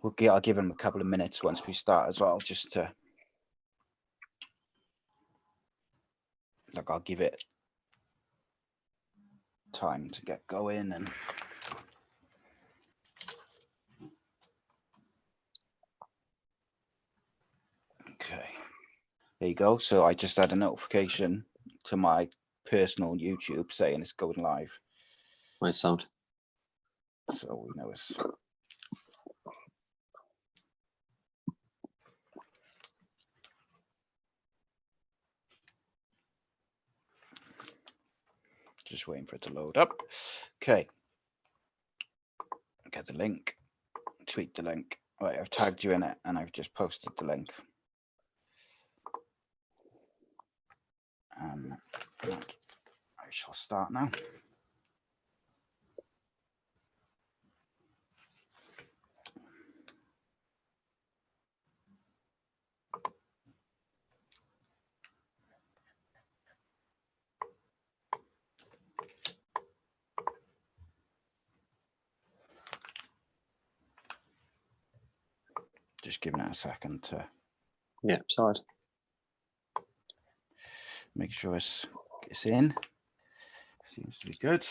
I'll give him a couple of minutes once we start as well, just to I'll give it time to get going. And okay, there you go. So I just had a notification to my personal YouTube saying it's going live. Nice sound. So we know it's just waiting for it to load up. Okay. Get the link, tweet the link. Right, I've tagged you in it and I've just posted the link. And I shall start now. Just giving it a second to Sorry. make sure it's in. Seems to be good.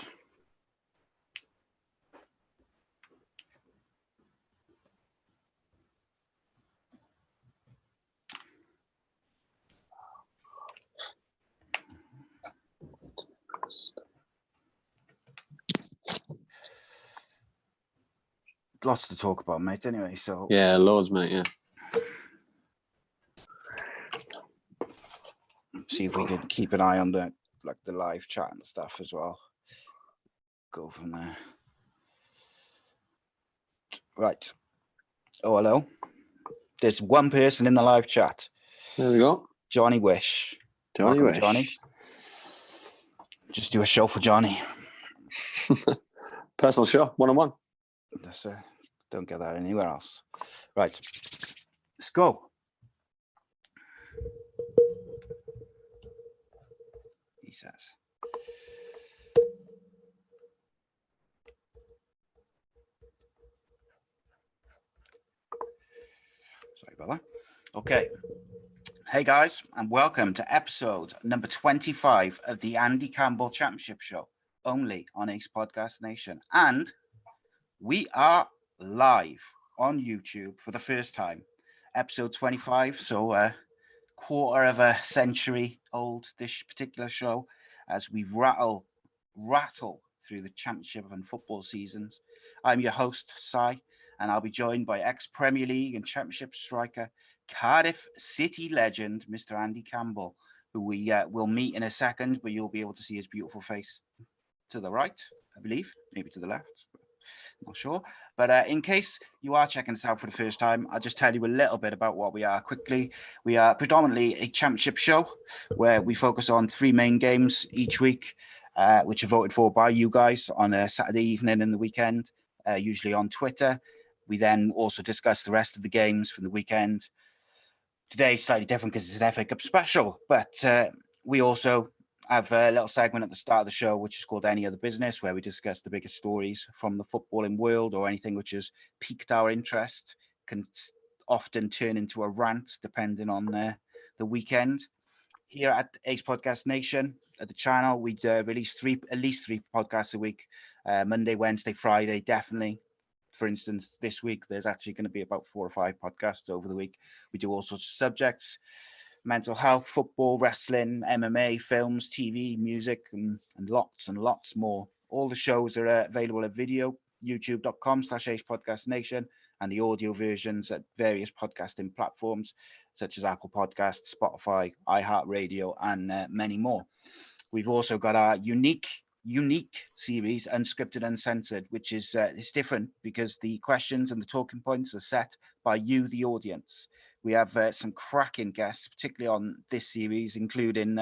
Lots to talk about, mate, anyway, so Yeah, loads, mate. Yeah. see if we can keep an eye on the live chat and stuff as well. Go from there. Right. Oh, hello. There's one person in the live chat. There we go. Johnny Wish. Johnny Welcome, Wish. Johnny. Just do a show for Johnny. Personal show, one-on-one. That's don't get that anywhere else. Right. Let's go. He says. Sorry about that. Okay. Hey guys, and welcome to episode number 25 of the Andy Campbell Championship Show, only on ACEcast Nation. And we are live on YouTube for the first time. Episode 25, so a quarter of a century old, this particular show, as we rattle through the championship and football seasons. I'm your host, Si, and I'll be joined by ex-Premier League and Championship striker, Cardiff City legend, Mr. Andy Campbell, who we will meet in a second, but you'll be able to see his beautiful face to the right, I believe, maybe to the left. Not sure, but in case you are checking us out for the first time, I'll just tell you a little bit about what we are quickly. We are predominantly a championship show where we focus on 3 main games each week, which are voted for by you guys on a Saturday evening and the weekend, usually on Twitter. We then also discuss the rest of the games from the weekend. Today is slightly different because it's an FA Cup special, but we also have a little segment at the start of the show, which is called Any Other Business, where we discuss the biggest stories from the footballing world or anything which has piqued our interest. Can often turn into a rant depending on the weekend. Here at ACEcast Nation, at the channel, we release at least three podcasts a week, Monday, Wednesday, Friday, definitely. For instance, this week, there's actually going to be about 4 or 5 podcasts over the week. We do all sorts of subjects: mental health, football, wrestling, MMA, films, TV, music, and lots more. All the shows are available at video, youtube.com/ACEpodcastNation, and the audio versions at various podcasting platforms, such as Apple Podcasts, Spotify, iHeartRadio, and many more. We've also got our unique series, Unscripted Uncensored, which is it's different because the questions and the talking points are set by you, the audience. We have some cracking guests, particularly on this series, including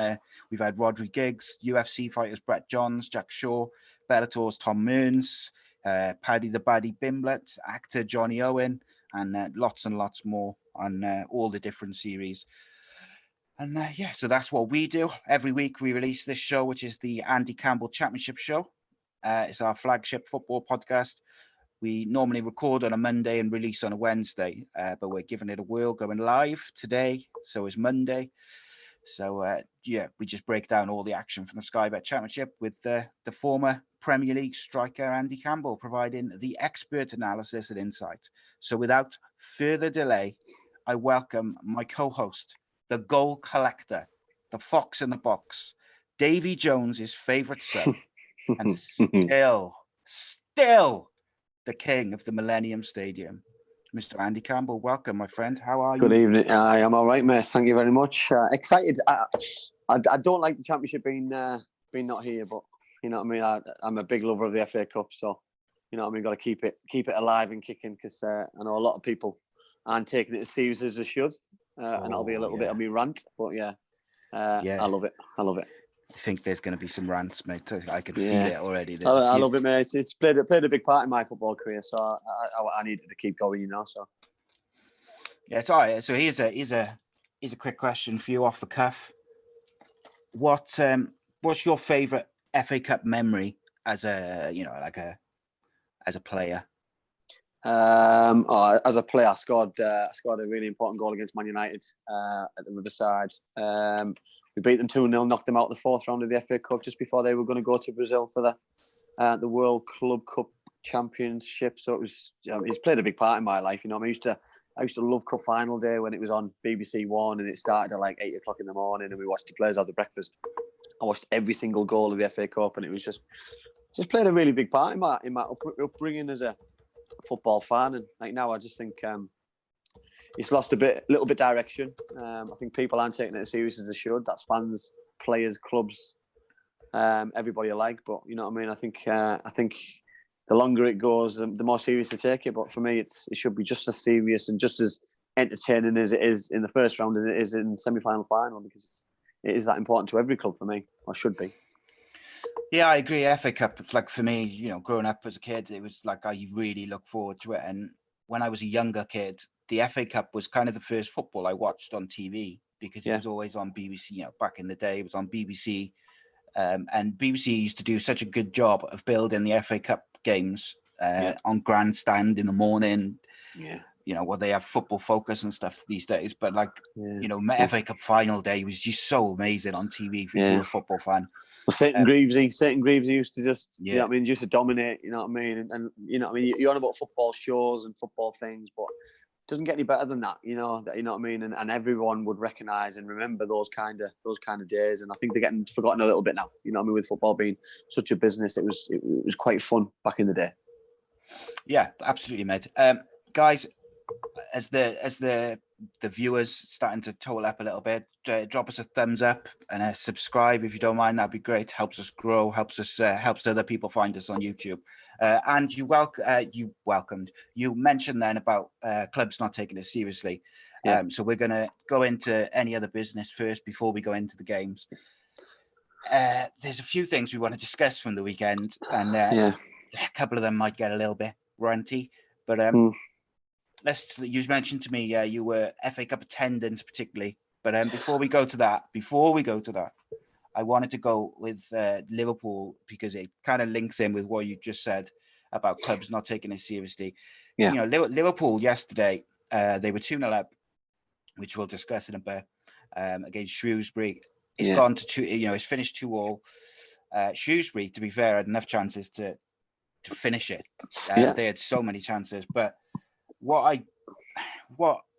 we've had Rodri Giggs, UFC fighters Brett Johns, Jack Shaw, Bellator's Tom Mearns, Paddy the Baddy Bimblet, actor Johnny Owen, and lots and lots more on all the different series. And yeah, so that's what we do. Every week we release this show, which is the Andy Campbell Championship Show. It's our flagship football podcast. We normally record on a Monday and release on a Wednesday, but we're giving it a whirl, going live today. So is Monday. So we just break down all the action from the Sky Bet Championship with the former Premier League striker Andy Campbell providing the expert analysis and insight. So without further delay, I welcome my co-host, the goal collector, the fox in the box, Davy Jones's favourite son, and still the king of the Millennium Stadium, Mr. Andy Campbell. Welcome, my friend. How are you? Good evening. I am all right, mate. Thank you very much. Excited. I don't like the championship being not here, but you know what I mean. I'm a big lover of the FA Cup, so you know what I mean. Got to keep it alive and kicking because I know a lot of people aren't taking it as serious as they should, and that'll be a little bit of me rant. But I love it. I think there's going to be some rants, mate. I can feel it already. I love it, mate. It's played a big part in my football career, so I needed to keep going, you know. So yeah, it's all right. So here's a quick question for you off the cuff. What's your favourite FA Cup memory as a player? As a player, I scored a really important goal against Man United at the Riverside. We beat them 2-0, knocked them out the fourth round of the FA Cup just before they were going to go to Brazil for the World Club Cup Championship. So it's played a big part in my life. You know, I used to love Cup Final Day when it was on BBC One and it started at like 8 o'clock in the morning and we watched the players have the breakfast. I watched every single goal of the FA Cup and it was just played a really big part in my upbringing as a football fan. And like now, I just think it's lost a little bit direction. I think people aren't taking it as serious as they should. That's fans, players, clubs, everybody alike. But you know what I mean. I think the longer it goes, the more serious they take it. But for me, it should be just as serious and just as entertaining as it is in the first round and it is in semi-final, final, because it is that important to every club for me, or should be. Yeah, I agree. FA Cup, it's like for me, you know, growing up as a kid, it was like I really look forward to it. And when I was a younger kid, the FA Cup was kind of the first football I watched on TV because it was always on BBC. You know, back in the day, it was on BBC, and BBC used to do such a good job of building the FA Cup games on grandstand in the morning. Yeah. You know, where they have Football Focus and stuff these days, but like, you know, FA Cup final day was just so amazing on TV if you're a football fan. Well, St. Greavesy used to just, you know what I mean, used to dominate, you know what I mean? And you know what I mean, you're on about football shows and football things, but it doesn't get any better than that, you know what I mean? And everyone would recognise and remember those kind of days. And I think they're getting forgotten a little bit now, you know what I mean, with football being such a business. It was quite fun back in the day. Yeah, absolutely, mate. Guys, as the viewers starting to total up a little bit, drop us a thumbs up and a subscribe if you don't mind. That'd be great. Helps us grow. Helps other people find us on YouTube. And you mentioned then about clubs not taking it seriously. So we're going to go into any other business first before we go into the games. There's a few things we want to discuss from the weekend, and a couple of them might get a little bit ranty, but you mentioned to me you were FA Cup attendance particularly, but before we go to that, I wanted to go with Liverpool because it kind of links in with what you just said about clubs not taking it seriously. You know, Liverpool yesterday, they were 2-0 up, which we'll discuss in a bit, against Shrewsbury. It's gone to 2, you know, it's finished 2-2. Shrewsbury, to be fair, had enough chances to finish it. They had so many chances, but what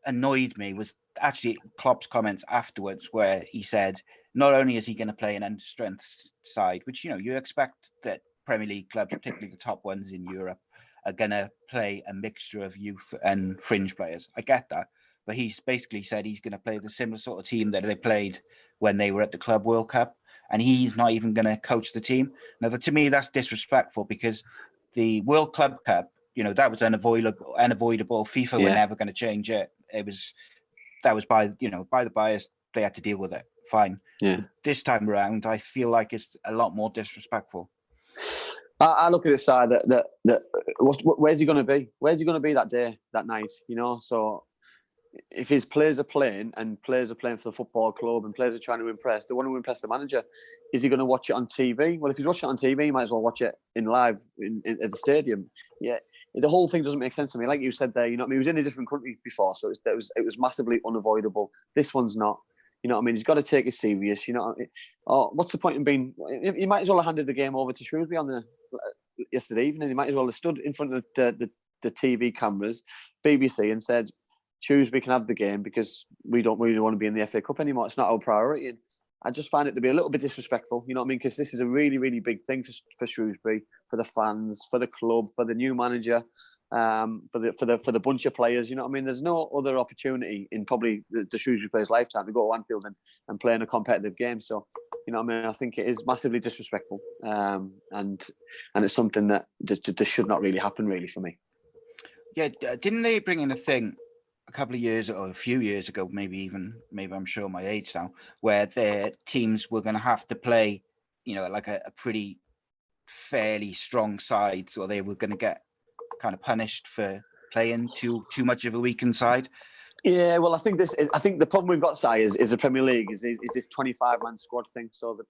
annoyed me was actually Klopp's comments afterwards, where he said not only is he going to play an under-strength side, which, you know, you expect that Premier League clubs, particularly the top ones in Europe, are going to play a mixture of youth and fringe players. I get that. But he's basically said he's going to play the similar sort of team that they played when they were at the Club World Cup, and he's not even going to coach the team. Now, to me, that's disrespectful because the World Club Cup, you know, that was unavoidable. FIFA were never going to change it. That was by the bias. They had to deal with it. Fine. Yeah. But this time around, I feel like it's a lot more disrespectful. I look at this side that where's he going to be? Where's he going to be that day, that night? You know, so if his players are playing and players are playing for the football club and players are trying to impress, they want to impress the manager. Is he going to watch it on TV? Well, if he's watching it on TV, he might as well watch it in live at the stadium. Yeah, the whole thing doesn't make sense to me. Like you said there, you know what I mean? He was in a different country before, so it was massively unavoidable. This one's not. You know what I mean? He's got to take it serious. You know what I mean? Oh, what's the point in being? He might as well have handed the game over to Shrewsbury on the yesterday evening. He might as well have stood in front of the TV cameras, BBC, and said, Shrewsbury can have the game because we don't really want to be in the FA Cup anymore. It's not our priority. And I just find it to be a little bit disrespectful. You know what I mean? Because this is a really, really big thing for Shrewsbury, for the fans, for the club, for the new manager. For the bunch of players, you know what I mean? There's no other opportunity in probably the Shrewsbury players' lifetime to go to Anfield and play in a competitive game. So, you know what I mean? I think it is massively disrespectful, and it's something that this should not really happen, really, for me. Yeah, didn't they bring in a thing a couple of years or a few years ago, maybe I'm showing my age now, where their teams were going to have to play, you know, like a pretty fairly strong side, so they were going to get kind of punished for playing too much of a weakened side. Yeah, well, I think the problem we've got, Si, is the Premier League is this 25-man squad thing. So that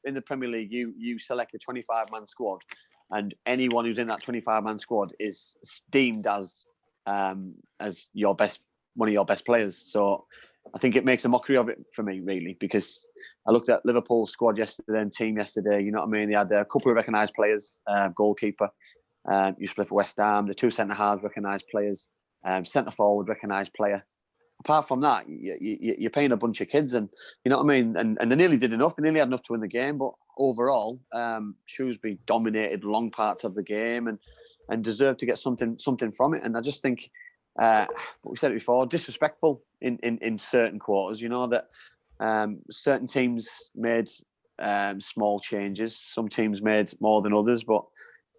in the Premier League, you select a 25-man squad, and anyone who's in that 25-man squad is deemed as your best, one of your best players. So I think it makes a mockery of it for me, really, because I looked at Liverpool's squad yesterday and team yesterday. You know what I mean? They had a couple of recognised players, goalkeeper. Used to play for West Ham. The two centre halves recognised players. Centre forward recognised player. Apart from that, you're paying a bunch of kids, and you know what I mean. And they nearly did enough. They nearly had enough to win the game. But overall, Shrewsbury dominated long parts of the game and deserved to get something from it. And I just think, we said it before, disrespectful in certain quarters. You know that certain teams made small changes. Some teams made more than others, but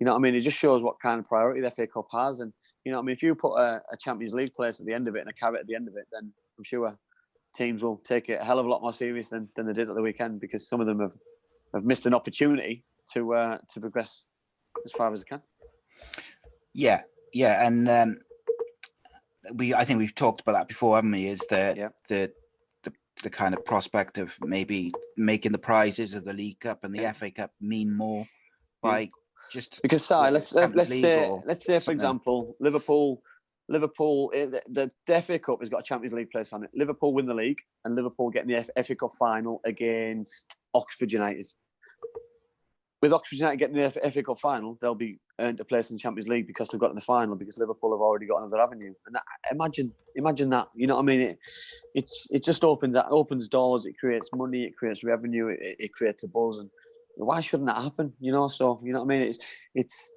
you know what I mean? It just shows what kind of priority the FA Cup has. And, you know what I mean? If you put a Champions League place at the end of it and a carrot at the end of it, then I'm sure teams will take it a hell of a lot more serious than they did at the weekend, because some of them have missed an opportunity to progress as far as they can. Yeah. And I think we've talked about that before, haven't we? Is the kind of prospect of maybe making the prizes of the League Cup and the FA Cup mean more by just because let's say for example, Liverpool, the FA Cup has got a Champions League place on it. Liverpool win the league, and Liverpool get in the FA Cup final against Oxford United. With Oxford United getting the FA Cup final, they'll be earned a place in the Champions League because they've got in the final, because Liverpool have already got another avenue. And imagine that. You know what I mean? It just opens doors. It creates money. It creates revenue. It creates a buzz. And why shouldn't that happen? You know, so you know what I mean. It's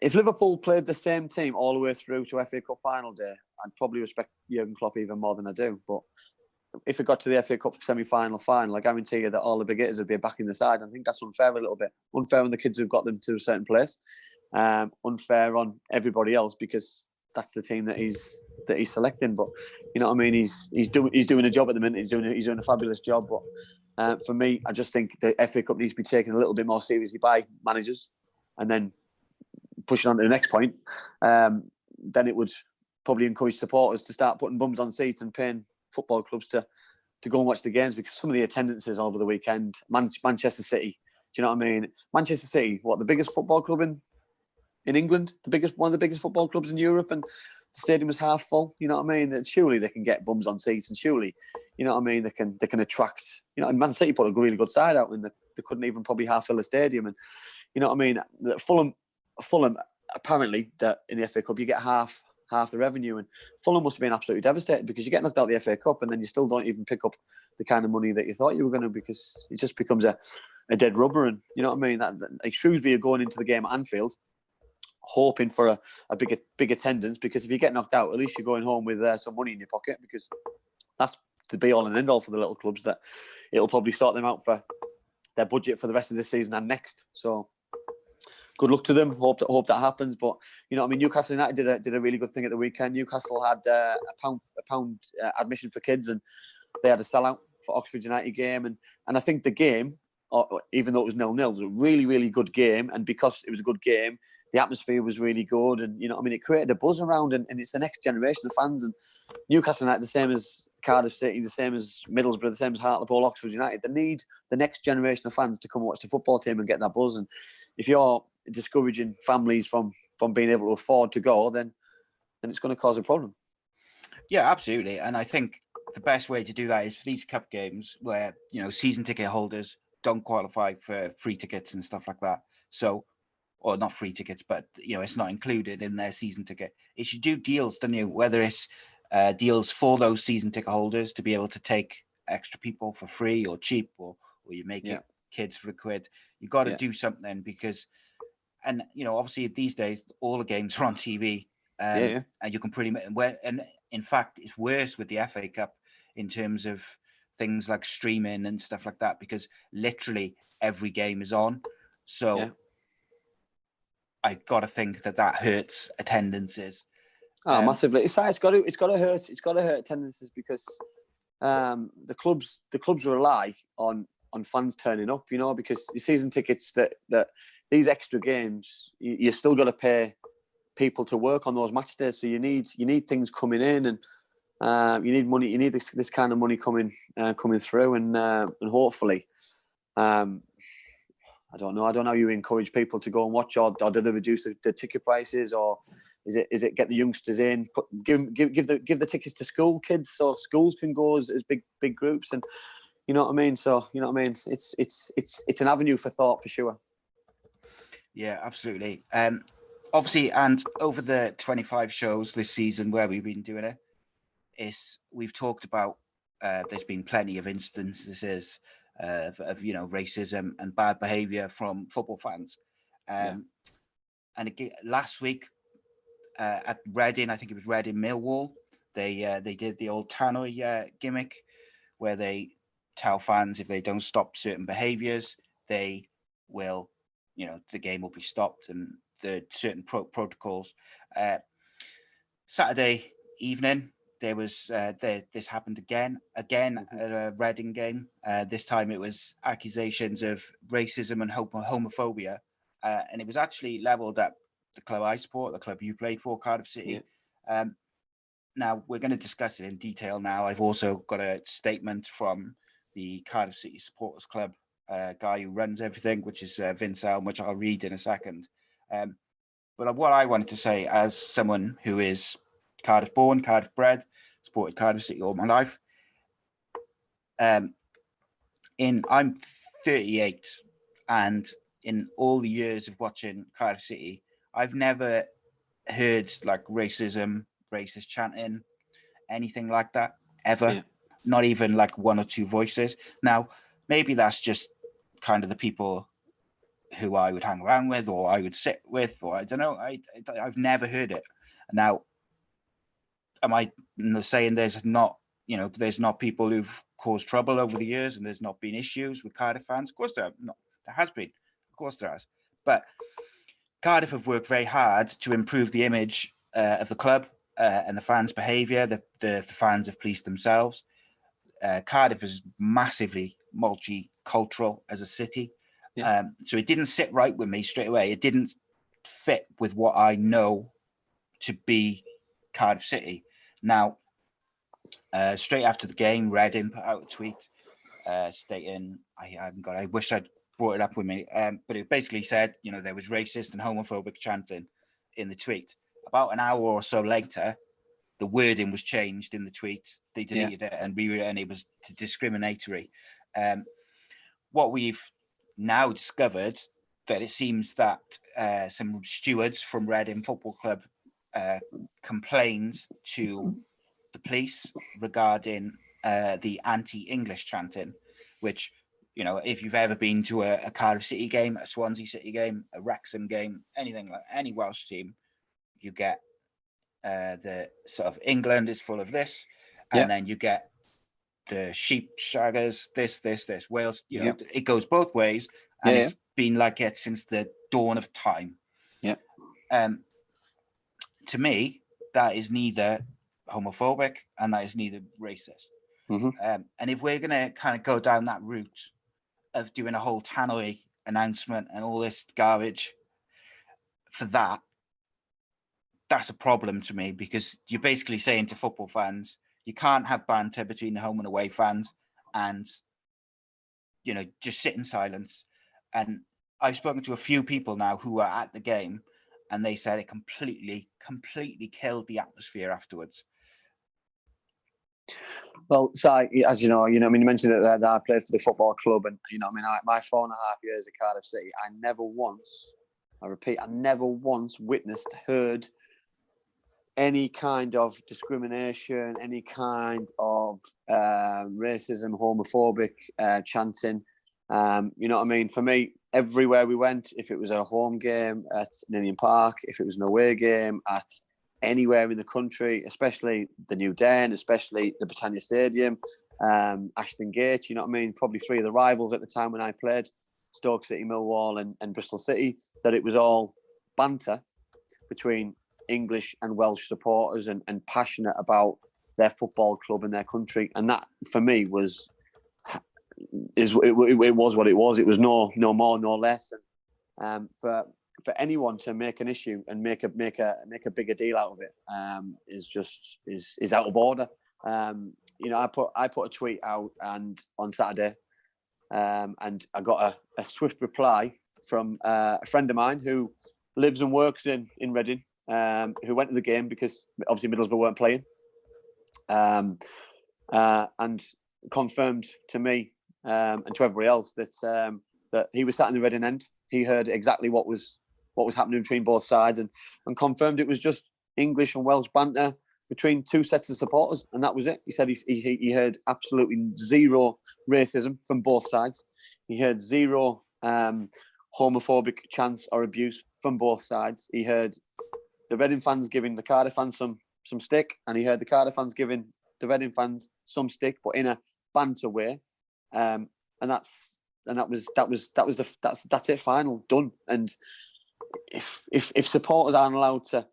if Liverpool played the same team all the way through to FA Cup final day, I'd probably respect Jurgen Klopp even more than I do. But if it got to the FA Cup semi-final, final, I guarantee you that all the big hitters would be back in the side. I think that's unfair a little bit. Unfair on the kids who've got them to a certain place. Unfair on everybody else, because that's the team that he's selecting. But you know what I mean. He's doing a job at the minute. He's doing a fabulous job. But for me, I just think the FA Cup needs to be taken a little bit more seriously by managers, and then pushing on to the next point. Then it would probably encourage supporters to start putting bums on seats and paying football clubs to go and watch the games, because some of the attendances over the weekend, Manchester City, do you know what I mean? Manchester City, the biggest football club in England, one of the biggest football clubs in Europe, and the stadium is half full. You know what I mean? That surely they can get bums on seats, and surely, you know what I mean, they can attract. You know, and Man City put a really good side out, and they couldn't even probably half fill the stadium. And you know what I mean? Fulham apparently that in the FA Cup you get half the revenue, and Fulham must have been absolutely devastated, because you get knocked out of the FA Cup and then you still don't even pick up the kind of money that you thought you were going to, because it just becomes a dead rubber. And you know what I mean? That like Shrewsbury are going into the game at Anfield hoping for a big attendance, because if you get knocked out, at least you're going home with some money in your pocket, because that's the be all and end all for the little clubs, that it'll probably sort them out for their budget for the rest of this season and next. So good luck to them. Hope that happens. But you know what I mean, Newcastle United did a really good thing at the weekend. Newcastle had a pound admission for kids, and they had a sellout for Oxford United game. And I think the game, even though it was 0-0, was a really, really good game. And because it was a good game, the atmosphere was really good. And you know what I mean, it created a buzz around, and it's the next generation of fans. And Newcastle United, the same as Cardiff City, the same as Middlesbrough, the same as Hartlepool, Oxford United, they need the next generation of fans to come watch the football team and get that buzz. And if you're discouraging families from from being able to afford to go, then it's going to cause a problem. Yeah, absolutely. And I think the best way to do that is for these cup games where, season ticket holders don't qualify for free tickets and stuff like that. So, or not free tickets, but, it's not included in their season ticket. It should do deals, don't you? Whether it's deals for those season ticket holders to be able to take extra people for free or cheap, or you make it kids for £1. You've got to do something because, and, obviously these days, all the games are on TV. And you can pretty much, and in fact, it's worse with the FA Cup in terms of things like streaming and stuff like that, because literally every game is on. So I got to think that hurts attendances. Massively. It's got to hurt attendances because the clubs rely on fans turning up, because the season tickets that these extra games, you still got to pay people to work on those match days. So you need things coming in, and you need money. You need this kind of money coming through, and hopefully, I don't know how you encourage people to go and watch, or do they reduce the ticket prices, or is it get the youngsters in, give the tickets to school kids so schools can go as big groups, and you know what I mean. So it's an avenue for thought for sure. Yeah, absolutely. Obviously, and over the 25 shows this season where we've been doing it, we've talked about there's been plenty of instances of racism and bad behaviour from football fans. And again, last week at Reading, I think it was Reading Millwall, they did the old tannoy gimmick where they tell fans if they don't stop certain behaviours, they will, the game will be stopped, and the certain protocols. Saturday evening, there was this happened again at a Reading game. This time it was accusations of racism and homophobia, and it was actually levelled at the club I support, the club you played for, Cardiff City. Now we're going to discuss it in detail. Now I've also got a statement from the Cardiff City Supporters Club guy who runs everything, which is Vince Elm, which I'll read in a second. But what I wanted to say, as someone who is Cardiff born, Cardiff bred, supported Cardiff City all my life, I'm 38, and in all the years of watching Cardiff City, I've never heard like racism, racist chanting, anything like that ever. Not even like one or two voices. Now, maybe that's just kind of the people who I would hang around with, or I would sit with, or I don't know. I've never heard it. Now, am I saying there's not people who've caused trouble over the years and there's not been issues with Cardiff fans? Of course there has been. Of course there has. But Cardiff have worked very hard to improve the image of the club and the fans' behaviour. The fans have policed themselves. Cardiff is massively multicultural as a city. So it didn't sit right with me straight away. It didn't fit with what I know to be Cardiff City. Now, straight after the game, Reading put out a tweet stating, I wish I'd brought it up with me, but it basically said, there was racist and homophobic chanting in the tweet. About an hour or so later, the wording was changed in the tweet. They deleted it and rewrote it, and it was discriminatory. What we've now discovered, that it seems that some stewards from Reading Football Club complained to the police regarding the anti-English chanting, which, if you've ever been to a Cardiff City game, a Swansea City game, a Wrexham game, anything like any Welsh team, you get the sort of England is full of this, and then you get the sheep shaggers, this. Wales, it goes both ways, and it's been like it since the dawn of time. To me, that is neither homophobic and that is neither racist. And if we're going to kind of go down that route of doing a whole tannoy announcement and all this garbage for that, that's a problem to me, because you're basically saying to football fans, you can't have banter between the home and away fans and, just sit in silence. And I've spoken to a few people now who are at the game, and they said it completely killed the atmosphere afterwards. Well, Si, as you know, I mean, you mentioned that I played for the football club, and I mean, my 4.5 years at Cardiff City, I never once witnessed, heard any kind of discrimination, any kind of racism, homophobic chanting. You know what I mean? For me, everywhere we went, if it was a home game at Ninian Park, if it was an away game at anywhere in the country, especially the New Den, especially the Britannia Stadium, Ashton Gate, you know what I mean? Probably three of the rivals at the time when I played, Stoke City, Millwall and Bristol City, that it was all banter between English and Welsh supporters and passionate about their football club and their country. And that, for me, it was what it was. It was no more, no less. And for anyone to make an issue and make a bigger deal out of it is out of order. I put a tweet out on Saturday, and I got a swift reply from a friend of mine who lives and works in Reading, who went to the game because obviously Middlesbrough weren't playing, and confirmed to me and to everybody else that he was sat in the Reading end. He heard exactly what was happening between both sides, and confirmed it was just English and Welsh banter between two sets of supporters, and that was it. He said he heard absolutely zero racism from both sides. He heard zero homophobic chants or abuse from both sides. He heard the Reading fans giving the Cardiff fans some stick, and he heard the Cardiff fans giving the Reading fans some stick, but in a banter way. And that's it. Final, done. And if supporters aren't allowed to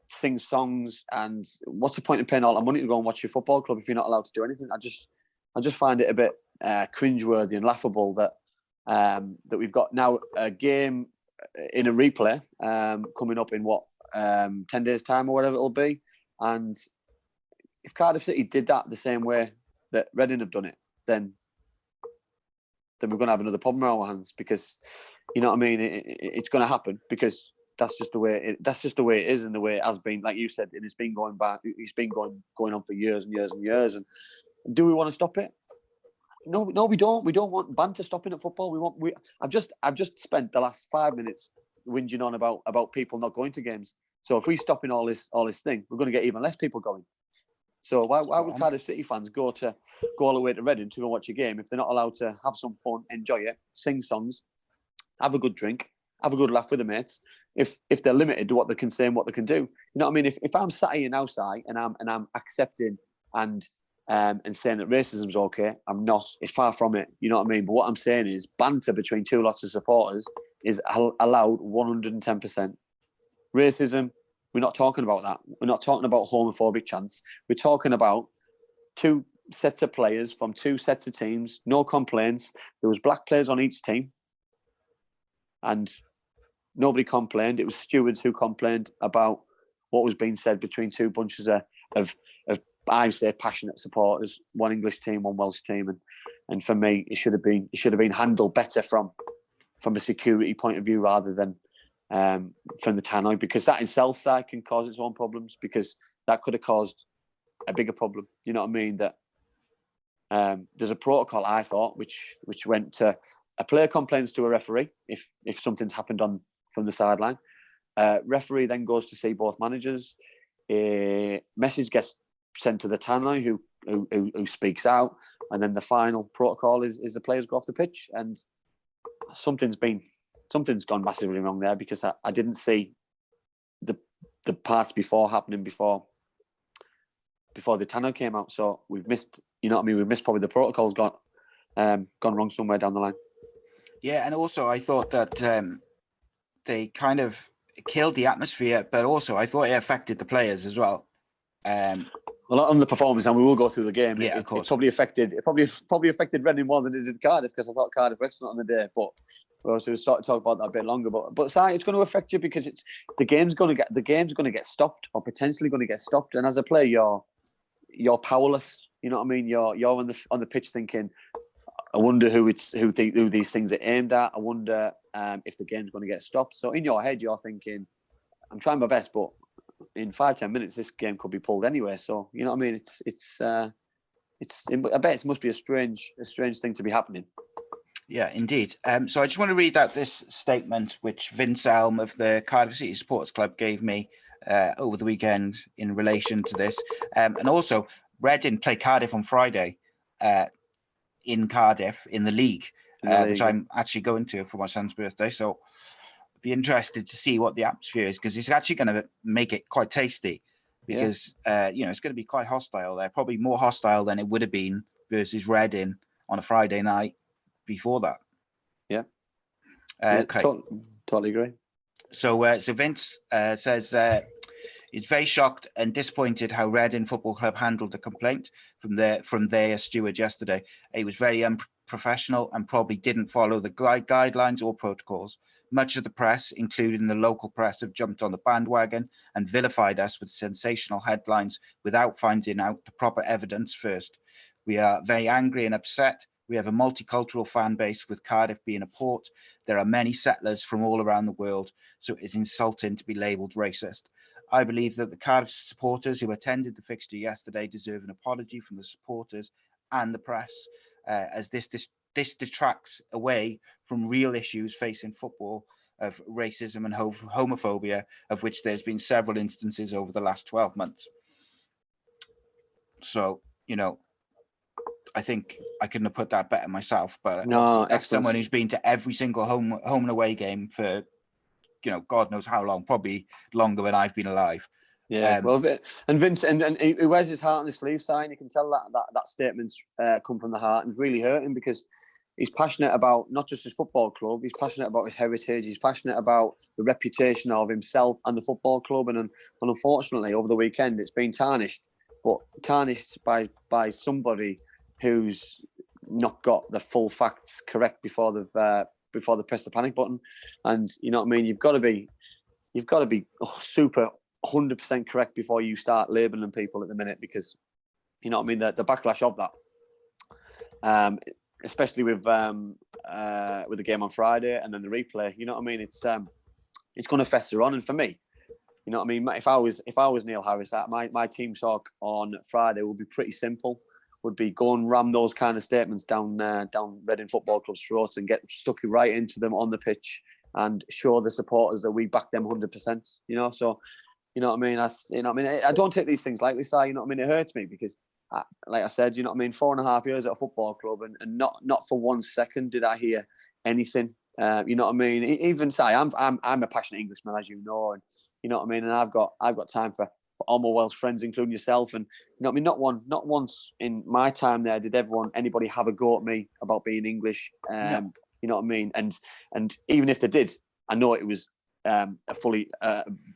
sing songs, and what's the point of paying all that money to go and watch your football club if you're not allowed to do anything? I just find it a bit cringeworthy and laughable that we've got now a game in a replay coming up in 10 days time or whatever it'll be, and if Cardiff City did that the same way that Reading have done it, then we're going to have another problem on our hands, because you know what I mean. It's going to happen, because that's just the way it is, and the way it has been. Like you said, and it's been going back. It's been going on for years and years and years. And do we want to stop it? No, we don't. We don't want banter stopping at football. I've just spent the last 5 minutes whinging on about people not going to games. So if we stop in all this thing, we're going to get even less people going. So why would Cardiff City fans go all the way to Reading to go watch a game if they're not allowed to have some fun, enjoy it, sing songs, have a good drink, have a good laugh with the mates? If they're limited to what they can say and what they can do, you know what I mean. If I'm sat here now, Si, and I'm accepting and saying that racism's okay, I'm not. It's far from it. You know what I mean. But what I'm saying is banter between two lots of supporters is allowed 110%. Racism, we're not talking about that. We're not talking about homophobic chants. We're talking about two sets of players from two sets of teams. No complaints. There was black players on each team, and nobody complained. It was stewards who complained about what was being said between two bunches of I say passionate supporters, one English team, one Welsh team, and for me, it should have been handled better from a security point of view rather than from the tannoy, because that in itself can cause its own problems, because that could have caused a bigger problem. You know what I mean? That there's a protocol, I thought, which went to a player complains to a referee if something's happened from the sideline. Referee then goes to see both managers. A message gets sent to the tannoy who speaks out, and then the final protocol is the players go off the pitch. And something's gone massively wrong there, because I didn't see the parts happening before the tannoy came out. So we've missed, you know what I mean. We've missed probably the protocol's gone wrong somewhere down the line. Yeah, and also I thought that they kind of killed the atmosphere, but also I thought it affected the players as well. Well, on the performance, and we will go through the game. Yeah, it probably affected Reading more than it did Cardiff, because I thought Cardiff were excellent on the day. But we'll also start to talk about that a bit longer. But Si, it's going to affect you, because the game's going to get stopped, or potentially going to get stopped. And as a player, you're powerless. You know what I mean? You're on the pitch thinking, I wonder who these things are aimed at. I wonder if the game's going to get stopped. So in your head, you're thinking, I'm trying my best, but in 5-10 minutes, this game could be pulled anyway. So you know what I mean? I bet it must be a strange thing to be happening. Yeah, indeed. So I just want to read out this statement which Vince Elm of the Cardiff City Sports Club gave me over the weekend in relation to this. And also, Reading play Cardiff on Friday in Cardiff in the league, which I'm actually going to for my son's birthday. So I'd be interested to see what the atmosphere is, because it's actually going to make it quite tasty, because it's going to be quite hostile there, probably more hostile than it would have been versus Reading on a Friday night before that. Yeah. Okay. Totally agree. So Vince says he's very shocked and disappointed how Reading Football Club handled the complaint from their steward yesterday. He was very unprofessional and probably didn't follow the guidelines or protocols. Much of the press, including the local press, have jumped on the bandwagon and vilified us with sensational headlines without finding out the proper evidence first. We are very angry and upset. We have a multicultural fan base, with Cardiff being a port. There are many settlers from all around the world, so it is insulting to be labelled racist. I believe that the Cardiff supporters who attended the fixture yesterday deserve an apology from the supporters and the press, as this detracts away from real issues facing football of racism and homophobia, of which there's been several instances over the last 12 months. So, I think I couldn't have put that better myself, but that's someone who's been to every single home and away game for, God knows how long, probably longer than I've been alive. Yeah, and Vince, and he wears his heart on his sleeve, sign. You can tell that statement's come from the heart, and it's really hurting, because he's passionate about not just his football club, he's passionate about his heritage, he's passionate about the reputation of himself and the football club, and unfortunately over the weekend it's been tarnished, but tarnished by somebody who's not got the full facts correct before they press the panic button. And you know what I mean, you've got to be super 100% correct before you start labeling people at the minute, because you know what I mean, the backlash of that, especially with the game on Friday and then the replay, you know what I mean, it's going to fester on. And for me, you know what I mean, if I was Neil Harris, my team talk on Friday would be pretty simple. Would be go and ram those kind of statements down Reading Football Club's throats and get stuck right into them on the pitch and show the supporters that we back them 100%. So you know what I mean. I don't take these things lightly, Si. You know what I mean. It hurts me because, like I said, you know what I mean. 4.5 years at a football club, and not for 1 second did I hear anything. You know what I mean. Even Si, I'm a passionate Englishman, as you know, and you know what I mean. And I've got time for all my Welsh friends, including yourself. And you know what I mean, not once in my time there did anybody have a go at me about being English. No. You know what I mean? And even if they did, I know it was a fully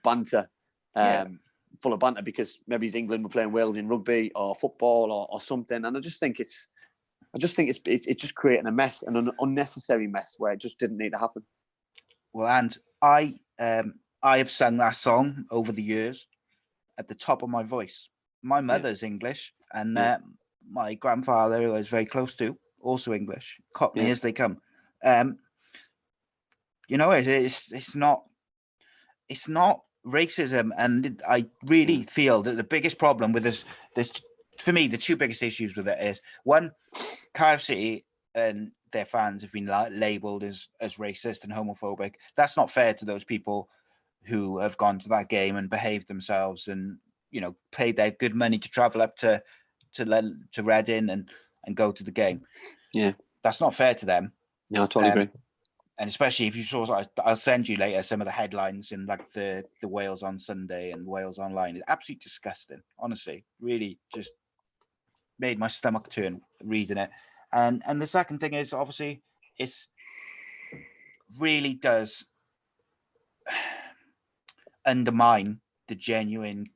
banter, full of banter, because maybe it's England were playing Wales in rugby or football or something. And I just think it's just creating a mess, and an unnecessary mess where it just didn't need to happen. Well, and I have sung that song over the years at the top of my voice. My mother's English, and my grandfather, who I was very close to, also English, Cockney as they come. It's not racism, and I really feel that the biggest problem with this, for me, the two biggest issues with it is, one, Cardiff City and their fans have been labelled as racist and homophobic. That's not fair to those people who have gone to that game and behaved themselves and, paid their good money to travel up to Reading and go to the game. Yeah. That's not fair to them. No, I totally agree. And especially if you saw, I'll send you later some of the headlines in like the Wales on Sunday and Wales Online. It's absolutely disgusting. Honestly, really just made my stomach turn reading it. And the second thing is, obviously, it's really does undermine the genuine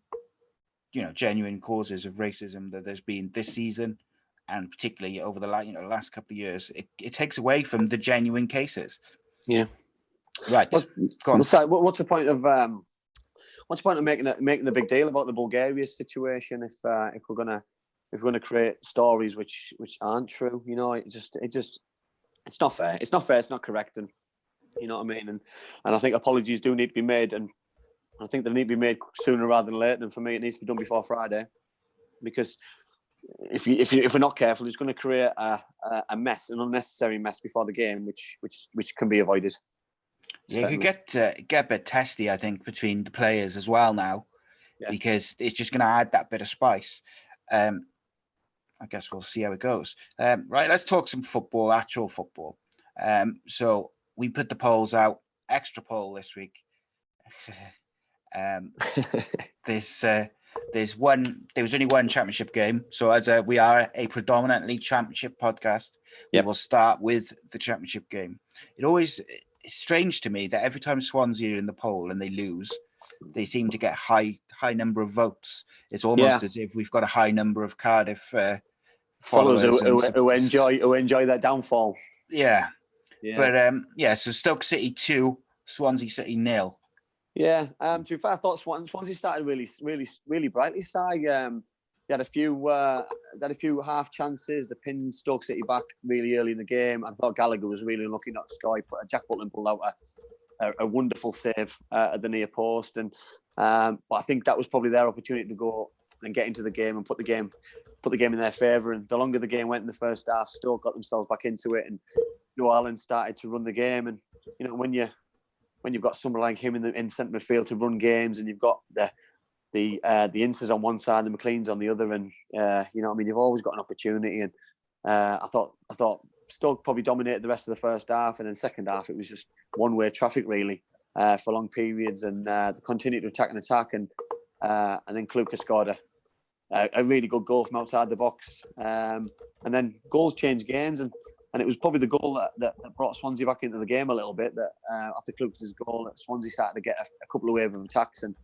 causes of racism that there's been this season, and particularly over the last couple of years. It takes away from the genuine cases. Yeah. Right. Go on. What's the point of making a big deal about the Bulgaria situation if we're gonna create stories which aren't true? It's not fair. It's not fair. It's not correct. And you know what I mean. And I think apologies do need to be made. And I think they need to be made sooner rather than later. And for me, it needs to be done before Friday, because if we're not careful, it's going to create a mess, an unnecessary mess before the game, which can be avoided. Yeah, you could get a bit testy, I think, between the players as well now, because it's just going to add that bit of spice. I guess we'll see how it goes. Right, let's talk some football, actual football. So we put the polls out, extra poll this week. There was only one championship game. So as we are a predominantly championship podcast, we will start with the championship game. It's strange to me that every time Swansea are in the poll and they lose, they seem to get high number of votes. It's almost as if we've got a high number of Cardiff followers who enjoy that downfall. Yeah. But so Stoke City 2, Swansea City 0. Yeah, to be fair, I thought Swansea started really brightly. They had a few half chances. They pinned Stoke City back really early in the game. I thought Gallagher was really lucky not to score. Jack Butland pulled out a wonderful save at the near post, and but I think that was probably their opportunity to go and get into the game and put the game in their favour. And the longer the game went in the first half, Stoke got themselves back into it, and Joe Allen started to run the game. And when you've got someone like him in centre midfield to run games, and you've got the Inces on one side and McLean's on the other, and you've always got an opportunity. And I thought Stoke probably dominated the rest of the first half, and then second half it was just one-way traffic really for long periods, and they continued to attack, and then Kluka scored a really good goal from outside the box, and then goals change games, and it was probably the goal that brought Swansea back into the game a little bit. That after Kluka's goal, that Swansea started to get a couple of waves of attacks, and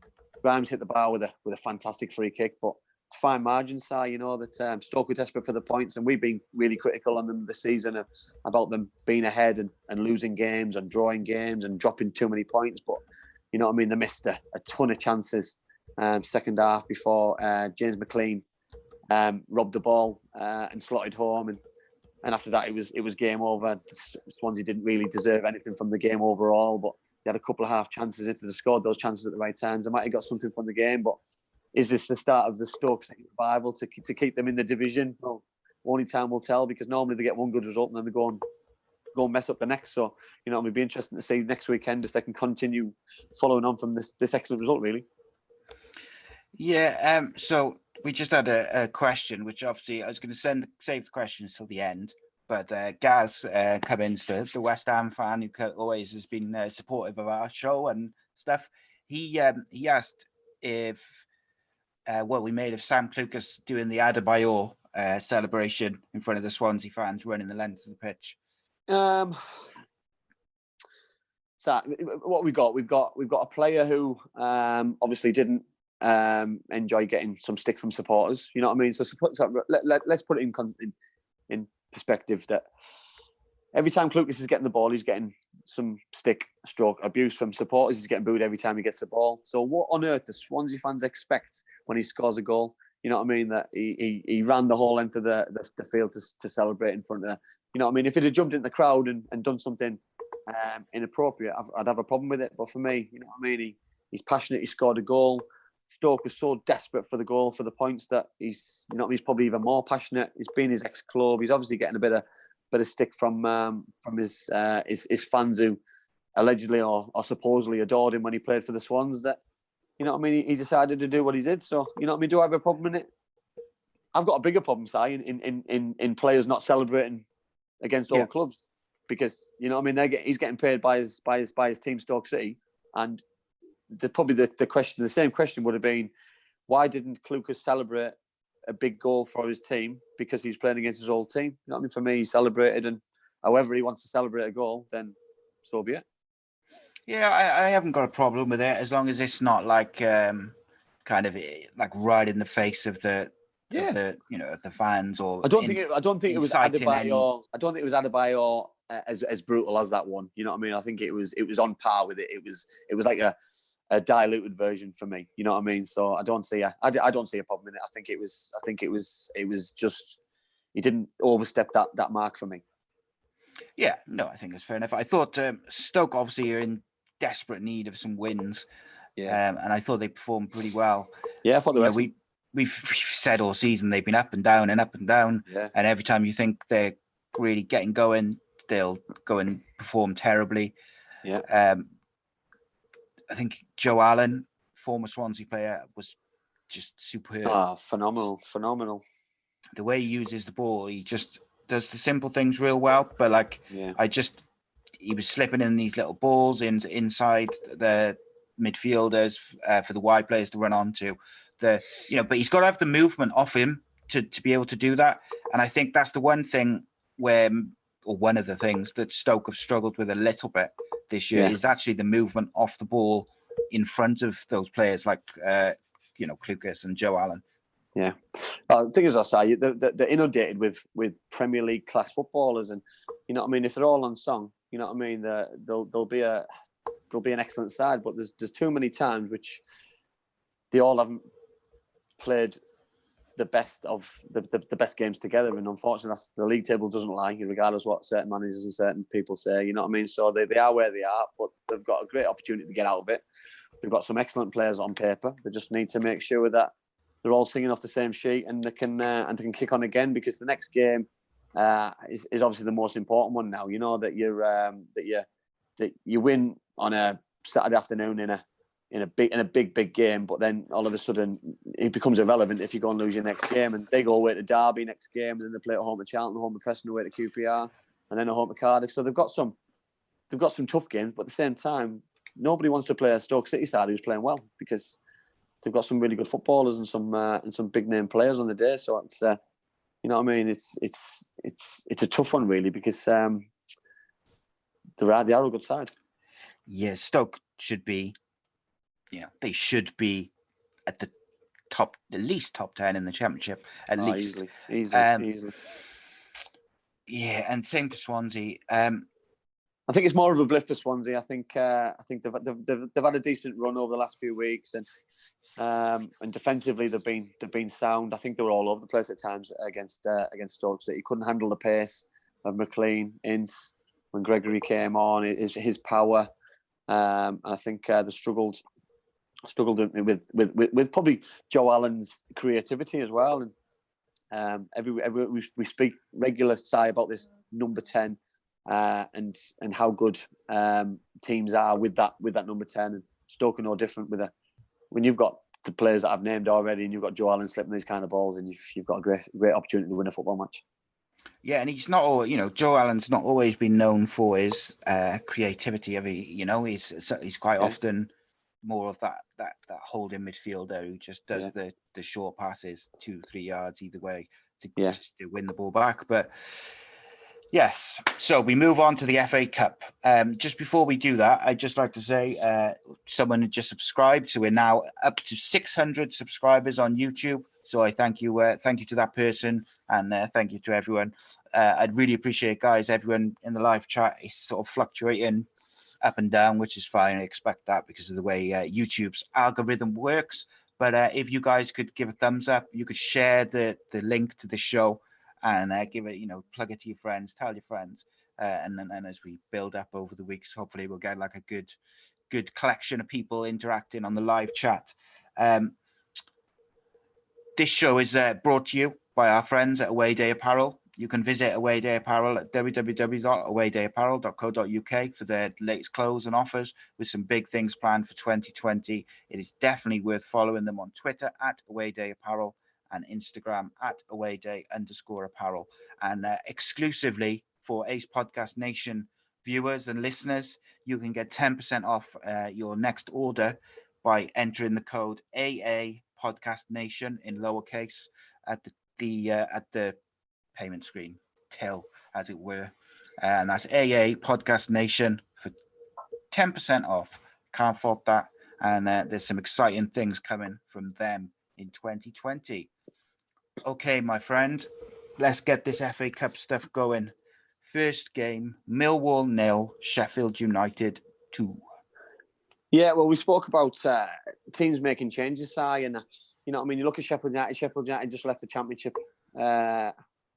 Grimes hit the bar with a fantastic free kick. But it's fine margins, Si. That Stoke were desperate for the points, and we've been really critical on them this season about them being ahead and losing games and drawing games and dropping too many points. But they missed a ton of chances second half before James McLean robbed the ball and slotted home, and after that, it was game over. Swansea didn't really deserve anything from the game overall, but they had a couple of half chances into the scored those chances at the right times. They might have got something from the game, but is this the start of the Stoke City revival to keep them in the division? Well, only time will tell, because normally they get one good result and then they go and mess up the next. So, it'll be interesting to see next weekend if they can continue following on from this excellent result, really. Yeah, so we just had a question, which obviously I was going to save the questions till the end, but Gaz Cummins, the West Ham fan who always has been supportive of our show and stuff, he asked if what we made of Sam Clucas doing the Adebayor celebration in front of the Swansea fans running the length of the pitch. So what we've got a player who obviously didn't enjoy getting some stick from supporters. You know what I mean? So let's put it in perspective that every time Clucas is getting the ball, he's getting some stroke abuse from supporters. He's getting booed every time he gets the ball. So what on earth do Swansea fans expect when he scores a goal? You know what I mean? That he ran the whole length of the field to celebrate in front of, you know what I mean? If he'd have jumped in the crowd and done something inappropriate, I'd have a problem with it. But for me, you know what I mean? He's passionate. He scored a goal. Stoke was so desperate for the goal, for the points, that he's probably even more passionate. He's been his ex-club. He's obviously getting a bit of stick from his fans who allegedly or supposedly adored him when he played for the Swans. That, you know what I mean, he decided to do what he did. So, you know what I mean, do I have a problem in it? I've got a bigger problem, Si, in players not celebrating against all clubs, because, you know what I mean, he's getting paid by his team, Stoke City, and the same question would have been, why didn't Clucas celebrate a big goal for his team? Because he's playing against his old team. You know what I mean? For me, he celebrated, and however he wants to celebrate a goal, then so be it. Yeah, I haven't got a problem with it, as long as it's not like kind of like right in the face of the fans, or I don't think it was Adebayor. I don't think it was Adebayor as brutal as that one. You know what I mean? I think it was on par with it. It was like a diluted version for me. You know what I mean? So I don't see a problem in it. I think it was just, he didn't overstep that mark for me. Yeah, no, I think it's fair enough. I thought Stoke obviously are in desperate need of some wins. Yeah. and I thought they performed pretty well. Yeah, I thought they were excellent. We've said all season they've been up and down and up and down, Yeah. and every time you think they're really getting going, they'll go and perform terribly. Yeah. I think Joe Allen, former Swansea player, was just superb. Oh, phenomenal. The way he uses the ball, he just does the simple things real well. But like, he was slipping in these little balls inside the midfielders for the wide players to run onto. But he's got to have the movement off him to be able to do that. And I think that's the one thing one of the things that Stoke have struggled with a little bit this year is actually the movement off the ball in front of those players like Klukas and Joe Allen. Yeah, the thing is, I say they're inundated with Premier League class footballers, and you know what I mean. If they're all on song, you know what I mean. They'll be an excellent side, but there's too many times which they all haven't played the best of the best games together, and unfortunately, the league table doesn't lie, regardless of what certain managers and certain people say. You know what I mean. So they are where they are, but they've got a great opportunity to get out of it. They've got some excellent players on paper. They just need to make sure that they're all singing off the same sheet, and they can kick on again, because the next game is obviously the most important one now. You know that you win on a Saturday afternoon in a big game, but then all of a sudden it becomes irrelevant if you go and lose your next game. And they go away to Derby next game, and then they play at home to Charlton, home to Preston, away to QPR, and then at home to Cardiff. So they've got some tough games, but at the same time, nobody wants to play a Stoke City side who's playing well, because they've got some really good footballers and some big name players on the day. So it's you know what I mean. It's a tough one really, because they are a good side. Yeah, Stoke should be. They should be at the top, at least top 10 in the Championship, at least. Easily. Yeah, and same for Swansea. I think it's more of a blip for Swansea. I think they've had a decent run over the last few weeks, and defensively they've been sound. I think they were all over the place at times against Stoke City. He couldn't handle the pace of McLean, Ince, when Gregory came on. His power. I think they struggled with probably Joe Allen's creativity as well. And we speak regular about this number 10. And how good teams are with that number 10, and Stoke are no different when you've got the players that I've named already, and you've got Joe Allen slipping these kind of balls, and you've got a great opportunity to win a football match. Yeah, and he's not all, Joe Allen's not always been known for his creativity. He's quite often more of that holding midfielder who just does the short passes 2-3 yards either way to win the ball back. But yes, so we move on to the FA Cup. Just before we do that, I'd just like to say someone had just subscribed, so we're now up to 600 subscribers on YouTube. So I thank you to that person, and thank you to everyone. I'd really appreciate, guys, everyone in the live chat is sort of fluctuating up and down, which is fine. I expect that because of the way YouTube's algorithm works. But if you guys could give a thumbs up, you could share the link to the show, and give it, plug it to your friends, tell your friends, and as we build up over the weeks, hopefully we'll get like a good collection of people interacting on the live chat. This show is brought to you by our friends at Away Day Apparel. You can visit Away Day Apparel at www.awaydayapparel.co.uk for their latest clothes and offers, with some big things planned for 2020. It is definitely worth following them on Twitter at Away Day Apparel and Instagram at @awayday_apparel. And exclusively for Ace Podcast Nation viewers and listeners, you can get 10% off your next order by entering the code AA Podcast Nation in lowercase at the payment screen, till, as it were, and that's AA Podcast Nation for 10% off. Can't fault that. And there's some exciting things coming from them in 2020. Okay, my friend, let's get this FA Cup stuff going. First game, Millwall 0, Sheffield United 2. Yeah, well, we spoke about teams making changes, Si, and you know what I mean. You look at Sheffield United. Sheffield United just left the Championship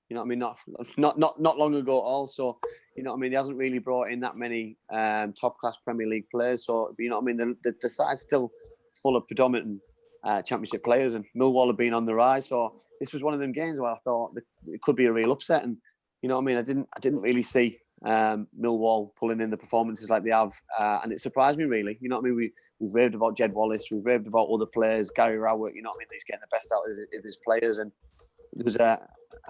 You know what I mean? Not long ago. Also, you know what I mean? He hasn't really brought in that many top class Premier League players. So you know what I mean? The side's still full of predominant Championship players, and Millwall have been on the rise. So this was one of them games where I thought that it could be a real upset. And you know what I mean? I didn't really see Millwall pulling in the performances like they have, and it surprised me really. You know what I mean? We've raved about Jed Wallace, we've raved about other players, Gary Rowett. You know what I mean? He's getting the best out of his players, and there was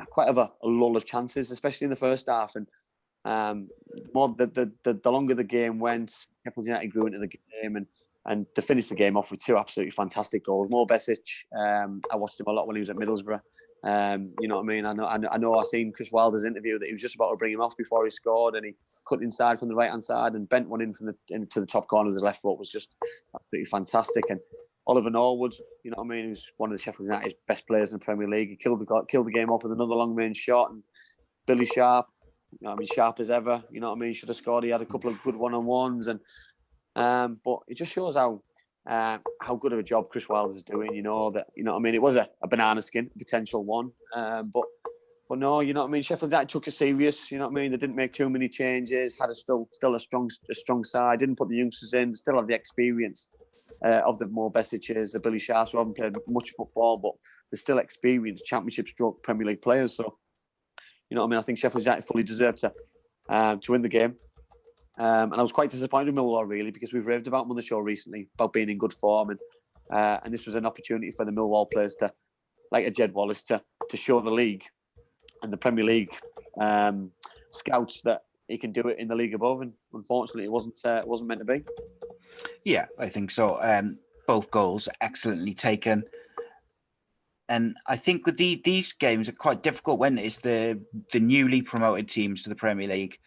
quite a lull of chances, especially in the first half. And the longer the game went, Sheffield United grew into the game, and to finish the game off with two absolutely fantastic goals. Mo Besic, I watched him a lot when he was at Middlesbrough. You know what I mean? I know. I seen Chris Wilder's interview that he was just about to bring him off before he scored, and he cut inside from the right hand side and bent one into the top corner of his left foot. Was just absolutely fantastic. And Oliver Norwood, you know what I mean? He's one of the Sheffield United's best players in the Premier League. He killed the game off with another long range shot. And Billy Sharp, you know what I mean, sharp as ever. You know what I mean? He should have scored. He had a couple of good one-on-ones, and but it just shows how good of a job Chris Wilder's doing. You know what I mean? It was a banana skin, potential one, but no, you know what I mean. Sheffield United took it serious. You know what I mean? They didn't make too many changes. Had still a strong side. Didn't put the youngsters in. Still have the experience of the Mo Besic's, the Billy Sharps, who haven't played much football, but they're still experienced Championship stroke Premier League players. So, you know what I mean? I think Sheffield United fully deserved to win the game. And I was quite disappointed with Millwall, really, because we've raved about them on the show recently, about being in good form. And this was an opportunity for the Millwall players to, like a Jed Wallace, to show the league and the Premier League scouts that he can do it in the league above. And unfortunately, it wasn't meant to be. Yeah, I think so. Both goals excellently taken. And I think with these games are quite difficult when it's the newly promoted teams to the Premier League.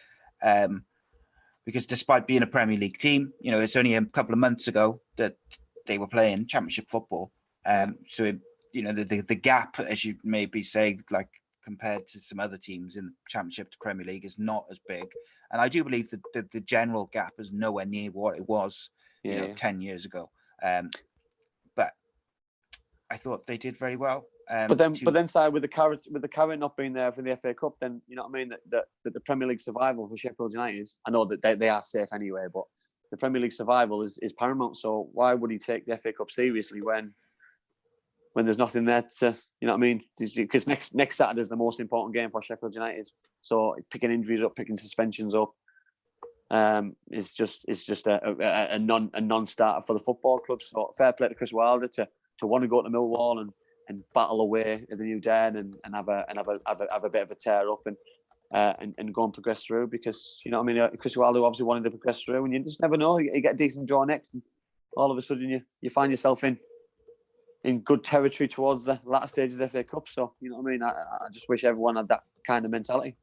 Because despite being a Premier League team, you know, it's only a couple of months ago that they were playing Championship football. So, you know, the gap, as you maybe say, like compared to some other teams in the Championship to Premier League, is not as big. And I do believe that the general gap is nowhere near what it was, 10 years ago. But I thought they did very well. But then, side with the carrot not being there for the FA Cup, then you know what I mean. That the Premier League survival for Sheffield United, I know that they are safe anyway, but the Premier League survival is paramount. So why would he take the FA Cup seriously when there's nothing there to, you know what I mean? Because next Saturday is the most important game for Sheffield United. So picking injuries up, picking suspensions up, is just a non-starter for the football club. So fair play to Chris Wilder to want to go to Millwall and battle away at the New Den and have a bit of a tear up and go and progress through, because you know what I mean, Chris Wilder obviously wanted to progress through, and you just never know. You get a decent draw next, and all of a sudden you find yourself in good territory towards the latter stages of the FA Cup. So you know what I mean. I just wish everyone had that kind of mentality.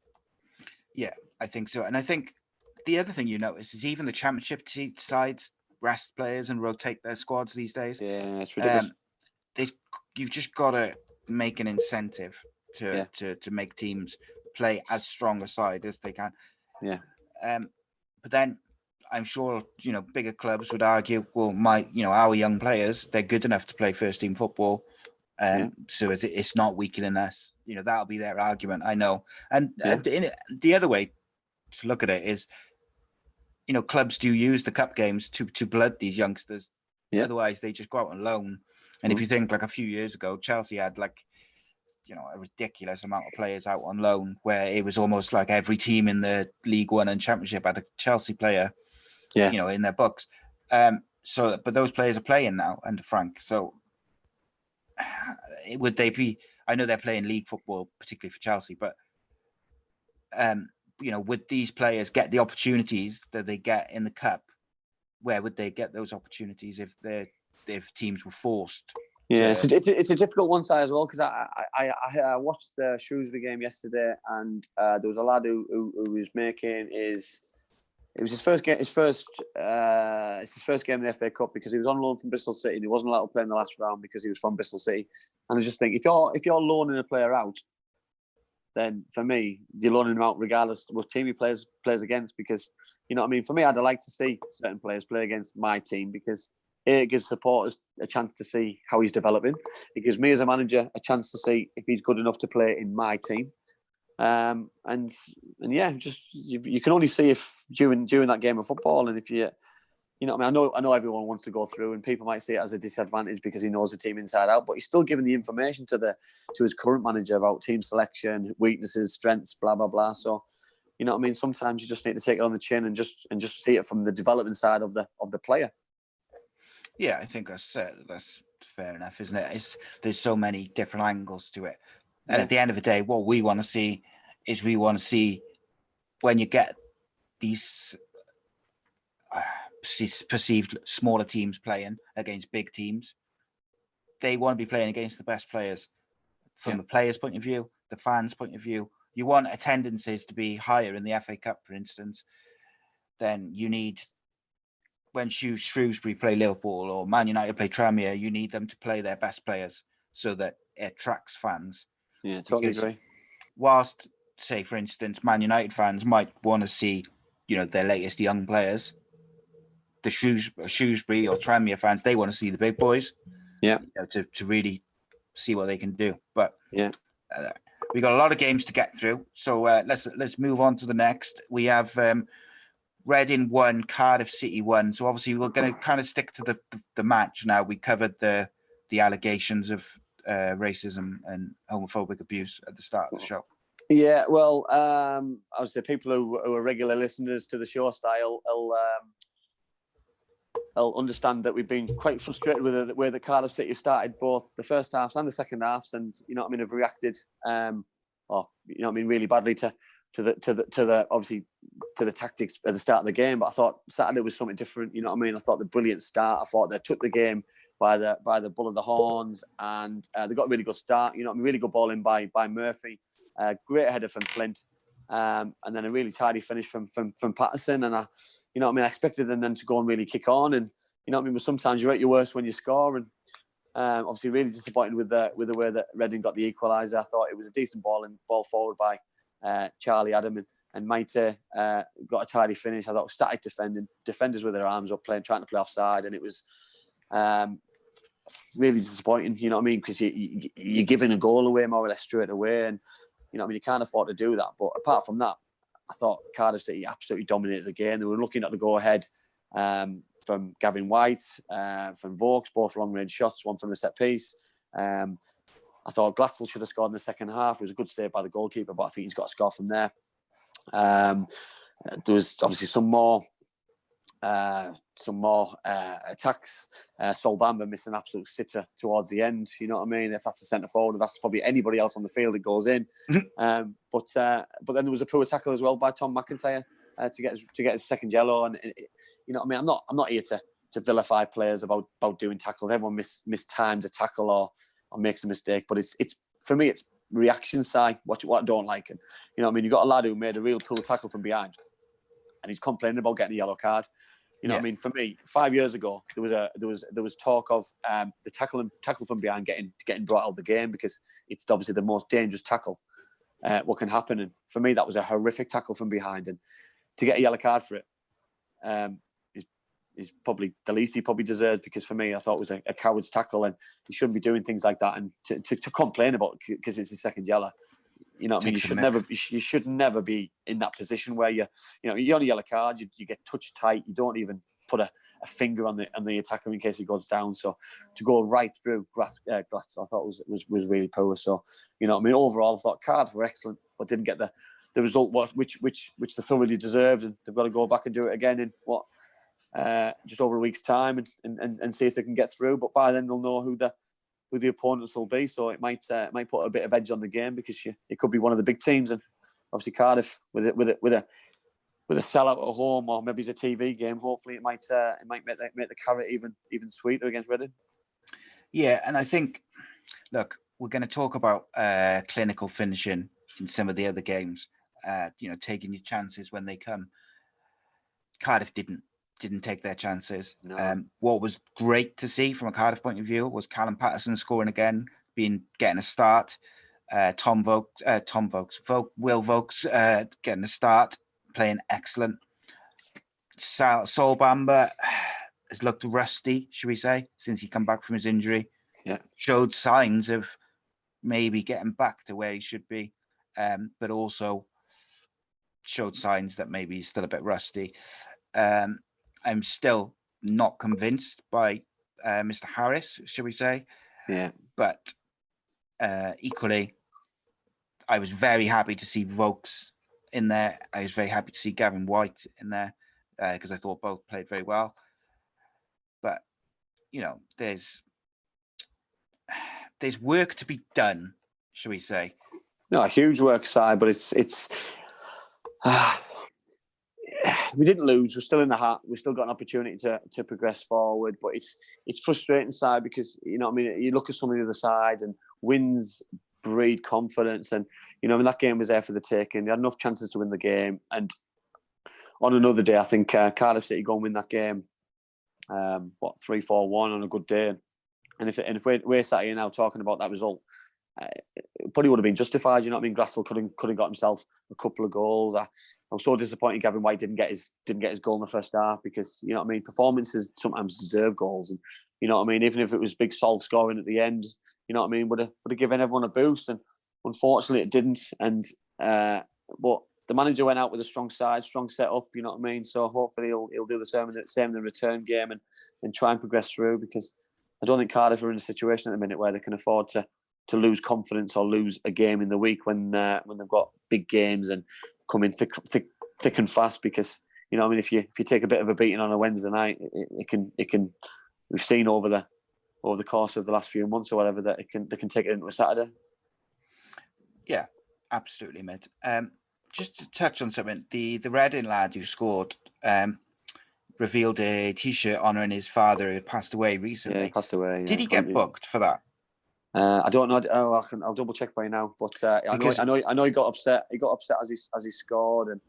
Yeah, I think so, and I think the other thing you notice is even the Championship sides rest players and rotate their squads these days. Yeah, it's ridiculous. You've just got to make an incentive to make teams play as strong a side as they can. Yeah. But then I'm sure, you know, bigger clubs would argue, well, our young players, they're good enough to play first team football. So it's not weakening us. You know, that'll be their argument, I know. And the other way to look at it is, you know, clubs do use the cup games to blood these youngsters. Yeah. Otherwise, they just go out on loan. And if you think like a few years ago, Chelsea had like, you know, a ridiculous amount of players out on loan, where it was almost like every team in the League One and Championship had a Chelsea player, you know, in their books. But those players are playing now under Frank. So would they be? I know they're playing league football, particularly for Chelsea, but you know, would these players get the opportunities that they get in the cup? Where would they get those opportunities if teams were forced? Yeah, it's a difficult one side as well, because I watched the Shrewsbury game yesterday, and there was a lad who was making his first game in the FA Cup, because he was on loan from Bristol City and he wasn't allowed to play in the last round because he was from Bristol City. And I was just thinking, if you're loaning a player out, then for me, you're loaning him out regardless of what team he plays against, because you know what I mean. For me, I'd like to see certain players play against my team, because it gives supporters a chance to see how he's developing. It gives me as a manager a chance to see if he's good enough to play in my team. And yeah, just you can only see if during that game of football, and if you know, I mean, I know everyone wants to go through, and people might see it as a disadvantage because he knows the team inside out, but he's still giving the information to his current manager about team selection, weaknesses, strengths, blah blah blah. So, you know what I mean? Sometimes you just need to take it on the chin and just see it from the development side of the player. Yeah, I think that's fair enough, isn't it? There's so many different angles to it, and at the end of the day, what we want to see is when you get these perceived smaller teams playing against big teams, they want to be playing against the best players from the players' point of view, the fans' point of view. You want attendances to be higher in the FA Cup, for instance, than you need when Shrewsbury play Liverpool or Man United play Tranmere. You need them to play their best players so that it attracts fans. Yeah, totally agree. Whilst, say, for instance, Man United fans might want to see, their latest young players, the Shrewsbury or Tranmere fans, they want to see the big boys. Yeah. To really see what they can do. But yeah, we got a lot of games to get through. So let's move on to the next. We have Reading 1, Cardiff City 1. So obviously we're going to kind of stick to the match now. We covered the allegations of racism and homophobic abuse at the start of the show. Yeah, well, I would say people who are regular listeners to the show style will understand that we've been quite frustrated with the way the Cardiff City started both the first halves and the second halves, and have reacted, really badly to the obviously to the tactics at the start of the game. But I thought Saturday was something different. I thought the brilliant start. I thought they took the game by the bull of the horns, and they got a really good start. Really good ball in by Murphy, great header from Flint, and then a really tidy finish from Patterson. And I expected them then to go and really kick on. And but sometimes you're at your worst when you score. And obviously, really disappointed with the way that Reading got the equaliser. I thought it was a decent ball forward by Charlie Adam and Maite got a tidy finish. I thought it was static defenders with their arms up, trying to play offside, and it was really disappointing. Because you're giving a goal away more or less straight away, and you can't afford to do that. But apart from that, I thought Cardiff City absolutely dominated the game. They were looking at the go ahead from Gavin White, from Vokes, both long range shots, one from the set piece. I thought Glatzel should have scored in the second half. It was a good save by the goalkeeper, but I think he's got a score from there. There was obviously some more attacks. Sol Bamba missed an absolute sitter towards the end. You know what I mean? If that's a centre forward, that's probably anybody else on the field that goes in. But then there was a poor tackle as well by Tom McIntyre to get his second yellow. And I'm not here to vilify players about doing tackles. Everyone mistimes a tackle or makes a mistake, but it's for me it's reaction side what I don't like. And you've got a lad who made a real poor tackle from behind, and he's complaining about getting a yellow card. For me, 5 years ago there was talk of the tackle from behind getting brought out of the game because it's obviously the most dangerous tackle what can happen. And for me, that was a horrific tackle from behind, and to get a yellow card for it is probably the least he probably deserved, because for me, I thought it was a coward's tackle, and he shouldn't be doing things like that. And to complain about it because it's his second yellow, you should never be in that position where you're on a yellow card, you get touch tight, you don't even put a finger on the attacker in case he goes down. So to go right through Glatz, I thought was really poor. So overall, I thought Cardiff were excellent, but didn't get the result which they thoroughly deserved, and they've got to go back and do it again in just over a week's time and see if they can get through. But by then they'll know who the opponents will be, so it might put a bit of edge on the game, because it could be one of the big teams. And obviously Cardiff with a sellout at home, or maybe it's a TV game, hopefully it might make the carrot even sweeter against Reading. Yeah, and I think, look, we're going to talk about clinical finishing in some of the other games, taking your chances when they come. Cardiff didn't take their chances. No. What was great to see from a Cardiff point of view was Callum Patterson scoring again, getting a start. Will Vokes getting a start, playing excellent. Sol Bamba has looked rusty, should we say, since he come back from his injury. Yeah, showed signs of maybe getting back to where he should be. but also showed signs that maybe he's still a bit rusty. I'm still not convinced by Mr. Harris, should we say? Yeah. But equally, I was very happy to see Vokes in there. I was very happy to see Gavin White in there because I thought both played very well. But there's work to be done, shall we say? No, a huge work side, but it's we didn't lose. We're still in the hat. We still got an opportunity to progress forward, but it's frustrating side because you look at some of the other sides and wins breed confidence, and that game was there for the taking. They had enough chances to win the game, and on another day, I think Cardiff City go and win that game. 3-4-1 on a good day, and if we're sat here now talking about that result, it probably would have been justified. Gratzel could have got himself a couple of goals. I'm so disappointed Gavin White didn't get his goal in the first half because performances sometimes deserve goals, and even if it was Big Sol scoring at the end, would have given everyone a boost, and unfortunately it didn't. And but the manager went out with a strong side, strong setup. So hopefully he'll do the same in the return game and try and progress through, because I don't think Cardiff are in a situation at the minute where they can afford to lose confidence or lose a game in the week when they've got big games and come in thick and fast. Because if you take a bit of a beating on a Wednesday night, it can we've seen over the course of the last few months or whatever that they can take it into a Saturday. Yeah, absolutely, mate. Just to touch on something, the Reading lad who scored revealed a T-shirt honouring his father who had passed away recently. Yeah, he passed away. Did he get booked for that? I don't know. I'll double check for you now. But I know he got upset. He got upset as he scored, and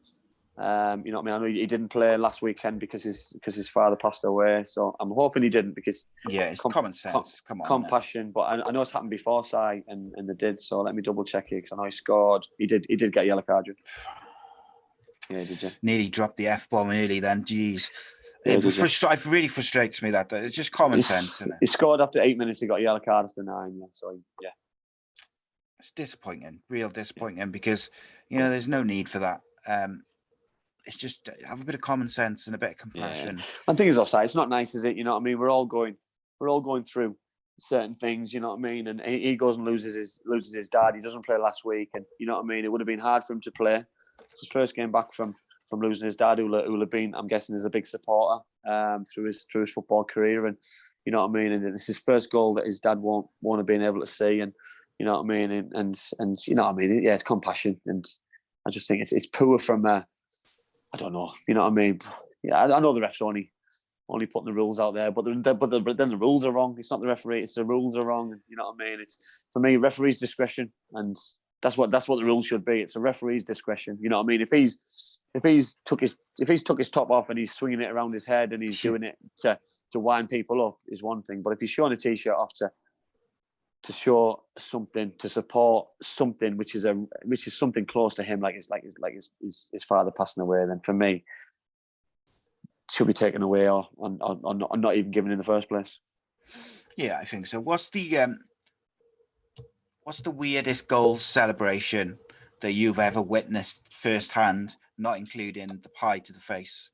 I know he didn't play last weekend because his father passed away. So I'm hoping he didn't, because it's common sense. Come on, compassion. But I know it's happened before, Si, and they did. So let me double check here, because I know he scored. He did get a yellow card. Yeah, did you? Nearly dropped the F-bomb early then. Jeez. Yeah, it really frustrates me that it's just common sense, isn't it? He scored after 8 minutes. He got a yellow card after 9. Yeah, so yeah, it's disappointing, real disappointing, because there's no need for that. It's just have a bit of common sense and a bit of compassion. Yeah. And thing is, also, it's not nice, is it? We're all going through certain things. And he goes and loses his dad. He doesn't play last week, and it would have been hard for him to play. It's his first game back from losing his dad, who'll have been, I'm guessing, is a big supporter through his football career, and and it's his first goal that his dad won't have been able to see, and and it's compassion, and I just think it's poor from I don't know, yeah, I know the refs only putting the rules out there, but then the rules are wrong. It's not the referee, it's the rules are wrong. It's, for me, referee's discretion, and that's what the rules should be. It's a referee's discretion. If he's took his top off and he's swinging it around his head and he's doing it to wind people up, is one thing. But if he's showing a T-shirt off to show something, to support something which is something close to him, like his father passing away, then for me, it should be taken away or not even given in the first place. Yeah, I think so. What's the weirdest goal celebration that you've ever witnessed firsthand, not including the pie to the face?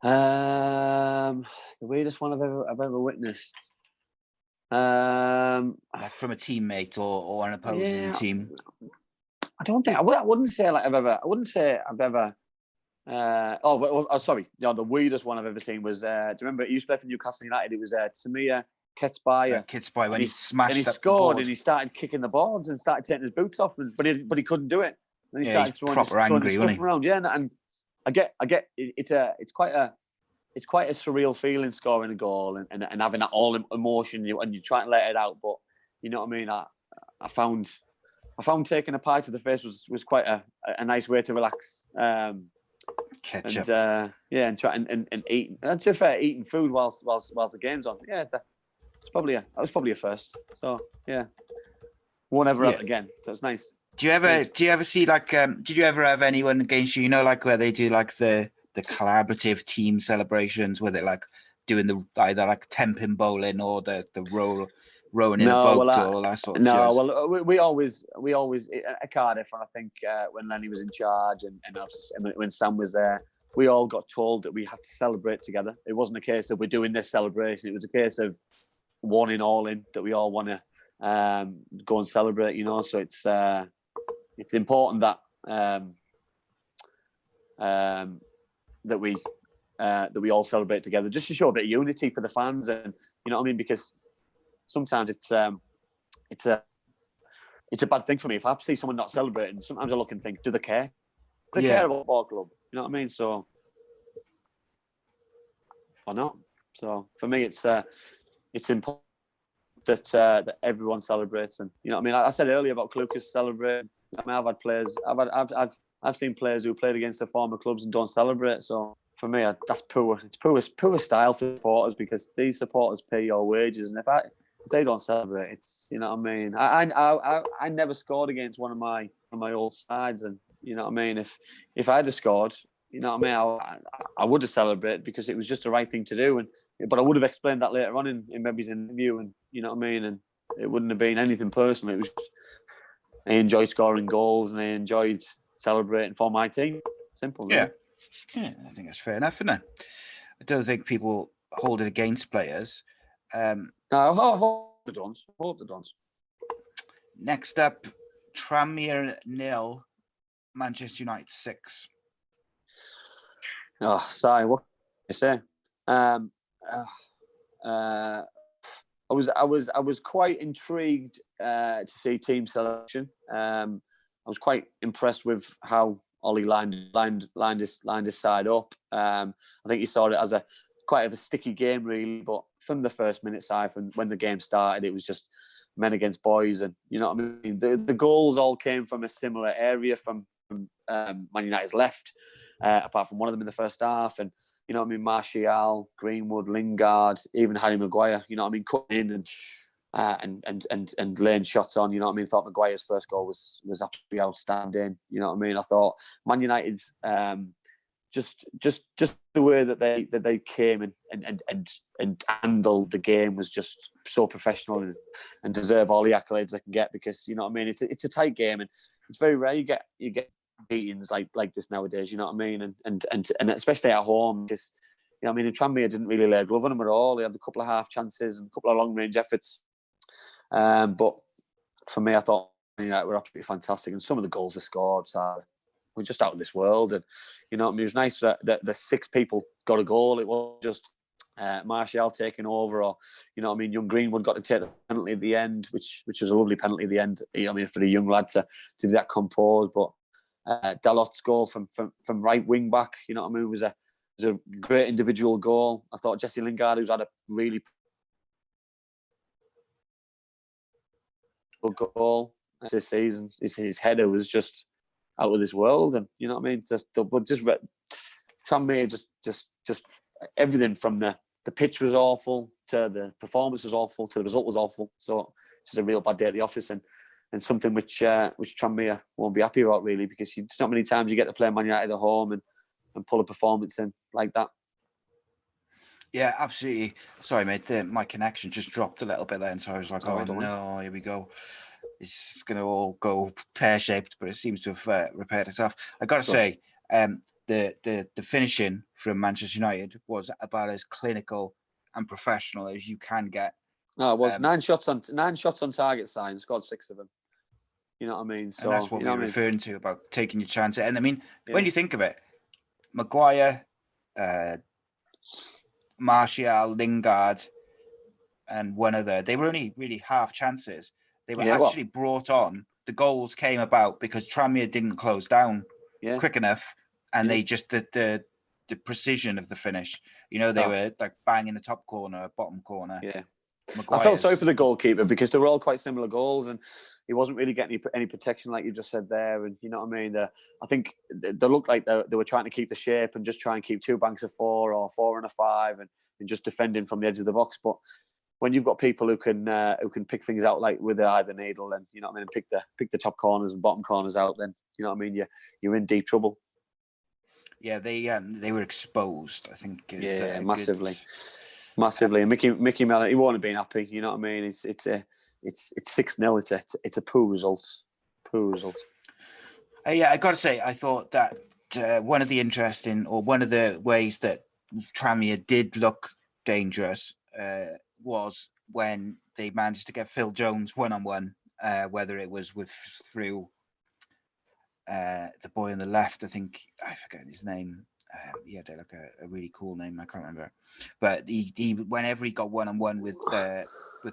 The weirdest one I've ever witnessed. Like from a teammate or an opposing team. I don't think I wouldn't say like I've ever. I wouldn't say I've ever. Sorry. The weirdest one I've ever seen was. Do you remember he used to play for Newcastle United? It was Tamir Ketsbaya. Ketsbaya, when he smashed, and he scored, and he started kicking the boards and started taking his boots off, but he couldn't do it. And he started throwing his stuff around. Yeah, and I get it's quite a surreal feeling scoring a goal and having that all emotion, and you try and let it out. But I found taking a pie to the face was quite a nice way to relax. Ketchup. And try and eat. And to be fair, eating food whilst the game's on. Yeah, that was probably a first. So yeah, won't ever happen again. So it's nice. Do you ever see like did you ever have anyone against you? Like where they do like the collaborative team celebrations, where they're like doing either like 10-pin bowling or the roll rowing in a boat or all that sort of jazz. Well, we always at Cardiff, and I think when Lenny was in charge and obviously when Sam was there, we all got told that we had to celebrate together. It wasn't a case of we're doing this celebration. It was a case of one in, all in, that we all want to go and celebrate. You know, so it's important that that we all celebrate together, just to show a bit of unity for the fans, and you know what I mean, because sometimes it's a bad thing for me if I see someone not celebrating. Sometimes I look and think, do they care? Do they care about the ball club? You know what I mean? So, or not. So for me, it's important that everyone celebrates, and you know what I mean. I said earlier about Lucas celebrating. I mean, I've had players. I've seen players who played against their former clubs and don't celebrate. So for me, that's poor. It's poor style for supporters, because these supporters pay your wages, and if they don't celebrate, it's, you know what I mean. I never scored against one of my old sides, and you know what I mean. If I had scored, you know what I mean, I would have celebrated, because it was just the right thing to do. But I would have explained that later on in maybe his interview, and you know what I mean. And it wouldn't have been anything personal. It was just, I enjoyed scoring goals and I enjoyed celebrating for my team. Simple. Yeah, I think that's fair enough, isn't it? I don't think people hold it against players. No, hold the Dons. Next up, Tranmere 0, Manchester United 6. Oh, sorry. What can I say? I was quite intrigued to see team selection. I was quite impressed with how Ollie lined his side up. I think he saw it as quite a sticky game, really. But from the first minute side, from when the game started, it was just men against boys, and you know what I mean. The goals all came from a similar area from Man United's left, apart from one of them in the first half, and you know what I mean. Martial, Greenwood, Lingard, even Harry Maguire. You know what I mean, cutting in and laying shots on. You know what I mean. Thought Maguire's first goal was absolutely outstanding. You know what I mean. I thought Man United's just the way that they came and handled the game was just so professional, and deserve all the accolades they can get, because you know what I mean. It's a tight game, and it's very rare you get beatings like this nowadays. You know what I mean, and especially at home, because you know what I mean. And Tranmere didn't really lay a glove on them at all. They had a couple of half chances and a couple of long range efforts, but for me, I thought were absolutely fantastic, and some of the goals they scored were just out of this world. And you know what I mean, it was nice that the 6 people got a goal. It wasn't just Martial taking over, or you know what I mean, young Greenwood got to take the penalty at the end, which was a lovely penalty at the end. You know what I mean, for the young lad to be that composed. But Dalot's goal from right wing back, you know what I mean, was a great individual goal. I thought Jesse Lingard, who's had a really good goal this season, his header was just out of this world, and you know what I mean. Tranmere just everything from the pitch was awful, to the performance was awful, to the result was awful. So it's just a real bad day at the office, and something which Tranmere won't be happy about, really, because it's not many times you get to play Man United at home and pull a performance in like that. Yeah, absolutely. Sorry, mate. My connection just dropped a little bit then, so I was like, "Oh no, here we go." It's going to all go pear-shaped, but it seems to have repaired itself. I got to say, the finishing from Manchester United was about as clinical and professional as you can get. No, it was 9 shots on target, signed, scored 6 of them. You know what I mean? So and that's what we're referring to about taking your chance. And I mean, when you think of it, Maguire, Martial, Lingard, and one other, they were only really half chances. They were actually brought on. The goals came about because Tranmere didn't close down quick enough, and they just the precision of the finish. You know, they were like banging the top corner, bottom corner. Yeah. Maguire's... I felt sorry for the goalkeeper, because they were all quite similar goals, and he wasn't really getting any protection, like you just said there. And you know what I mean? I think they looked like they were trying to keep the shape and just try and keep 2 banks of 4 or 4 and a 5, and just defending from the edge of the box. But when you've got people who can pick things out like with the eye of the needle, and you know what I mean, and pick the top corners and bottom corners out, then you know what I mean, you're in deep trouble. Yeah, they were exposed, I think. Massively. Massively, and Mickey Mellon, he won't have been happy. You know what I mean? It's 6-0. It's a poor result. Poor result. Yeah, I got to say, I thought that one of the ways that Tranmere did look dangerous was when they managed to get Phil Jones one-on-one, whether it was through the boy on the left. I think I forget his name. He had like a really cool name. I can't remember. But he whenever he got one-on-one with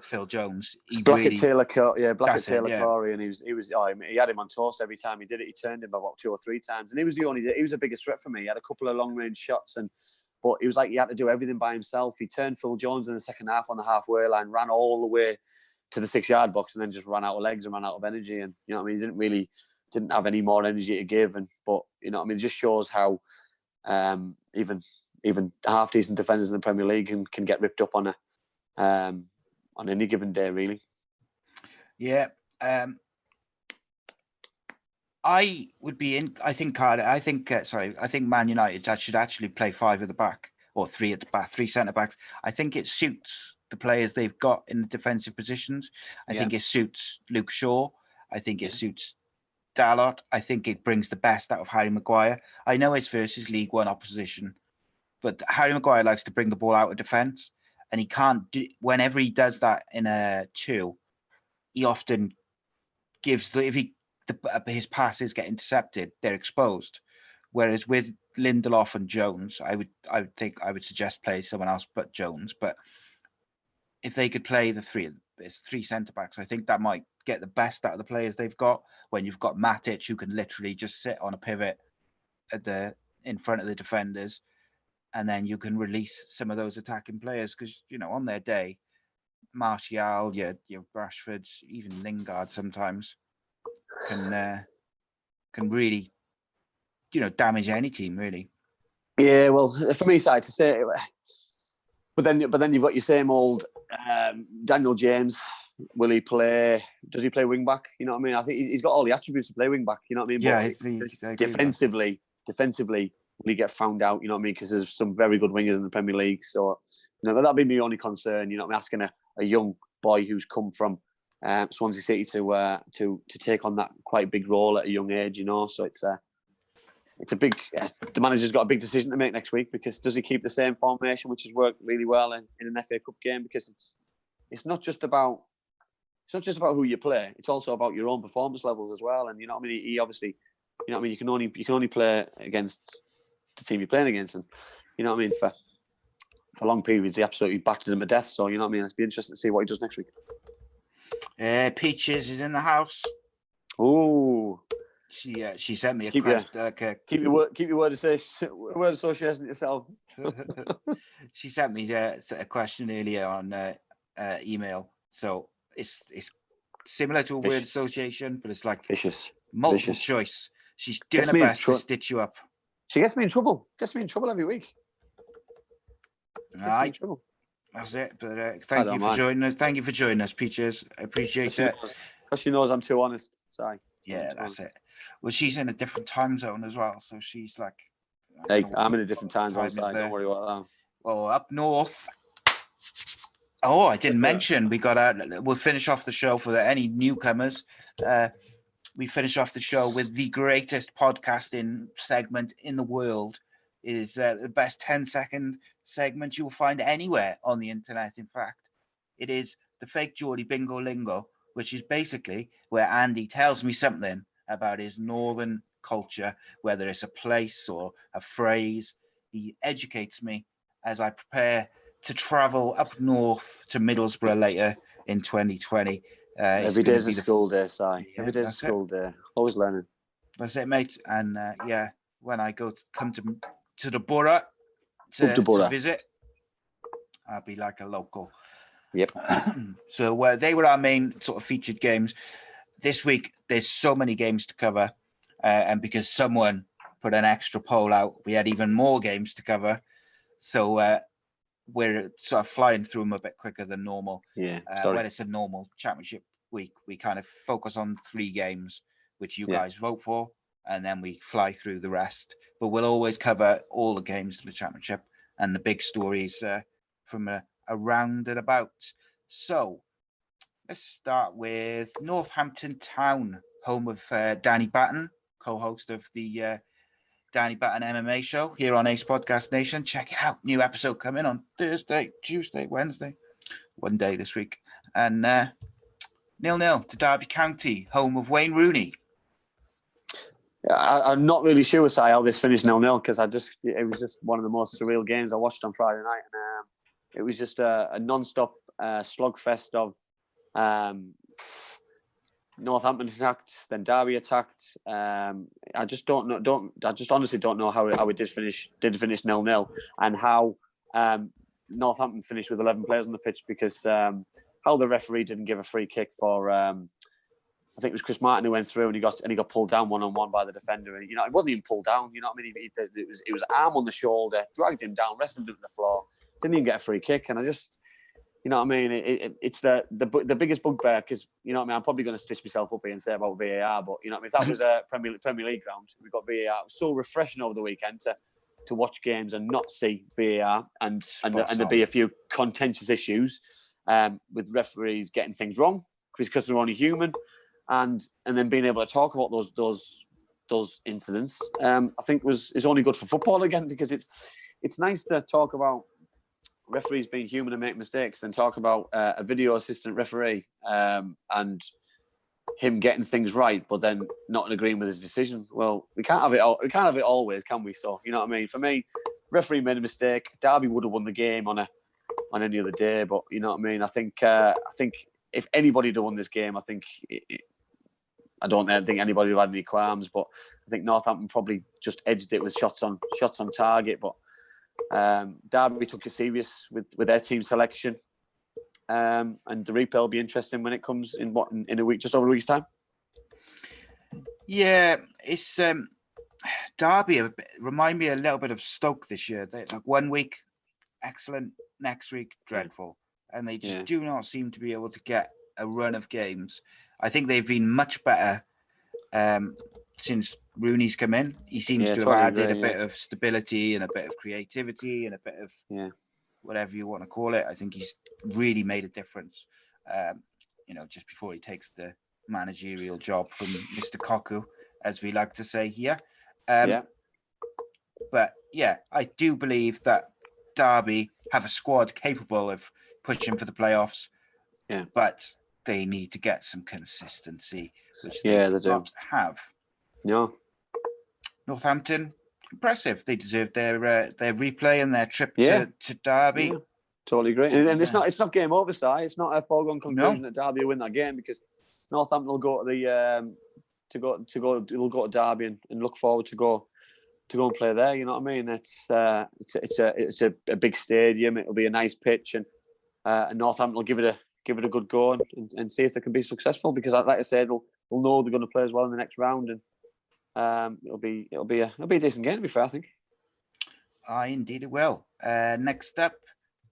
Phil Jones, he Blackett really Taylor Corey, and he had him on toast every time he did it. He turned him about 2 or 3 times, and he was the biggest threat for me. He had a couple of long-range shots, but it was like he had to do everything by himself. He turned Phil Jones in the second half on the halfway line, ran all the way to the 6-yard box, and then just ran out of legs and ran out of energy. And you know what I mean, he didn't have any more energy to give. But you know what I mean, it just shows how even half decent defenders in the Premier League can get ripped up on any given day, really. Yeah. I would be in. I think Man United should actually play 5 at the back or 3 at the back, 3 centre backs. I think it suits the players they've got in the defensive positions. I think it suits Luke Shaw. I think it suits Dalot. I think it brings the best out of Harry Maguire. I know it's versus League One opposition, but Harry Maguire likes to bring the ball out of defence, and he can't do. Whenever he does that in a 2, he often gives his passes get intercepted, they're exposed. Whereas with Lindelof and Jones, I would suggest play someone else but Jones. But if they could play the 3 centre backs, I think that might get the best out of the players they've got. When you've got Matic, who can literally just sit on a pivot in front of the defenders, and then you can release some of those attacking players because on their day, Martial, your Rashfords, even Lingard sometimes can really damage any team really. Yeah, well, for me, side to say it, but then you've got your same old Daniel James. Will he play? Does he play wing back? You know what I mean? I think he's got all the attributes to play wing back. You know what I mean? Yeah, defensively, will he get found out? You know what I mean? Because there's some very good wingers in the Premier League. So that'd be my only concern. You know what I mean? Asking a young boy who's come from Swansea City to take on that quite big role at a young age. So it's a big. The manager's got a big decision to make next week, because does he keep the same formation, which has worked really well in an FA Cup game? Because it's not just about who you play; it's also about your own performance levels as well. And you know what I mean? He obviously, you know what I mean. You can only play against the team you're playing against, and you know what I mean. For long periods, he absolutely backed them to death. So you know what I mean. It'll be interesting to see what he does next week. Peaches is in the house. Oh, she sent me a question. Keep your word association yourself. She sent me a question earlier on email. So it's similar to a word association, but it's like multiple choice. She's doing her best to stitch you up. She gets me in trouble. Every week. Right. That's it. But thank you for joining us. Thank you for joining us, Peaches. I appreciate it. Because she knows I'm too honest. Sorry. Yeah, that's it. Well, she's in a different time zone as well, so she's like. Hey, I'm in a different time zone. So don't worry about that. Well, up north. Oh, I didn't mention we'll finish off the show for any newcomers. We finish off the show with the greatest podcasting segment in the world. It is the best 10-second segment you'll find anywhere on the internet. In fact, it is the Fake Geordie Bingo Lingo, which is basically where Andy tells me something about his northern culture, whether it's a place or a phrase. He educates me as I prepare to travel up north to Middlesbrough later in 2020. Every day's a school day, Si. Every day's a school day. Always learning. That's it, mate. And when I come to the borough to visit, I'll be like a local. Yep. So they were our main sort of featured games. This week, there's so many games to cover. And because someone put an extra poll out, we had even more games to cover. So we're sort of flying through them a bit quicker than normal. Yeah. When it's a normal championship week, we kind of focus on 3 games, which you guys vote for, and then we fly through the rest. But we'll always cover all the games of the championship and the big stories from a round and about. So let's start with Northampton Town, home of Danny Batten, co-host of the Danny Batten MMA show here on Ace Podcast Nation. Check it out. New episode coming on Thursday, Tuesday, Wednesday. One day this week. And 0-0 to Derby County, home of Wayne Rooney. I'm not really sure, Si, how this finished 0-0 because it was just one of the most surreal games I watched on Friday night. And it was just a non-stop slugfest of Northampton attacked, then Derby attacked. I just honestly don't know how it did finish 0-0, and how Northampton finished with 11 players on the pitch, because how the referee didn't give a free kick for I think it was Chris Martin who went through and he got pulled down 1-on-1 by the defender. And, it wasn't even pulled down. You know what I mean? It was arm on the shoulder, dragged him down, wrestled him to the floor, didn't even get a free kick. And I just, you know what I mean? It's the biggest bugbear, because, you know what I mean? I'm probably going to stitch myself up here and say about VAR, but, you know what I mean? If that was a Premier League ground, we've got VAR. It was so refreshing over the weekend to watch games and not see VAR and there be a few contentious issues with referees getting things wrong because they're only human, and then being able to talk about those incidents. I think is only good for football again, because it's nice to talk about referees being human and make mistakes, then talk about a video assistant referee and him getting things right, but then not agreeing with his decision. Well, we can't have it all. We can't have it always, can we? So, you know what I mean? For me, referee made a mistake. Derby would have won the game on any other day, but you know what I mean? I think if anybody had won this game, I think I don't think anybody would have had any qualms. But I think Northampton probably just edged it with shots on target. But Derby took it serious with their team selection. And the replay will be interesting when it comes in a week, just over a week's time. Yeah, it's Derby remind me a little bit of Stoke this year. They, like, 1 week excellent, next week dreadful, and they just do not seem to be able to get a run of games. I think they've been much better since Rooney's come in. He seems to have added a bit of stability and a bit of creativity and a bit of whatever you want to call it. I think he's really made a difference, just before he takes the managerial job from Mr. Koku, as we like to say here. But yeah, I do believe that Derby have a squad capable of pushing for the playoffs. Yeah. But they need to get some consistency, which they do not have. No. Northampton, impressive. They deserve their replay and their trip to Derby. Yeah. Totally agree. And it's not game over, Si. It's not a foregone conclusion that Derby will win that game, because Northampton will go to they'll go to Derby and look forward to go and play there. You know what I mean? It's a big stadium. It'll be a nice pitch, and Northampton will give it a good go and see if they can be successful, because, like I said, they'll know they're going to play as well in the next round, and it'll be a decent game, to be fair, I think. Indeed it will. Next up,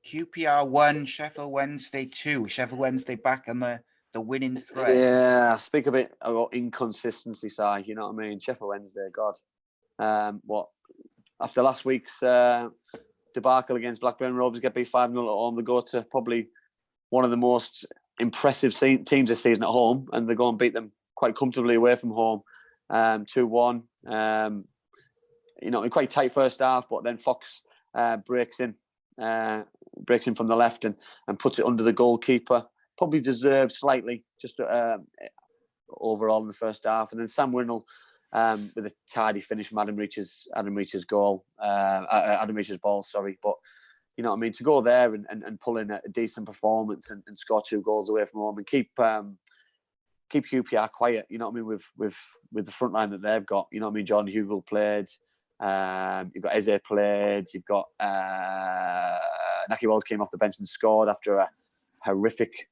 QPR 1, Sheffield Wednesday 2. Sheffield Wednesday back on the winning thread. Yeah, speak a bit about inconsistency, Si. You know what I mean? Sheffield Wednesday, God. After last week's debacle against Blackburn Rovers, get beat 5-0 at home, they go to probably one of the most impressive teams this season at home, and they go and beat them quite comfortably away from home, 2-1. A quite tight first half, but then Fox breaks in from the left and puts it under the goalkeeper. Probably deserved slightly, just overall in the first half. And then Sam Winnell with a tidy finish from Adam Reach's goal, Adam Reach's ball, sorry. But you know what I mean, to go there and pull in a decent performance and score 2 goals away from home and keep QPR quiet, you know what I mean, with the front line that they've got. You know what I mean, Jordan Hugill played, you've got Eze played, you've got Naki Wells came off the bench and scored after a horrific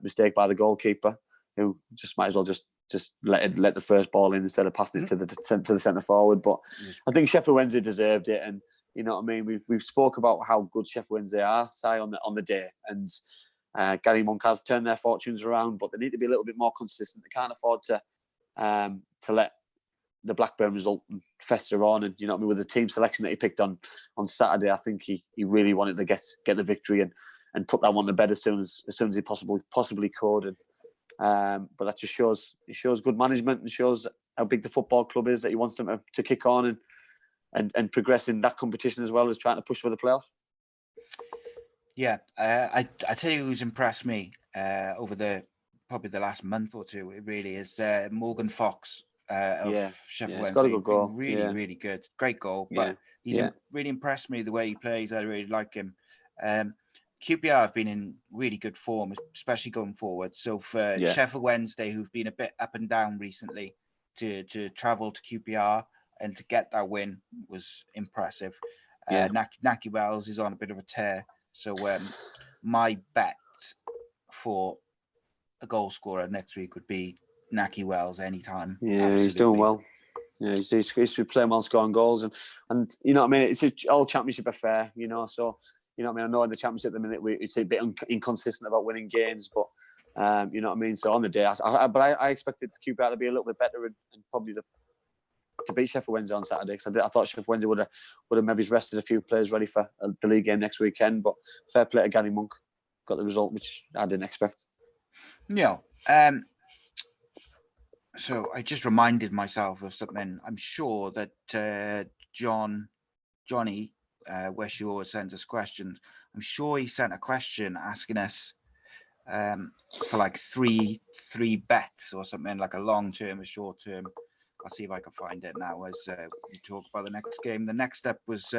mistake by the goalkeeper, who just might as well just let the first ball in instead of passing it to the centre forward. But I think Sheffield Wednesday deserved it, and you know what I mean. We've spoke about how good Sheffield Wednesday are, Si, on the day, and Gary Moncaz turned their fortunes around, but they need to be a little bit more consistent. They can't afford to let the Blackburn result and fester on. And, you know what I mean, with the team selection that he picked on Saturday, I think he really wanted to get the victory and put that one to bed as soon as he possibly could. And but that just shows good management and shows how big the football club is, that he wants them to kick on and progress in that competition as well as trying to push for the playoffs. Yeah, I tell you who's impressed me over probably the last month or two. It really is Morgan Fox of Sheffield Wednesday. It's got a good goal. Really good, great goal. But he's really impressed me the way he plays. I really like him. QPR have been in really good form, especially going forward. So for Sheffield Wednesday, who've been a bit up and down recently, to travel to QPR and to get that win was impressive. Naki Wells is on a bit of a tear. So my bet for a goal scorer next week would be Naki Wells anytime. Yeah, Absolutely. He's doing well. Yeah, he's playing well, scoring goals, and you know what I mean. It's all Championship affair, you know. So you know what I mean. I know in the Championship at the minute it's a bit inconsistent about winning games, but you know what I mean. So on the day, I expected QPR to be a little bit better and probably to beat Sheffield Wednesday on Saturday. Because I thought Sheffield Wednesday would have maybe rested a few players ready for the league game next weekend. But fair play to Gary Monk, got the result which I didn't expect. Yeah. So I just reminded myself of something. I'm sure that Johnny Weshu always sends us questions. I'm sure he sent a question asking us for like three bets or something, like a long term, a short term. I'll see if I can find it now as we talk about the next game. The next up was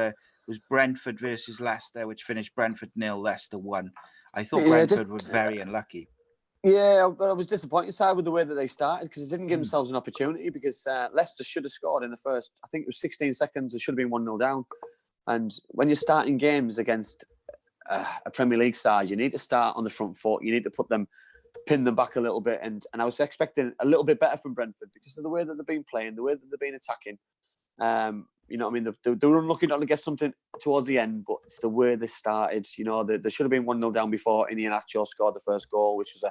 Brentford versus Leicester, which finished Brentford 0, Leicester 1. I thought Brentford were very unlucky. Yeah, but I was disappointed side with the way that they started because they didn't give themselves an opportunity because Leicester should have scored in the first, I think it was 16 seconds. It should have been 1-0 down. And when you're starting games against a Premier League side, you need to start on the front foot. You need to pin them back a little bit. And I was expecting a little bit better from Brentford because of the way that they've been playing, the way that they've been attacking. You know what I mean? They were unlucky not to get something towards the end, but it's the way they started. You know, they should have been 1-0 down before Iheanacho scored the first goal, which was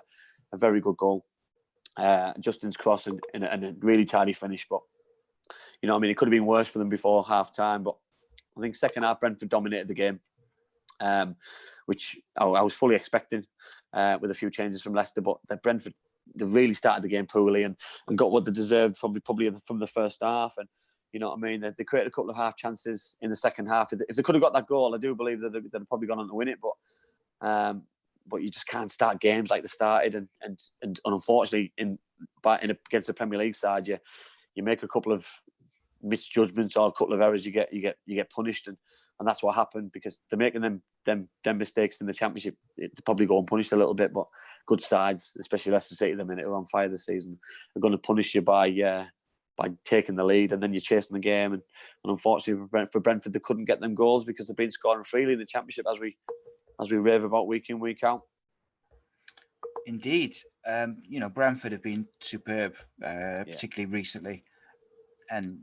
a very good goal. Justin's cross and a really tidy finish. But, you know what I mean? It could have been worse for them before half-time. But I think second half, Brentford dominated the game, which I was fully expecting with a few changes from Leicester. But Brentford, they really started the game poorly and got what they deserved probably from the first half. And, you know what I mean? They created a couple of half chances in the second half. If they could have got that goal, I do believe that they'd probably gone on to win it. But you just can't start games like they started. And unfortunately, against the Premier League side, you make a couple of misjudgments or a couple of errors, you get punished, and that's what happened because they're making them mistakes in the Championship. They probably go unpunished a little bit, but good sides, especially Leicester City at the minute, who are on fire this season, are going to punish you by taking the lead, and then you're chasing the game. And unfortunately for Brentford, they couldn't get them goals because they've been scoring freely in the Championship, as we rave about week in, week out. Indeed. You know, Brentford have been superb, particularly recently. And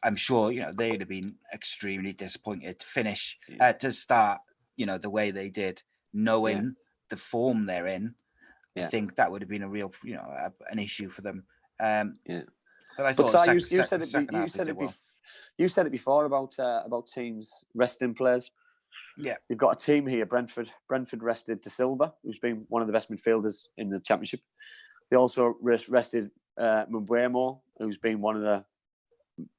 I'm sure, you know, they'd have been extremely disappointed to start, you know, the way they did, knowing the form they're in. I think that would have been a real, you know, an issue for them. But I thought you said it before about teams resting players. Yeah, you've got a team here. Brentford rested De Silva, who's been one of the best midfielders in the Championship. They also rested Mbeumo, who's been one of the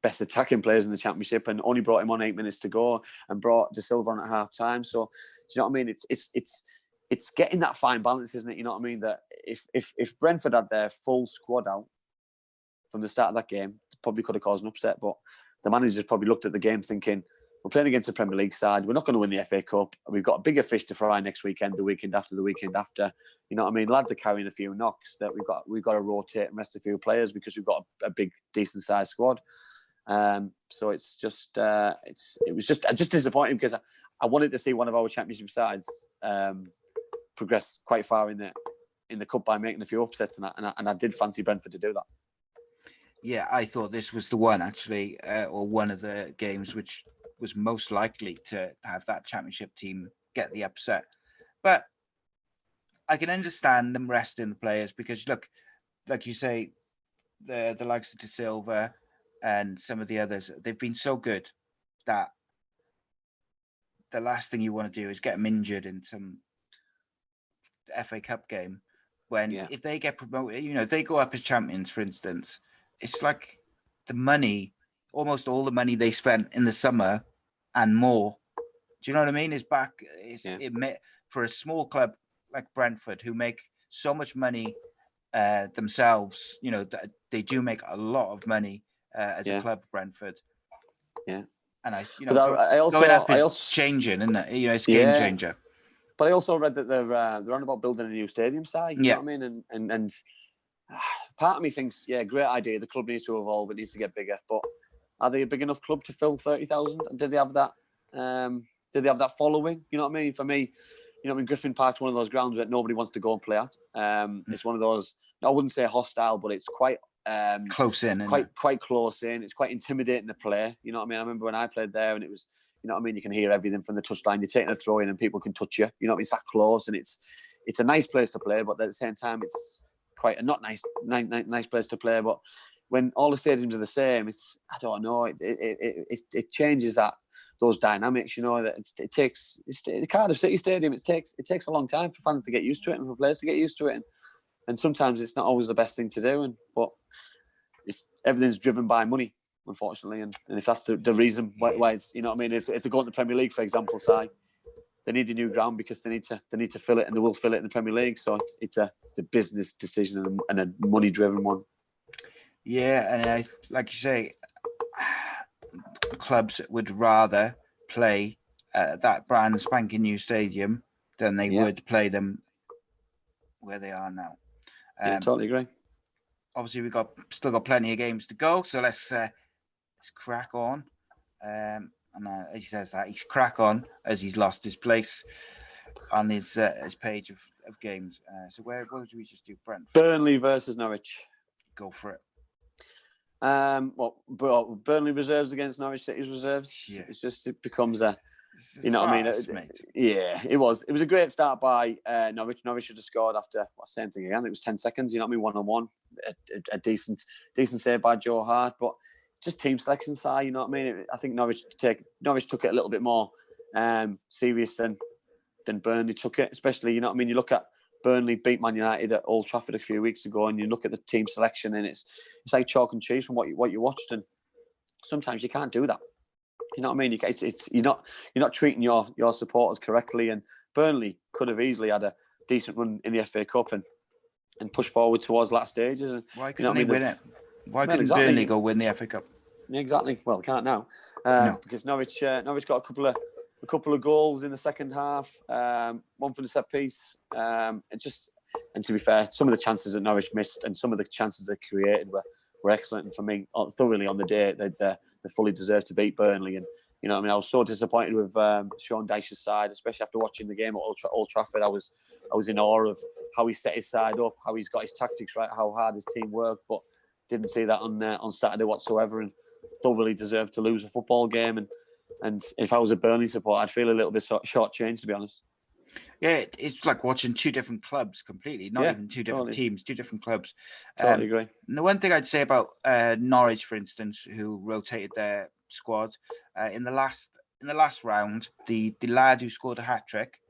best attacking players in the Championship, and only brought him on 8 minutes to go, and brought De Silva on at half time. So, do you know what I mean? It's getting that fine balance, isn't it? You know what I mean? That if Brentford had their full squad out from the start of that game, it probably could have caused an upset. But the managers probably looked at the game thinking, we're playing against a Premier League side. We're not going to win the FA Cup. We've got a bigger fish to fry next weekend, the weekend after. You know what I mean? Lads are carrying a few knocks that we've got to rotate and rest a few players because we've got a big, decent sized squad. So it's just it was just disappointing because I wanted to see one of our Championship sides progress quite far in the cup by making a few upsets, and I did fancy Brentford to do that. Yeah, I thought this was the one actually, or one of the games which was most likely to have that Championship team get the upset. But I can understand them resting the players because, look, like you say, the likes of De Silva, and some of the others, they've been so good that the last thing you want to do is get them injured in some FA Cup game. When if they get promoted, if they go up as champions, for instance, it's like the money, almost all the money they spent in the summer and more. Do you know what I mean? Is back. For a small club like Brentford, who make so much money themselves. They do make a lot of money as a club, Brentford. Yeah. And I also going up is changing, isn't it? It's a game changer. But I also read that they're on about building a new stadium site. You know what I mean? And part of me thinks, great idea. The club needs to evolve. It needs to get bigger. But are they a big enough club to fill 30,000? And did they have that? Did they have that following? You know what I mean? For me, Griffin Park's one of those grounds that nobody wants to go and play at. It's one of those. I wouldn't say hostile, but it's quite close in. Quite close in. It's quite intimidating to play. You know what I mean? I remember when I played there, and it was. You know what I mean? You can hear everything from the touchline. You're taking a throw in and people can touch you. You know what I mean? It's that close, and it's a nice place to play, but at the same time, it's quite a not nice place to play. But when all the stadiums are the same, it's, I don't know, it changes those dynamics. That it takes the Cardiff City Stadium. It takes a long time for fans to get used to it and for players to get used to it, and sometimes it's not always the best thing to do. But everything's driven by money, unfortunately, and if that's the reason why it's, you know what I mean, if they go to the Premier League, for example, they need a new ground because they need to fill it, and they will fill it in the Premier League. So it's a business decision and a money driven one. Yeah, and like you say, clubs would rather play that brand spanking new stadium than they would play them where they are now. Totally agree. Obviously, we've still got plenty of games to go, so let's crack on. And he says that he's crack on as he's lost his place on his page of games. So what did we just do? Brentford. Burnley versus Norwich. Go for it. Burnley reserves against Norwich City's reserves. Yeah. It becomes a. You know what I mean? Yeah, it was. It was a great start by Norwich. Norwich should have scored after same thing again. It was 10 seconds. You know what I mean? 1-on-1. A decent save by Joe Hart, but just team selection side. You know what I mean? I think Norwich took it a little bit more serious than Burnley took it. Especially, you know what I mean? You look at Burnley beat Man United at Old Trafford a few weeks ago, and you look at the team selection, and it's like chalk and cheese from what you watched. And sometimes you can't do that. You know what I mean? You're not treating your supporters correctly, and Burnley could have easily had a decent run in the FA Cup and push forward towards last stages. And why couldn't they win it? Why couldn't Burnley go win the FA Cup? Exactly. Well, can't now because Norwich got a couple of goals in the second half. One from the set piece. And to be fair, some of the chances that Norwich missed and some of the chances they created were excellent. And for me, thoroughly on the day, they fully deserved to beat Burnley. And you know what I mean? I was so disappointed with Sean Dyche's side, especially after watching the game at Old Trafford. I was in awe of how he set his side up, how he's got his tactics right, how hard his team worked, but didn't see that on Saturday whatsoever, and thoroughly deserved to lose a football game. And if I was a Burnley supporter, I'd feel a little bit short-changed, to be honest. Yeah, it's like watching two different clubs completely, not even two different teams, two different clubs. Totally agree. And the one thing I'd say about Norwich, for instance, who rotated their squad in the last round, the lad who scored a hat trick,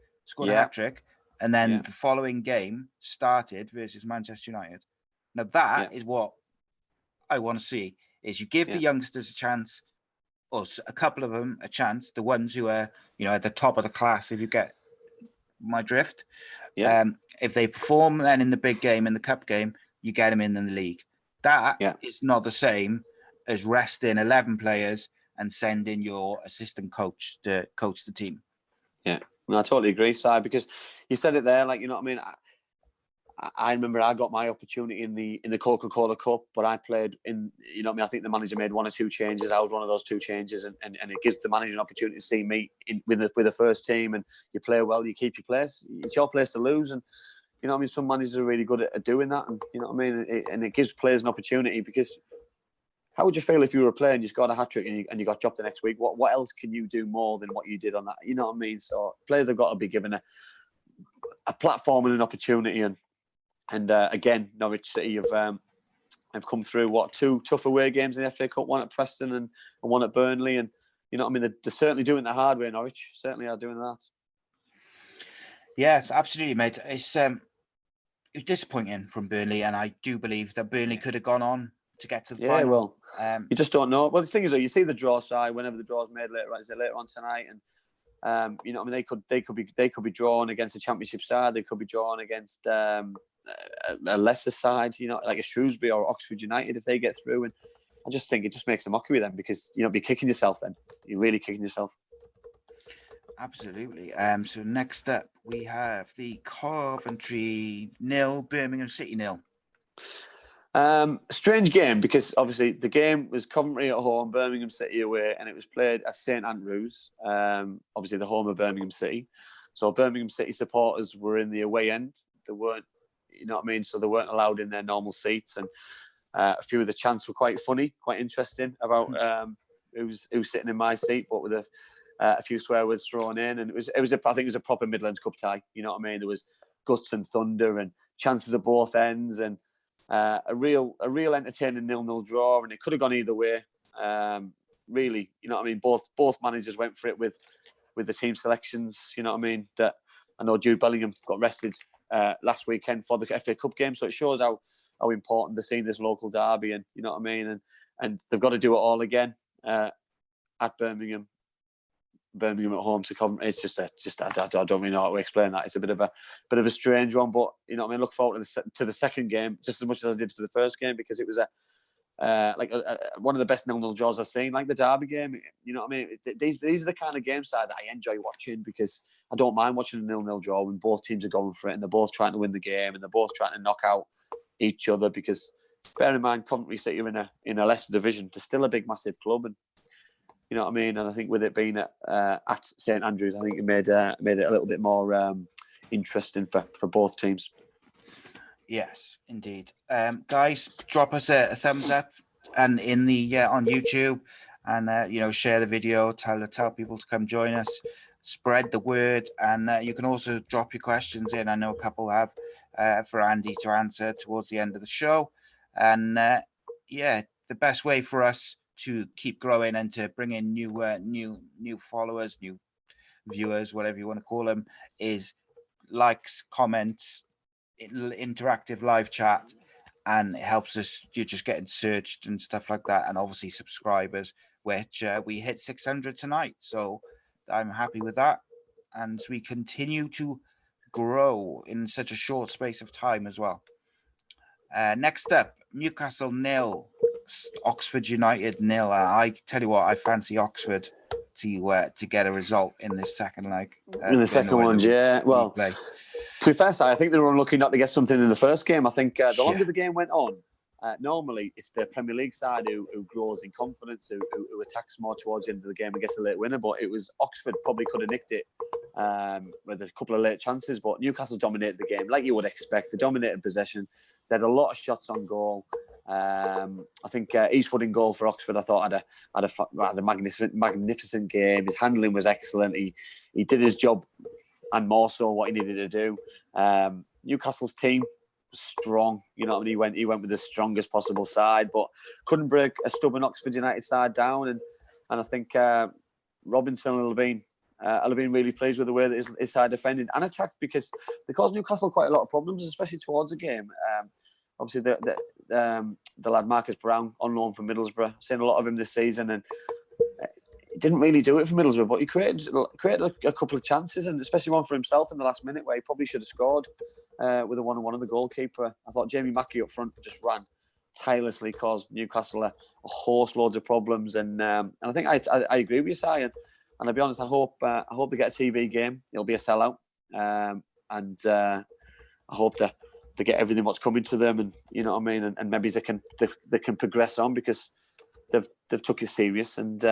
and then the following game started versus Manchester United. Now that is what I want to see: is you give the youngsters a chance, or a couple of them a chance, the ones who are at the top of the class. If you get my drift, if they perform then in the big game, in the cup game, you get them in the league. That is not the same as resting 11 players and sending your assistant coach to coach the team. Yeah, no, I totally agree, Si, because you said it there. Like, you know what I mean? I remember I got my opportunity in the Coca-Cola Cup, but I played in, you know what I mean? I think the manager made one or two changes. I was one of those two changes, and it gives the manager an opportunity to see me with the first team, and you play well, you keep your place. It's your place to lose, and you know what I mean? Some managers are really good at doing that, and you know what I mean? And it gives players an opportunity, because how would you feel if you were a player and you scored a hat-trick and you got dropped the next week? What else can you do more than what you did on that? You know what I mean? So players have got to be given a platform and an opportunity, and again, Norwich City have have come through, 2 tough away games in the FA Cup, one at Preston and one at Burnley. And, you know what I mean? They're certainly doing the hard way, Norwich. Certainly are doing that. Yeah, absolutely, mate. It's disappointing from Burnley, and I do believe that Burnley could have gone on to get to the final. Well, you just don't know. Well, the thing is, though, you see the draw side whenever the draw is made later on tonight, and you know, I mean, they could be drawn against a Championship side. They could be drawn against a lesser side, you know, like a Shrewsbury or Oxford United if they get through. And I just think it just makes a mockery of them because, you know, be kicking yourself then. You're really kicking yourself. Absolutely. So next up, we have the Coventry 0, Birmingham City 0. Strange game because obviously the game was Coventry at home, Birmingham City away, and it was played at St Andrews, obviously the home of Birmingham City. So Birmingham City supporters were in the away end. They weren't, you know what I mean? So they weren't allowed in their normal seats, and a few of the chants were quite funny, quite interesting about who's sitting in my seat, but with a few swear words thrown in, and I think it was a proper Midlands Cup tie. You know what I mean? There was guts and thunder and chances at both ends, and a real entertaining 0-0 draw, and it could have gone either way. Really, you know what I mean? Both managers went for it with the team selections. You know what I mean? That I know Jude Bellingham got rested last weekend for the FA Cup game, so it shows how important they're seeing this local derby, and you know what I mean. And they've got to do it all again at Birmingham at home to Coventry. It's just I don't really know how to explain that. It's a bit of a strange one, but you know what I mean. Look forward to the second game just as much as I did to the first game, because it was one of the best 0-0 draws I've seen, like the derby game. You know what I mean? These are the kind of games that I enjoy watching, because I don't mind watching a 0-0 draw when both teams are going for it and they're both trying to win the game and they're both trying to knock out each other. Because bear in mind, Coventry City are in a lesser division. They're still a big, massive club, and you know what I mean. And I think with it being at St Andrews, I think it made it a little bit more interesting for both teams. Yes, indeed. Guys, drop us a thumbs up and in the on YouTube, and you know, share the video. Tell people to come join us. Spread the word, and you can also drop your questions in. I know a couple have for Andy to answer towards the end of the show. And yeah, the best way for us to keep growing and to bring in new followers, new viewers, whatever you want to call them, is likes, comments, interactive live chat, and it helps us. You're just getting searched and stuff like that, and obviously subscribers, which we hit 600 tonight, so I'm happy with that, and we continue to grow in such a short space of time as well. Next up, Newcastle 0, Oxford United 0. I tell you what, I fancy Oxford to get a result in this second leg. In the second one, yeah. Well, to be fair, I think they were unlucky not to get something in the first game. I think the longer the game went on, normally it's the Premier League side who grows in confidence, who attacks more towards the end of the game and gets a late winner. But it was Oxford probably could have nicked it with a couple of late chances. But Newcastle dominated the game like you would expect. They dominated possession. They had a lot of shots on goal. I think Eastwood in goal for Oxford, I thought had a magnificent game. His handling was excellent. He did his job and more so what he needed to do. Newcastle's team was strong. You know what I mean? He went with the strongest possible side, but couldn't break a stubborn Oxford United side down. And I think Robinson will have been really pleased with the way that his side defended and attacked, because they caused Newcastle quite a lot of problems, especially towards the game. Obviously, the lad Marcus Brown, on loan from Middlesbrough, I've seen a lot of him this season, and he didn't really do it for Middlesbrough, but he created a couple of chances, and especially one for himself in the last minute where he probably should have scored with a 1-on-1 of the goalkeeper. I thought Jamie Mackey up front just ran tirelessly, caused Newcastle a loads of problems, and I think I agree with you, Si, and I'll be honest, I hope they get a TV game. It'll be a sellout, and I hope they get everything what's coming to them, and you know what I mean, and maybe they can progress on, because they've took it serious, and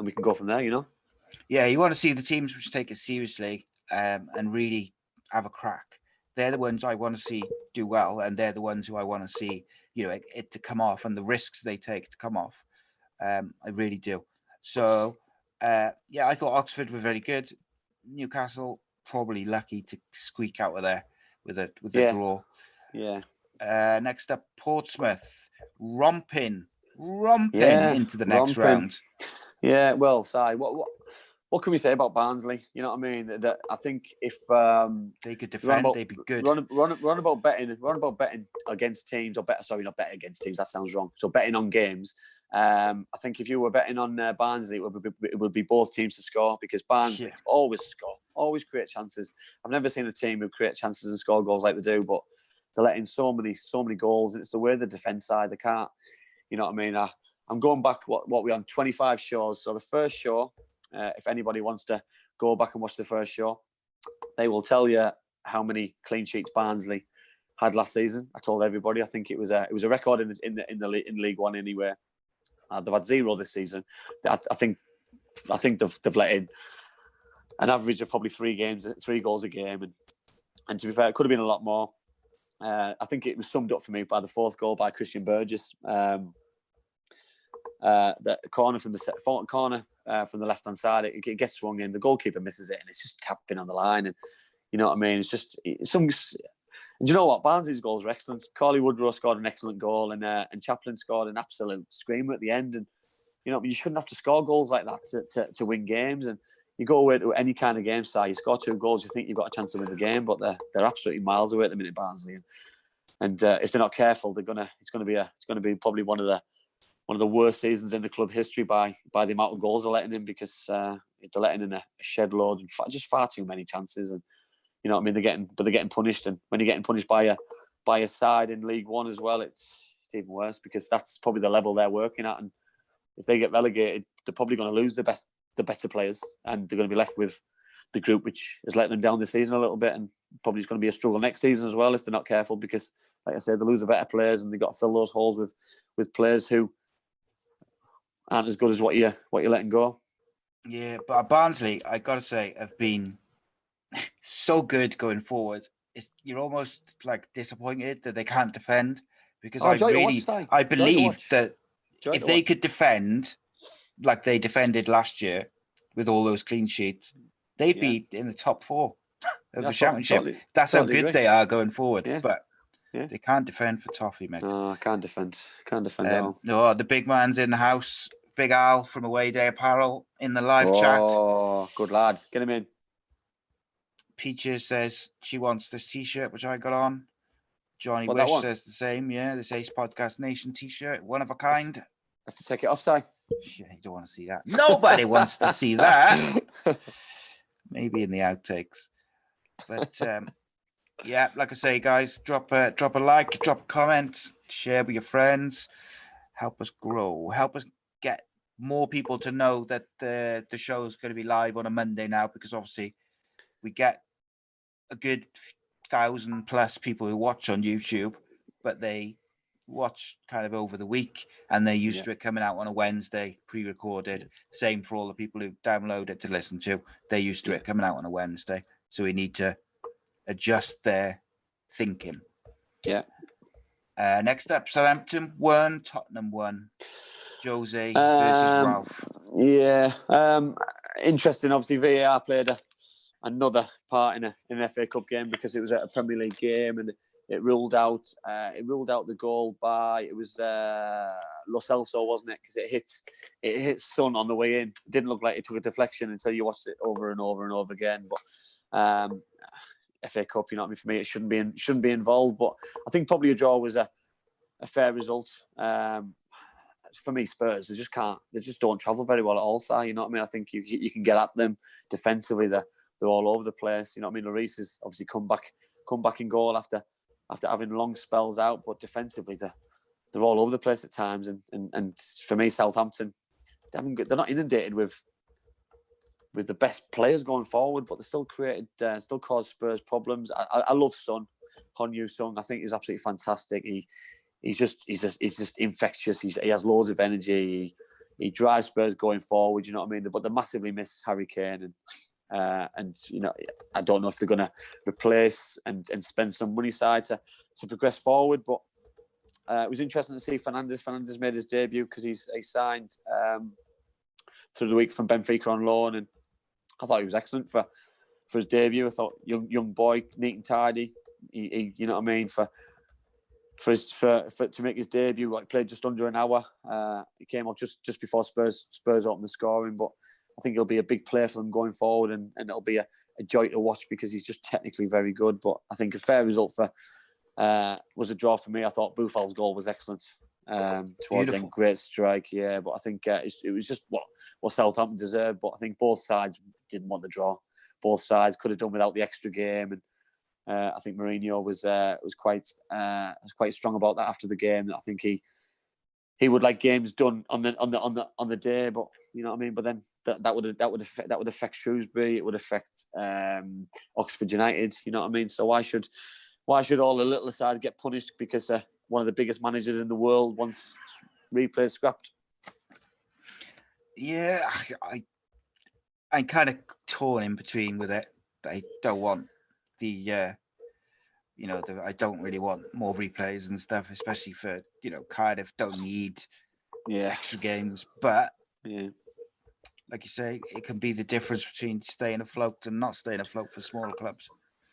we can go from there, you know. Yeah, you want to see the teams which take it seriously and really have a crack. They're the ones I want to see do well, and they're the ones who I want to see, you know, it to come off, and the risks they take to come off. I really do. So yeah, I thought Oxford were very good. Newcastle probably lucky to squeak out of there with a draw. Yeah. Next up, Portsmouth romping into the next round. Yeah, well, Si, what can we say about Barnsley? You know what I mean? That I think if they could defend, they'd be good. Run about betting against teams, or not betting against teams. That sounds wrong. So betting on games. I think if you were betting on Barnsley, it would be both teams to score, because Barnsley always score, always create chances. I've never seen a team who create chances and score goals like they do, but they're letting so many goals. And it's the way the defence side, they can't. You know what I mean? I'm going back. What we on 25 shows. So the first show, if anybody wants to go back and watch the first show, they will tell you how many clean sheets Barnsley had last season. I told everybody. I think it was a record in League One anyway. They've had 0 this season. I think they've let in an average of probably 3 goals a game, and to be fair, it could have been a lot more. I think it was summed up for me by the 4th goal by Christian Burgess. The corner from the left-hand side, it gets swung in. The goalkeeper misses it, and it's just tapping on the line. And you know what I mean? It's just some. And do you know what? Barnsley's goals are excellent. Corley Woodrow scored an excellent goal, and Chaplin scored an absolute screamer at the end. And you know, you shouldn't have to score goals like that to win games. And you go away to any kind of game side, you score 2 goals, you think you've got a chance to win the game, but they're absolutely miles away at the minute, Barnsley. And if they're not careful, it's going to be probably one of the worst seasons in the club history by the amount of goals they're letting in, because they're letting in a shed load and just far too many chances. And you know what I mean, they're getting punished, and when you're getting punished by a side in League One as well, it's even worse, because that's probably the level they're working at. And if they get relegated, they're probably going to lose the better players, and they're going to be left with the group which has let them down this season a little bit, and probably it's going to be a struggle next season as well if they're not careful, because like I said, they lose the better players, and they've got to fill those holes with players who aren't as good as what you're letting go. Yeah, but Barnsley, I got to say, have been so good going forward. You're almost like disappointed that they can't defend, because I believe that if they could defend like they defended last year with all those clean sheets, they'd be in the top 4 of the championship. That's how good they are going forward. Yeah. But they can't defend for toffee, mate. No, can't defend at all. No, the big man's in the house. Big Al from Away Day Apparel in the live chat. Oh, good lad. Get him in. Peaches says she wants this T-shirt, which I got on. Johnny Wish says the same. Yeah, this Ace Podcast Nation T-shirt, one of a kind. Have to take it off, Si. Yeah, you don't want to see that. Nobody wants to see that. Maybe in the outtakes. But yeah, like I say, guys, drop a like, drop a comment, share with your friends, help us grow, help us get more people to know that the show is going to be live on a Monday now, because obviously we get a good 1,000+ people who watch on YouTube, but they watch kind of over the week, and they're used to it coming out on a Wednesday, pre-recorded. Same for all the people who download it to listen to. They're used to it coming out on a Wednesday, so we need to adjust their thinking. Yeah. Next up, Southampton 1, Tottenham 1. Jose versus Ralph. Yeah. Interesting. Obviously, VAR played another part in an FA Cup game, because it was at a Premier League game, and it ruled out the goal by, it was Lo Celso, wasn't it? Because it hit Son on the way in. It didn't look like it took a deflection until you watched it over and over and over again. But FA Cup, you know what I mean? For me, it shouldn't be involved. But I think probably a draw was a fair result. For me, Spurs, they just don't travel very well at all, Si. You know what I mean? I think you can get at them defensively. They're all over the place. You know what I mean? Lloris has obviously come back in goal after having long spells out, but defensively they're all over the place at times. And for me, Southampton, they're not inundated with the best players going forward, but they still cause Spurs problems. I love Son, Hon-Yu Son. I think he's absolutely fantastic. He's just infectious. He has loads of energy. He drives Spurs going forward. You know what I mean? But they massively miss Harry Kane, and you know, I don't know if they're going to replace and spend some money side to progress forward. But it was interesting to see Fernandes. Fernandes made his debut because he signed through the week from Benfica on loan, and I thought he was excellent for his debut. I thought young boy, neat and tidy. He you know what I mean, for to make his debut. Like, played just under an hour. He came off just before Spurs opened the scoring, but I think it'll be a big play for them going forward, and it'll be a joy to watch because he's just technically very good. But I think a fair result was a draw for me. I thought Boufal's goal was excellent. Towards the end, great strike, yeah. But I think it was just what Southampton deserved. But I think both sides didn't want the draw. Both sides could have done without the extra game, and I think Mourinho was quite strong about that after the game. I think he would like games done on the day, but you know what I mean. But then that would affect Shrewsbury. It would affect Oxford United. You know what I mean. So why should all the little sides get punished because one of the biggest managers in the world wants replays scrapped? Yeah, I'm kind of torn in between with it. I don't want I don't really want more replays and stuff, especially for Cardiff don't need extra games. But like you say, it can be the difference between staying afloat and not staying afloat for smaller clubs.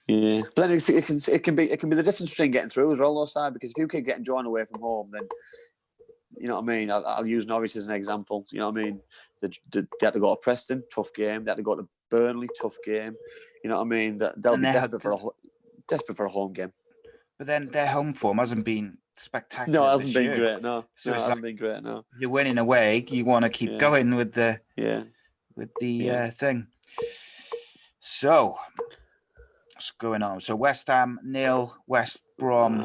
Yeah, but then it can be the difference between getting through as well, though, side, because if you keep getting drawn away from home, then you know what I mean. I'll use Norwich as an example. You know what I mean. They had to go to Preston, tough game. They had to go to Burnley, tough game. You know what I mean. They'll be desperate for a home game. But then their home form hasn't been spectacular. No, it hasn't been great. No, it hasn't been great. No, you're winning away. You want to keep going with the thing. So what's going on? So West Ham 0, West Brom.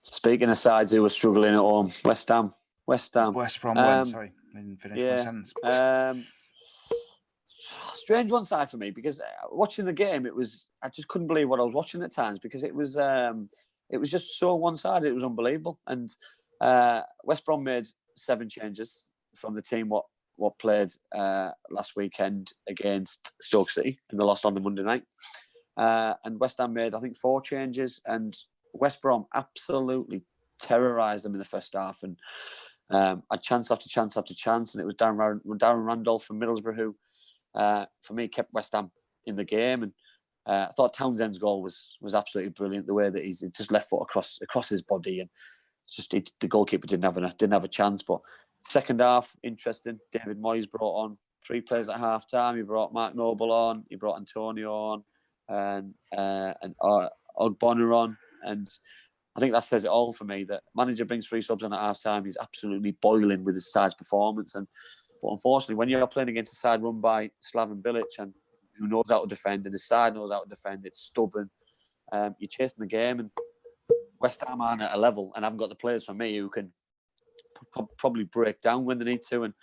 Speaking of sides who were struggling at home, West Ham. West Brom won. Sorry, I didn't finish my sentence. Strange one side for me because watching the game, I just couldn't believe what I was watching at times because it was just so one-sided. It was unbelievable. And West Brom made 7 changes from the team what played last weekend against Stoke City, and they lost on the Monday night. And West Ham made, I think, 4 changes, and West Brom absolutely terrorised them in the first half, and had chance after chance after chance. And it was Darren Randolph from Middlesbrough who, for me, kept West Ham in the game. And I thought Townsend's goal was absolutely brilliant. The way that he's just left foot across his body, and the goalkeeper didn't have a chance. But second half, interesting. David Moyes brought on 3 players at half time. He brought Mark Noble on. He brought Antonio on, and Ogbonna on. And I think that says it all for me. That manager brings 3 subs on at half time. He's absolutely boiling with his side's performance. But unfortunately, when you're playing against a side run by Slaven Bilic and who knows how to defend, and his side knows how to defend, it's stubborn. You're chasing the game, and West Ham aren't at a level, and haven't got the players for me who can probably break down when they need to. And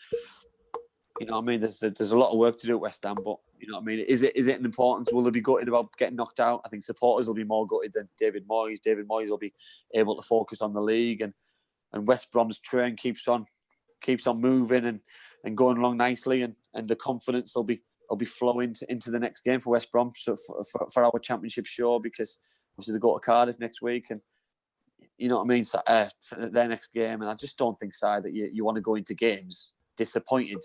you know what I mean. There's a lot of work to do at West Ham, but you know what I mean. Is it an importance? Will they be gutted about getting knocked out? I think supporters will be more gutted than David Moyes. David Moyes will be able to focus on the league, and West Brom's train keeps on moving and going along nicely, and the confidence will be flowing into the next game for West Brom. So for our championship show, because obviously they go to Cardiff next week, and you know what I mean, for their next game. And I just don't think, Si, that you want to go into games disappointed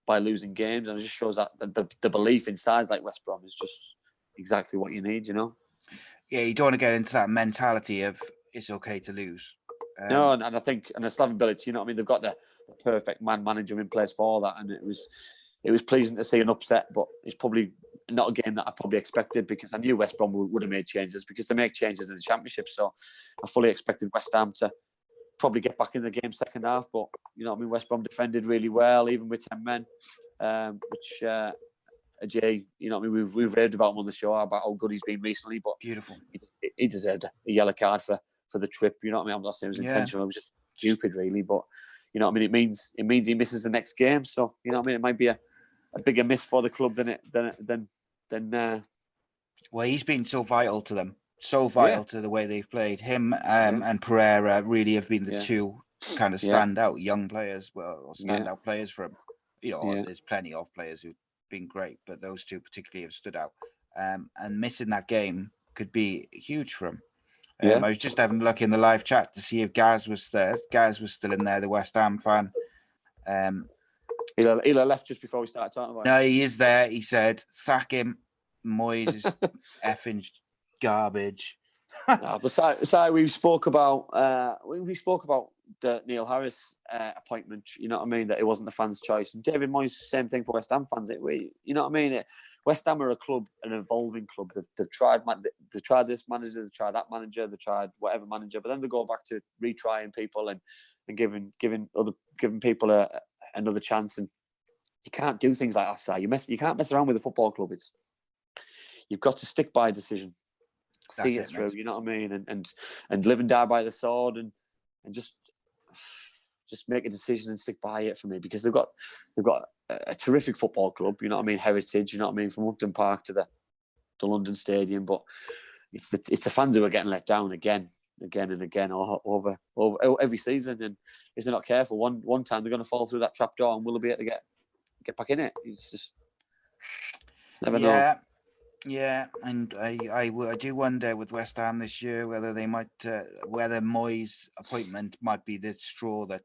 by losing games, and it just shows that the belief in sides like West Brom is just exactly what you need, you know. Yeah, you don't want to get into that mentality of it's okay to lose. No, and I think, and the Slaven Bilic, you know what I mean, they've got the perfect manager in place for that, and it was pleasing to see an upset, but it's probably not a game that I probably expected, because I knew West Brom would have made changes, because they make changes in the Championship. So I fully expected West Ham to probably get back in the game second half, but you know what I mean, West Brom defended really well, even with 10 men, which Ajay, you know what I mean, we've raved about him on the show about how good he's been recently, but beautiful. He deserved a yellow card for the trip. You know what I mean? I'm not saying it was intentional. It was just stupid, really. But you know what I mean? It means he misses the next game. So you know what I mean? It might be a bigger miss for the club than. Well, he's been so vital to them, so vital to the way they've played. Him and Pereira really have been the 2 kind of standout young players, or standout players for him. You know, there's plenty of players who've been great, but those 2 particularly have stood out. And missing that game could be huge for him. I was just having a look in the live chat to see if Gaz was there. Gaz was still in there, the West Ham fan. He left just before we started talking about it. No, he is there. He said, sack him. Moyes is effing garbage. Besides, we spoke about the Neil Harris appointment. You know what I mean? That it wasn't the fans' choice. And David Moyes, same thing for West Ham fans. You know what I mean? West Ham are a club, an evolving club. They've tried this manager, they've tried that manager, they've tried whatever manager, but then they go back to retrying people and giving people another chance. And you can't do things like that, Si. You can't mess around with a football club. You've got to stick by a decision. See it through, mate. You know what I mean, and live and die by the sword, and just make a decision and stick by it for me, because they've got a terrific football club. You know what I mean, heritage. You know what I mean, from Upton Park to the London Stadium, but it's the fans who are getting let down again and again over every season. And if they're not careful, one time they're going to fall through that trap door, and will they be able to get back in it? It's never know. Yeah, and I do wonder with West Ham this year whether they might whether Moyes' appointment might be the straw that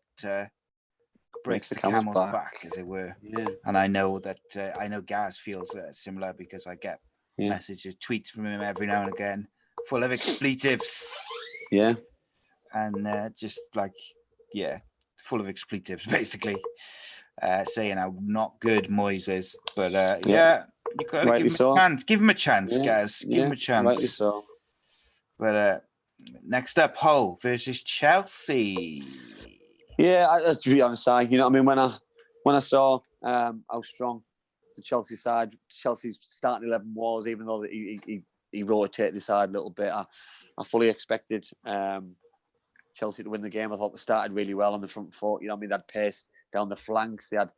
breaks the camel's back, as it were. Yeah. And I know that Gaz feels similar, because I get messages, tweets from him every now and again, full of expletives. Yeah, and just full of expletives, basically, saying how not good Moyes is. But you got to give him a chance. Give him a chance, guys. Give him a chance. Rightly so. But next up, Hull versus Chelsea. Yeah, that's to be honest, you know what I mean. When I saw how strong the Chelsea side, Chelsea's starting 11 was, even though he rotated the side a little bit, I fully expected Chelsea to win the game. I thought they started really well on the front foot. You know what I mean? They had pace down the flanks. They had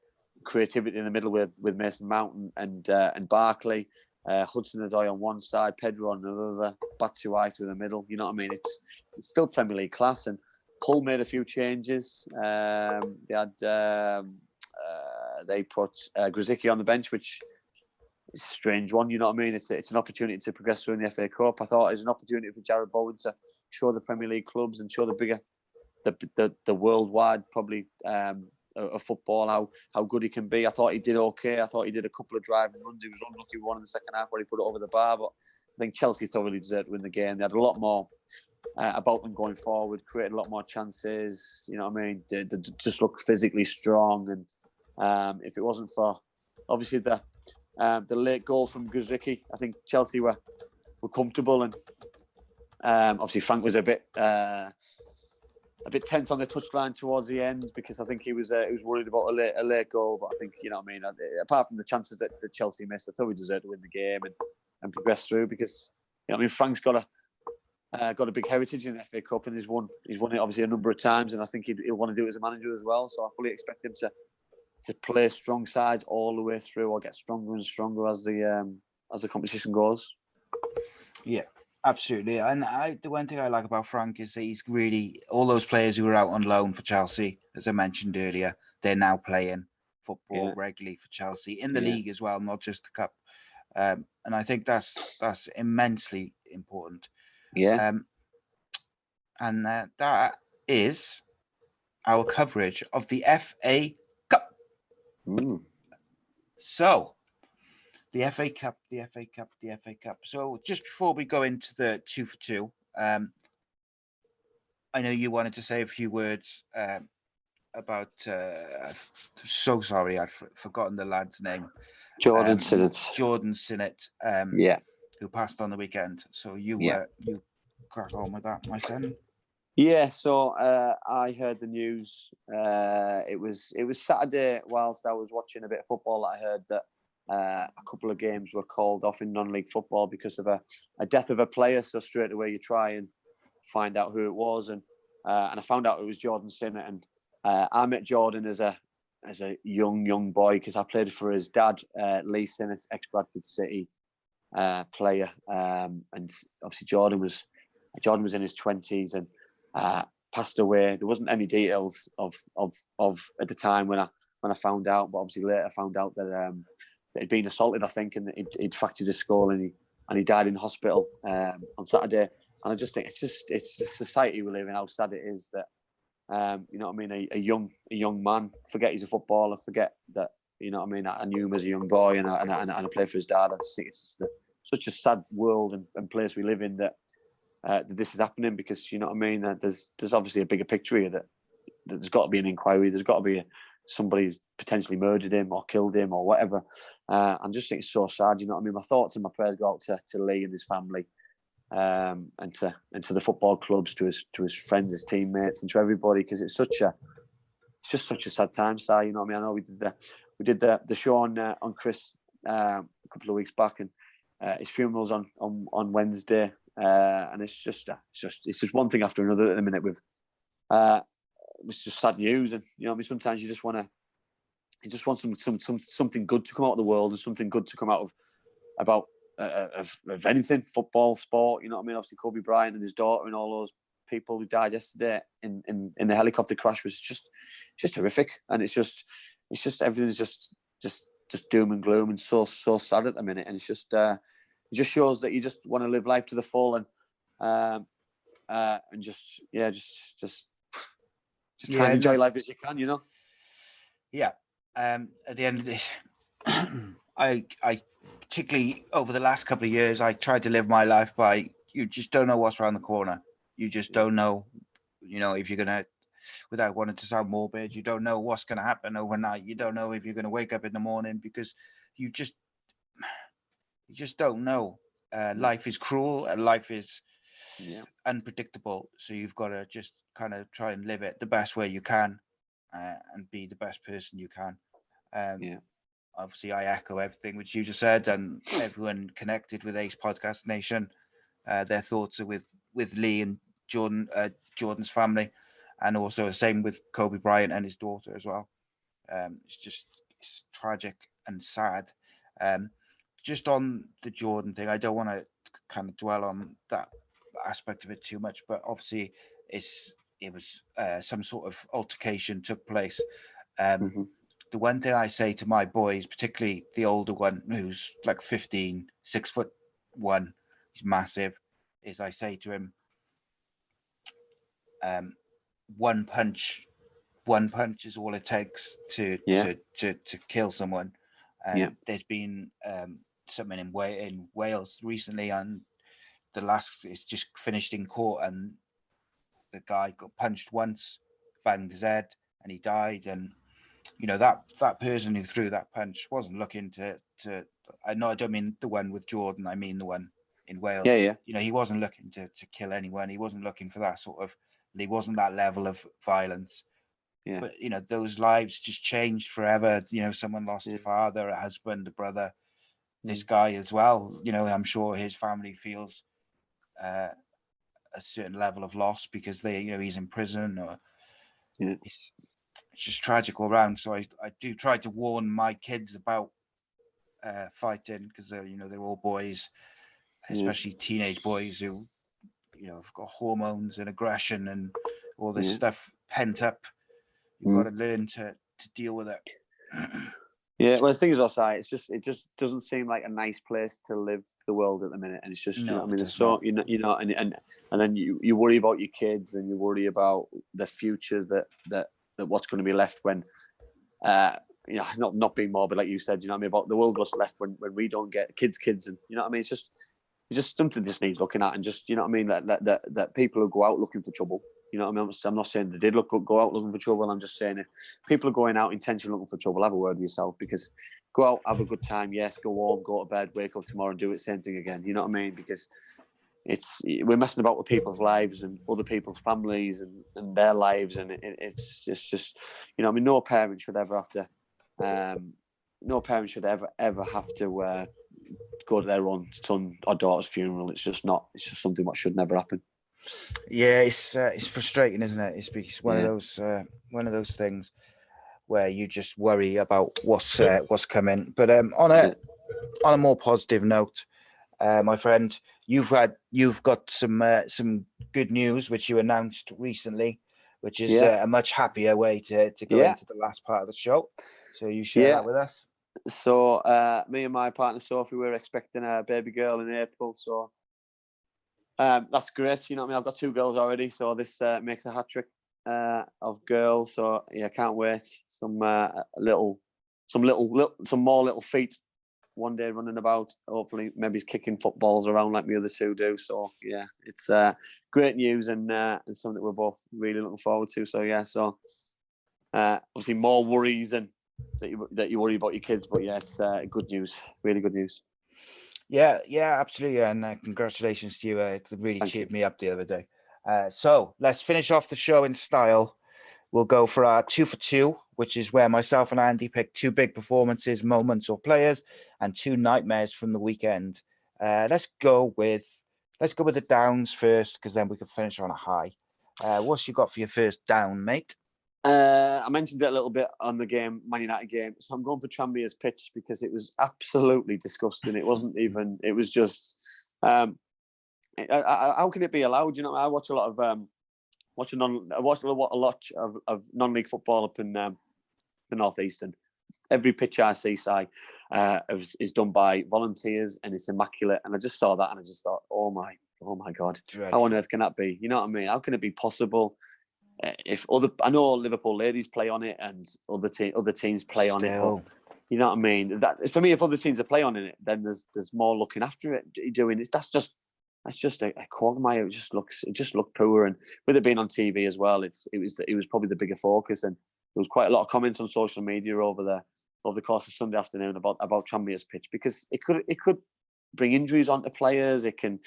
creativity in the middle with Mason Mount and Barkley. Hudson-Odoi on one side, Pedro on another, Batshuayi through the middle. You know what I mean? It's still Premier League class. And Hull made a few changes. They put Grzycki on the bench, which is a strange one. You know what I mean? It's an opportunity to progress through in the FA Cup. I thought it was an opportunity for Jared Bowen to show the Premier League clubs and show the worldwide probably of football how good he can be. I thought he did okay. I thought he did a couple of driving runs. He was unlucky with one in the second half where he put it over the bar, but I think Chelsea thoroughly deserved to win the game. They had a lot more about them going forward, created a lot more chances. You know what I mean? They just looked physically strong. And if it wasn't for obviously the late goal from Grzycki, I think Chelsea were comfortable. And obviously Frank was a bit tense on the touchline towards the end, because I think he was worried about a late goal. But I think, you know what I mean, apart from the chances that Chelsea missed, I thought we deserved to win the game and progress through, because, you know what I mean, Frank's got a big heritage in the FA Cup, and he's won it obviously a number of times, and I think he'll want to do it as a manager as well. So I fully expect him to play strong sides all the way through, or get stronger and stronger as the competition goes. Yeah, absolutely. And the one thing I like about Frank is that he's really, all those players who were out on loan for Chelsea, as I mentioned earlier, they're now playing football regularly for Chelsea in the league as well, not just the cup. And I think that's immensely important. Yeah. And that is our coverage of the FA Cup. So, the FA Cup. So, just before we go into the 2 for 2, I know you wanted to say a few words about. So sorry, I've forgotten the lad's name. Jordan Sinnott. Jordan Sinnott. Who passed on the weekend. So you crack on with that, my son. Yeah, so I heard the news. It was Saturday whilst I was watching a bit of football. I heard that a couple of games were called off in non-league football because of a death of a player. So straight away you try and find out who it was, and I found out it was Jordan Sinnott. And I met Jordan as a young boy, because I played for his dad, Lee Sinnott, ex-Bradford City player, and obviously Jordan was in his 20s and passed away. There wasn't any details of at the time when I found out, but obviously later I found out that he'd been assaulted, I think, and he'd fractured his skull, and he died in hospital on Saturday. And I just think it's the society we live in, how sad it is that you know what I mean, a young man forget he's a footballer, forget that, you know what I mean, I knew him as a young boy and I played for his dad. I just think it's such a sad world and place we live in, that that this is happening, because you know what I mean. There's obviously a bigger picture here, that there's got to be an inquiry. There's got to be somebody's potentially murdered him or killed him or whatever. I just think it's so sad. You know what I mean. My thoughts and my prayers go out to Lee and his family, and to the football clubs, to his friends, his teammates, and to everybody, because it's just such a sad time, Si. You know what I mean. I know we did the show on Chris a couple of weeks back, and his funeral's on Wednesday, and it's just one thing after another at the minute with. It's just sad news, and you know, I mean, sometimes you just want something good to come out of the world, and something good to come out of anything, football, sport. You know what I mean? Obviously, Kobe Bryant and his daughter and all those people who died yesterday in the helicopter crash was just horrific, and it's just everything's just doom and gloom, and so sad at the minute, and it's just it just shows that you just want to live life to the full, and just try and enjoy life as you can, you know. Yeah. At the end of this, I particularly over the last couple of years, I tried to live my life by, you just don't know what's around the corner. You just don't know, you know, if you're gonna, without wanting to sound morbid, you don't know what's gonna happen overnight. You don't know if you're gonna wake up in the morning, because you just don't know. Life is cruel, and life is unpredictable. So you've got to just kind of try and live it the best way you can, and be the best person you can. Obviously, I echo everything which you just said, and everyone connected with Ace Podcast Nation. Their thoughts are with Lee and Jordan, Jordan's family, and also the same with Kobe Bryant and his daughter as well. It's tragic and sad. Just on the Jordan thing, I don't want to kind of dwell on that aspect of it too much, but obviously it was some sort of altercation took place. The one thing I say to my boys, particularly the older one who's like 15, 6'1", he's massive, is I say to him, one punch is all it takes to kill someone. There's been something in Wales recently, and it's just finished in court, and the guy got punched once, banged his head, and he died. And you know, that person who threw that punch wasn't looking to I don't mean the one with Jordan, I mean the one in Wales. You know, he wasn't looking to kill anyone. He wasn't looking for that sort of, he wasn't that level of violence. But you know, those lives just changed forever. You know, someone lost a father, a husband, a brother. This guy as well, you know, I'm sure his family feels a certain level of loss, because he's in prison, or it's just tragic all around. So I do try to warn my kids about fighting, because they're all boys, especially teenage boys who have got hormones and aggression and all this stuff pent up. You've got to learn to deal with it. Well, the thing is also, it just doesn't seem like a nice place to live the world at the minute, and it's just you know what I mean. There's so and then you worry about your kids, and you worry about the future that what's going to be left when not being morbid, like you said, you know what I mean, about the world what's left when we don't get kids, and you know what I mean. It's just something that just needs looking at, and just you know what I mean, that people who go out looking for trouble. You know what I mean? I'm not saying they did go out looking for trouble. I'm just saying if people are going out intentionally looking for trouble, have a word with yourself, because go out, have a good time, yes, go home, go to bed, wake up tomorrow and do it, same thing again. You know what I mean? Because we're messing about with people's lives and other people's families and their lives, and it's just you know what I mean, no parent should ever have to have to go to their own son or daughter's funeral. It's just something that should never happen. Yeah, it's frustrating, isn't it? It's one of those things where you just worry about what's coming. But on a more positive note, my friend, you've got some good news which you announced recently, which is a much happier way to go into the last part of the show. So you share that with us. So me and my partner Sophie, we're expecting a baby girl in April. So that's great. You know what I mean? I've got 2 girls already, so this makes a hat trick of girls. So yeah, can't wait. Some more little feet one day running about. Hopefully, maybe he's kicking footballs around like the other two do. So yeah, it's great news and something that we're both really looking forward to. So yeah, so obviously more worries and that you worry about your kids, but yeah, it's good news, really good news. Yeah, absolutely, and congratulations to you. It really cheered me up the other day. So let's finish off the show in style. We'll go for our 2 for 2, which is where myself and Andy pick 2 big performances, moments, or players, and 2 nightmares from the weekend. Let's go with the downs first, because then we can finish on a high. What's you got for your first down, mate? I mentioned it a little bit on the game, Man United game. So I'm going for Tranmere's pitch because it was absolutely disgusting. It wasn't even. It was just. How can it be allowed? You know, I watch a lot of I watch a lot of non-league football up in the northeast, and every pitch I see, is done by volunteers, and it's immaculate. And I just saw that, and I just thought, oh my God, dreadful. How on earth can that be? You know what I mean? How can it be possible? I know Liverpool ladies play on it and other teams play on it, but you know what I mean. That for me, if other teams are playing on it, then there's more looking after it. Doing it, that's just a quagmire. It just looked poor, and with it being on TV as well, it was probably the bigger focus, and there was quite a lot of comments on social media over the course of Sunday afternoon about Tranmere's pitch because it could bring injuries onto players. It can.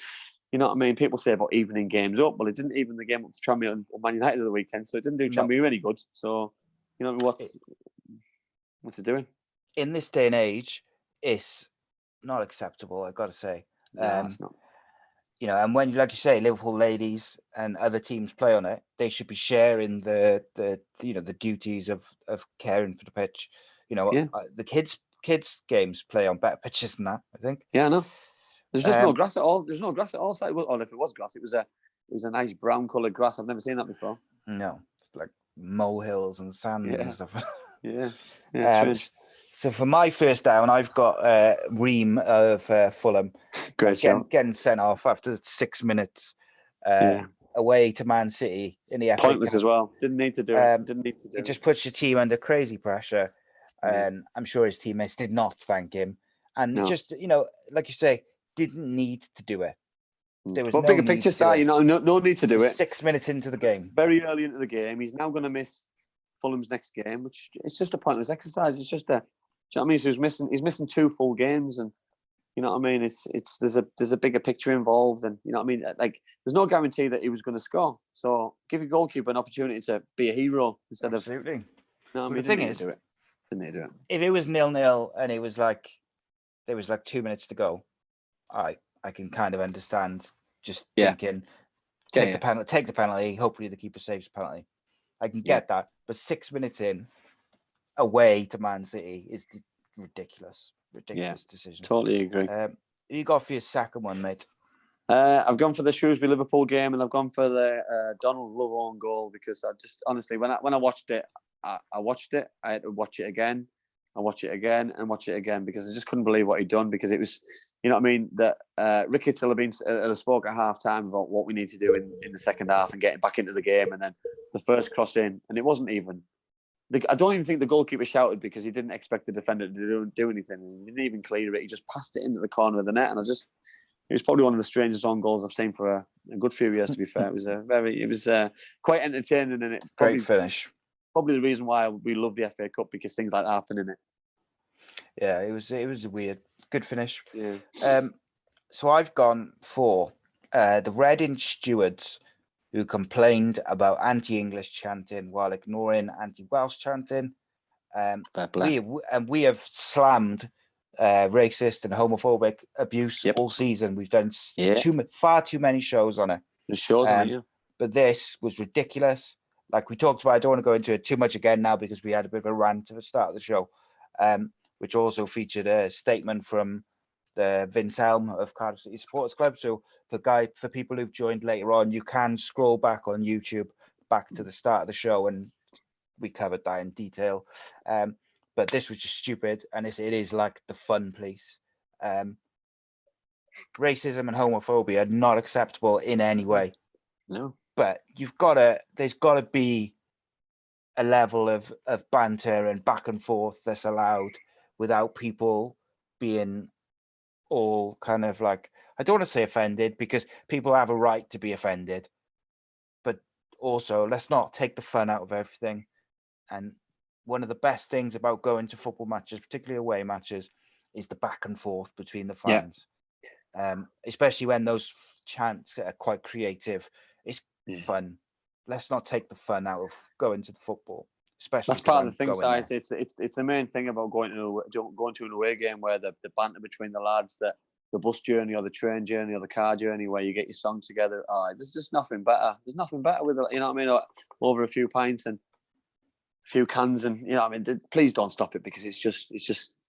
You know what I mean? People say about evening games up. Well, it didn't even the game up for Tranmere and Man United of the weekend, so it didn't do Tranmere any good. So, you know, what's it doing? In this day and age, it's not acceptable, I've got to say. No, it's not. You know, and when, like you say, Liverpool ladies and other teams play on it, they should be sharing the duties of caring for the pitch. You know, yeah. The kids games play on better pitches than that, I think. Yeah, I know. There's just no grass at all. There's no grass at all. Or if it was grass, it was a nice brown coloured grass. I've never seen that before. No, it's like molehills and sand and stuff. Yeah. So for my first down, I've got Ream of Fulham. Great getting sent off after 6 minutes away to Man City in the FA Pointless as well. Didn't need to do it. It just puts your team under crazy pressure. And I'm sure his teammates did not thank him. And just, like you say, didn't need to do it. There was bigger picture side, no need to do it. 6 minutes into the game. Very early into the game. He's now going to miss Fulham's next game, which it's just a pointless exercise. It's just do you know what I mean? So he's missing 2 full games, and you know what I mean? There's a bigger picture involved, and you know what I mean? Like there's no guarantee that he was going to score. So give your goalkeeper an opportunity to be a hero instead of. Absolutely. You know what I mean? The thing is, didn't need to do it. If it was 0-0 and it was like there was like 2 minutes to go, I can kind of understand just thinking take the penalty. Hopefully the keeper saves the penalty. I can get that, but 6 minutes in, away to Man City is ridiculous decision. Totally agree. You got for your second one, mate? I've gone for the Shrewsbury-Liverpool game, and I've gone for the Donald Love own goal because I just honestly, when I watched it, I watched it. I had to watch it again. I watch it again and watch it again because I just couldn't believe what he'd done because it was, you know what I mean, that Ricketts will have spoke at half time about what we need to do in the second half and getting back into the game, and then the first cross in, and it wasn't even. I don't even think the goalkeeper shouted because he didn't expect the defender to do anything. He didn't even clear it. He just passed it into the corner of the net, and it was probably one of the strangest own goals I've seen for a good few years. To be fair, it was quite entertaining, and it great finish. Probably the reason why we love the FA Cup because things like that happen in it. Yeah, it was a weird, good finish. Yeah. So I've gone for the Reading stewards who complained about anti-English chanting while ignoring anti-Welsh chanting. We have slammed racist and homophobic abuse all season. We've done far too many shows on it. The shows on it, but this was ridiculous. Like we talked about, I don't want to go into it too much again now because we had a bit of a rant at the start of the show, which also featured a statement from the Vince Elm of Cardiff City Supporters Club. So for people who've joined later on, you can scroll back on YouTube back to the start of the show, and we covered that in detail. But this was just stupid, and it is like the fun police. Racism and homophobia are not acceptable in any way. No. But there's got to be a level of banter and back and forth that's allowed without people being all kind of like, I don't want to say offended, because people have a right to be offended, but also let's not take the fun out of everything. And one of the best things about going to football matches, particularly away matches, is the back and forth between the fans. Especially when those chants are quite creative. It's fun. Let's not take the fun out of going to the football, especially That's part of the thing, going there. size. It's the main thing about going to an away game, where the banter between the lads, the bus journey or the train journey or the car journey, where you get your song together. There's just nothing better. There's nothing better with it. You know what I mean? Over a few pints and a few cans, and you know what I mean. Please don't stop it, because it's just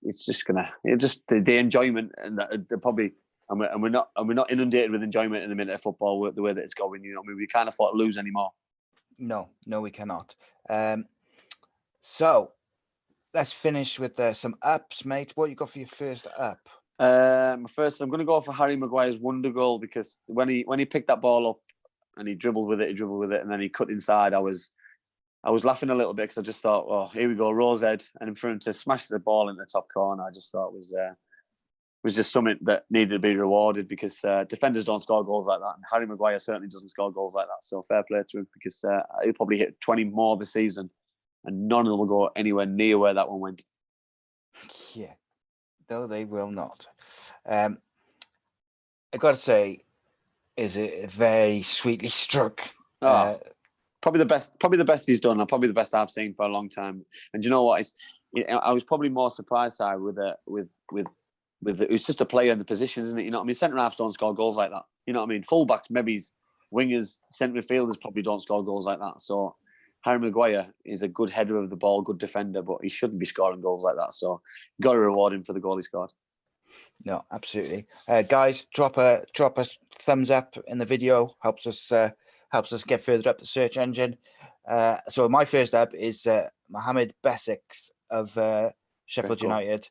the enjoyment, and the probably. And we're not inundated with enjoyment in the minute of football the way that it's going. You know, I mean, we can't afford to lose anymore. No, we cannot. So let's finish with some ups, mate. What you got for your first up? I'm going to go for Harry Maguire's wonder goal, because when he picked that ball up and he dribbled with it, and then he cut inside, I was laughing a little bit, because I just thought, oh, here we go, Rose Ed, and for him to smash the ball in the top corner, I just thought was just something that needed to be rewarded, because defenders don't score goals like that, and Harry Maguire certainly doesn't score goals like that. So fair play to him, because he'll probably hit 20 more this season, and none of them will go anywhere near where that one went. Yeah, though they will not. I got to say, is it very sweetly struck? Probably the best he's done, and probably the best I've seen for a long time. And you know what? I was probably more surprised with it's just a player in the position, isn't it? You know what I mean? Centre halves don't score goals like that. You know what I mean? Fullbacks, maybe wingers, centre midfielders probably don't score goals like that. So Harry Maguire is a good header of the ball, good defender, but he shouldn't be scoring goals like that. So you've got to reward him for the goal he scored. No, absolutely. Guys, drop a thumbs up in the video. Helps us get further up the search engine. So my first up is Mohamed Besicks of Sheffield United.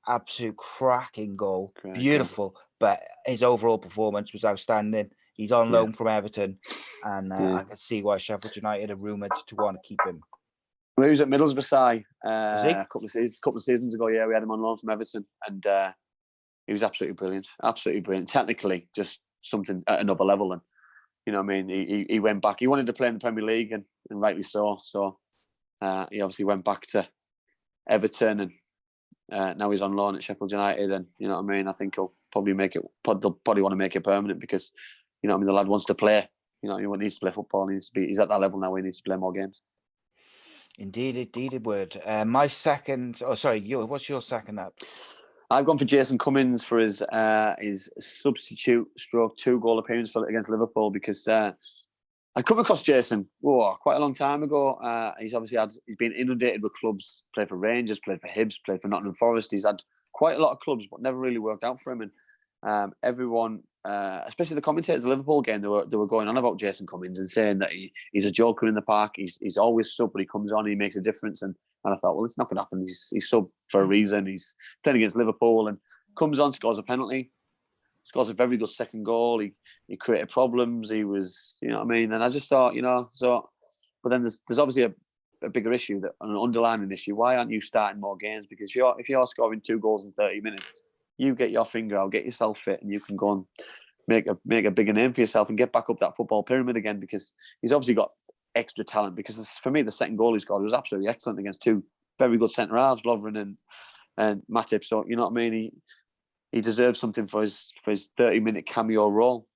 Absolute cracking goal. Beautiful. But his overall performance was outstanding. He's on loan from Everton, and I can see why Sheffield United are rumoured to want to keep him. Well, he was at Middlesbrough a couple of seasons ago. Yeah, we had him on loan from Everton, and he was absolutely brilliant. Absolutely brilliant. Technically, just something at another level. And you know what I mean? He went back. He wanted to play in the Premier League, and rightly so. So he obviously went back to Everton, and now he's on loan at Sheffield United, and you know what I mean. I think he'll probably make it. They'll probably want to make it permanent, because you know what I mean. The lad wants to play. You know, he needs to play football. He's at that level now where he needs to play more games. Indeed, it would. My second. Oh, sorry. What's your second up? I've gone for Jason Cummings for his substitute stroke 2-goal appearance against Liverpool, because I'd come across Jason quite a long time ago. He's been inundated with clubs. Played for Rangers, played for Hibs, played for Nottingham Forest. He's had quite a lot of clubs, but never really worked out for him. And everyone, especially the commentators of the Liverpool game, they were going on about Jason Cummings and saying that he's a joker in the park. He's always sub, but he comes on, he makes a difference. And I thought, well, it's not going to happen. He's sub for a reason. He's playing against Liverpool and comes on, scores a penalty. Scores a very good second goal. He created problems. He was, you know what I mean? And I just thought, but then there's obviously a bigger issue, an underlying issue. Why aren't you starting more games? Because if you're scoring 2 goals in 30 minutes, you get your finger out, get yourself fit, and you can go and make a bigger name for yourself and get back up that football pyramid again, because he's obviously got extra talent. Because for me, the second goal he scored was absolutely excellent against 2 very good centre halves, Lovren and Matip. So, you know what I mean? He deserves something for his 30-minute cameo role.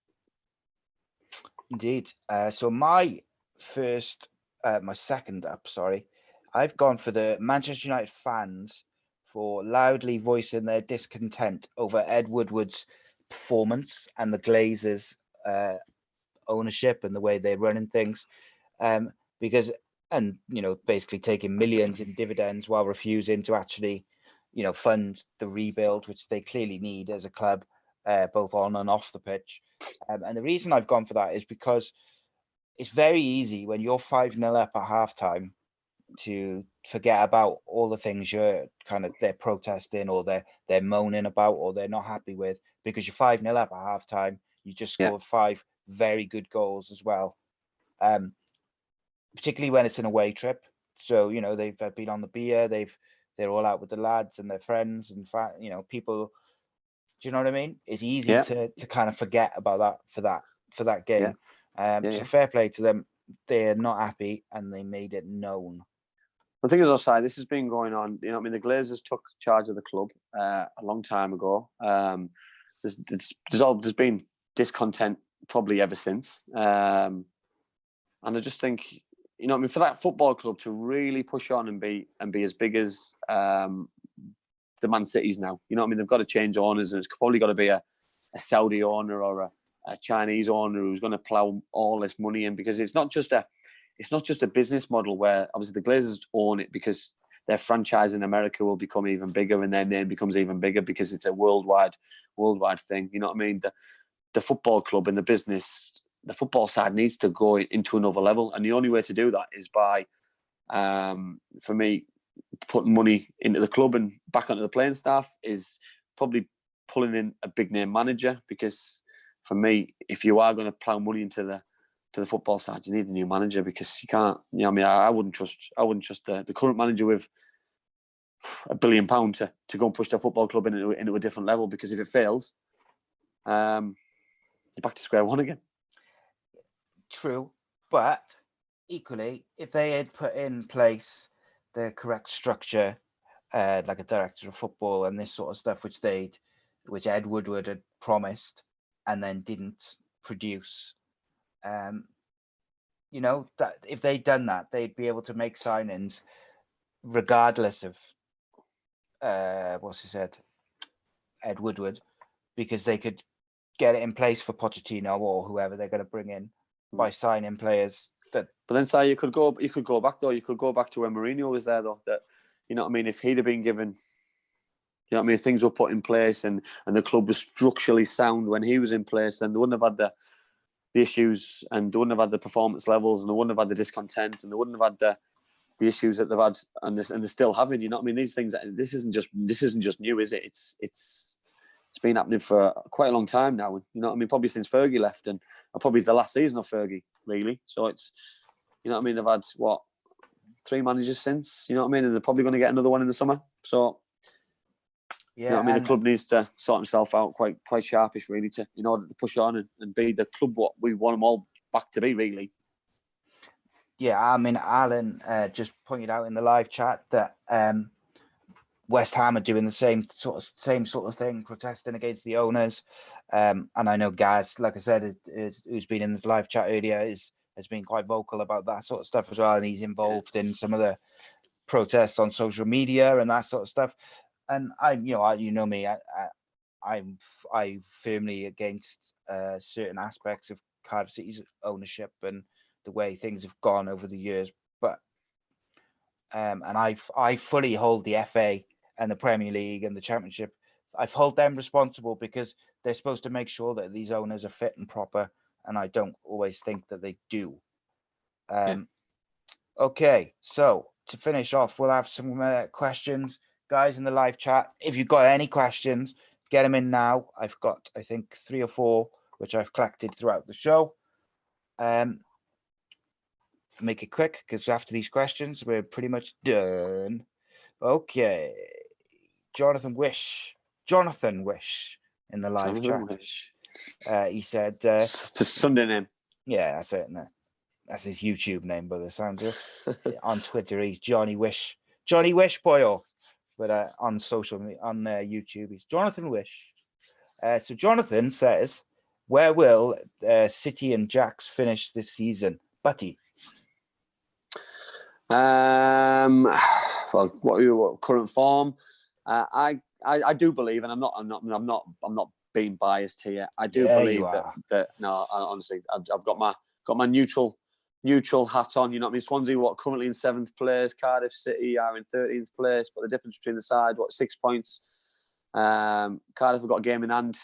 Indeed. So my second up, I've gone for the Manchester United fans for loudly voicing their discontent over Ed Woodward's performance and the Glazers' ownership and the way they're running things. Because basically taking millions in dividends while refusing to actually fund the rebuild, which they clearly need as a club, both on and off the pitch. And the reason I've gone for that is because it's very easy when you're 5-0 up at halftime to forget about all the things they're protesting or they're moaning about or they're not happy with, because you're 5-0 up at halftime. You just scored 5 very good goals as well. Particularly when it's an away trip. So, they've been on the beer, they've they're all out with the lads and their friends and people. Do you know what I mean? It's easy Yeah. to kind of forget about that for that game. Yeah. So fair play to them. They're not happy and they made it known. The thing is, also, this has been going on. You know, I mean, the Glazers took charge of the club a long time ago. There's been discontent probably ever since, and I just think, you know, I mean, for that football club to really push on and be as big as the Man Cities now, you know, what I mean, they've got to change owners, and it's probably got to be a Saudi owner or a Chinese owner who's going to plough all this money in, because it's not just a business model where obviously the Glazers own it because their franchise in America will become even bigger and their name becomes even bigger because it's a worldwide thing. You know what I mean? The football club and the business, the football side needs to go into another level, and the only way to do that is by, for me, putting money into the club and back onto the playing staff, is probably pulling in a big name manager, because for me, if you are going to plough money into the football side, you need a new manager, because you can't. You know, I mean, I wouldn't trust the current manager with £1 billion to go and push their football club into a different level, because if it fails, you're back to square one again. True, but equally, if they had put in place the correct structure, like a director of football and this sort of stuff, which Ed Woodward had promised and then didn't produce, you know, that if they'd done that, they'd be able to make signings regardless of Ed Woodward, because they could get it in place for Pochettino or whoever they're going to bring in by signing players. But then, say you could go back though. You could go back to when Mourinho was there though. That, you know what I mean, if he'd have been given, you know what I mean, if things were put in place and the club was structurally sound when he was in place, then they wouldn't have had the issues, and they wouldn't have had the performance levels, and they wouldn't have had the discontent, and they wouldn't have had the issues that they've had, and they're still having. You know what I mean? These things. This isn't just new, is it? It's been happening for quite a long time now. You know what I mean? Probably since Fergie left, and probably the last season of Fergie, really. So it's, you know what I mean? They've had 3 managers since. You know what I mean? And they're probably going to get another one in the summer. So yeah, you know what I mean, the club needs to sort himself out quite sharpish, really, in order to push on and be the club what we want them all back to be, really. Yeah, I mean, Alan just pointed out in the live chat that West Ham are doing the same sort of thing, protesting against the owners. And I know Gaz, like I said, who's been in the live chat earlier, has been quite vocal about that sort of stuff as well, and he's involved in some of the protests on social media and that sort of stuff. And you know me, I'm firmly against certain aspects of Cardiff City's ownership and the way things have gone over the years. But and I fully hold the FA and the Premier League and the Championship, I've hold them responsible, because they're supposed to make sure that these owners are fit and proper, and I don't always think that they do. Okay, so to finish off, we'll have some questions, guys, in the live chat. If you've got any questions, get them in now. I've got, I think, 3 or 4 which I've collected throughout the show. Make it quick, because after these questions, we're pretty much done. Okay. Jonathan Wish in the live chat. He said, it's a Sunday name. Yeah, that's it. No, that's his YouTube name, by the sound of it. On Twitter, he's Johnny Wish Boyle, but on social media, on YouTube, he's Jonathan Wish. So Jonathan says, where will City and Jacks finish this season, Butty? Well, what current form? I do believe, and I'm not being biased here. I do believe that no, honestly, I've got my neutral hat on. You know what I mean? Swansea, currently in 7th place. Cardiff City are in 13th place, but the difference between the side, 6 points. Cardiff have got a game in hand.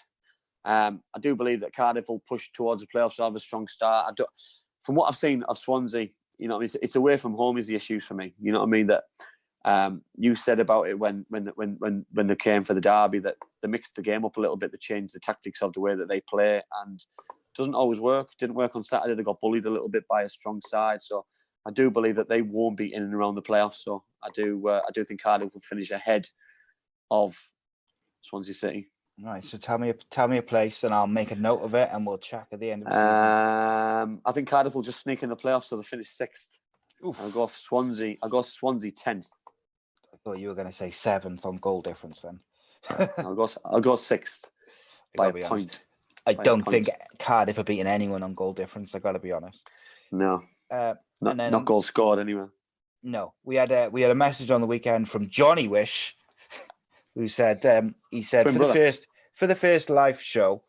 I do believe that Cardiff will push towards the playoffs. They'll have a strong start. From what I've seen of Swansea, you know, it's away from home is the issue for me. You know what I mean? That you said about it when they came for the derby, that they mixed the game up a little bit, they changed the tactics of the way that they play, and it doesn't always work. It didn't work on Saturday. They got bullied a little bit by a strong side. So I do believe that they won't be in and around the playoffs. So I do think Cardiff will finish ahead of Swansea City. Right. So tell me a place, and I'll make a note of it, and we'll check at the end of the season. I think Cardiff will just sneak in the playoffs, so they'll finish 6th. Oof. I'll go for Swansea. I'll go Swansea 10th. I thought you were going to say 7th on goal difference then. I'll go 6th by a point. I don't think Cardiff are beating anyone on goal difference. I got to be honest. No, not goal scored anyway. No, we had a message on the weekend from Johnny Wish, who said he said for the first live show,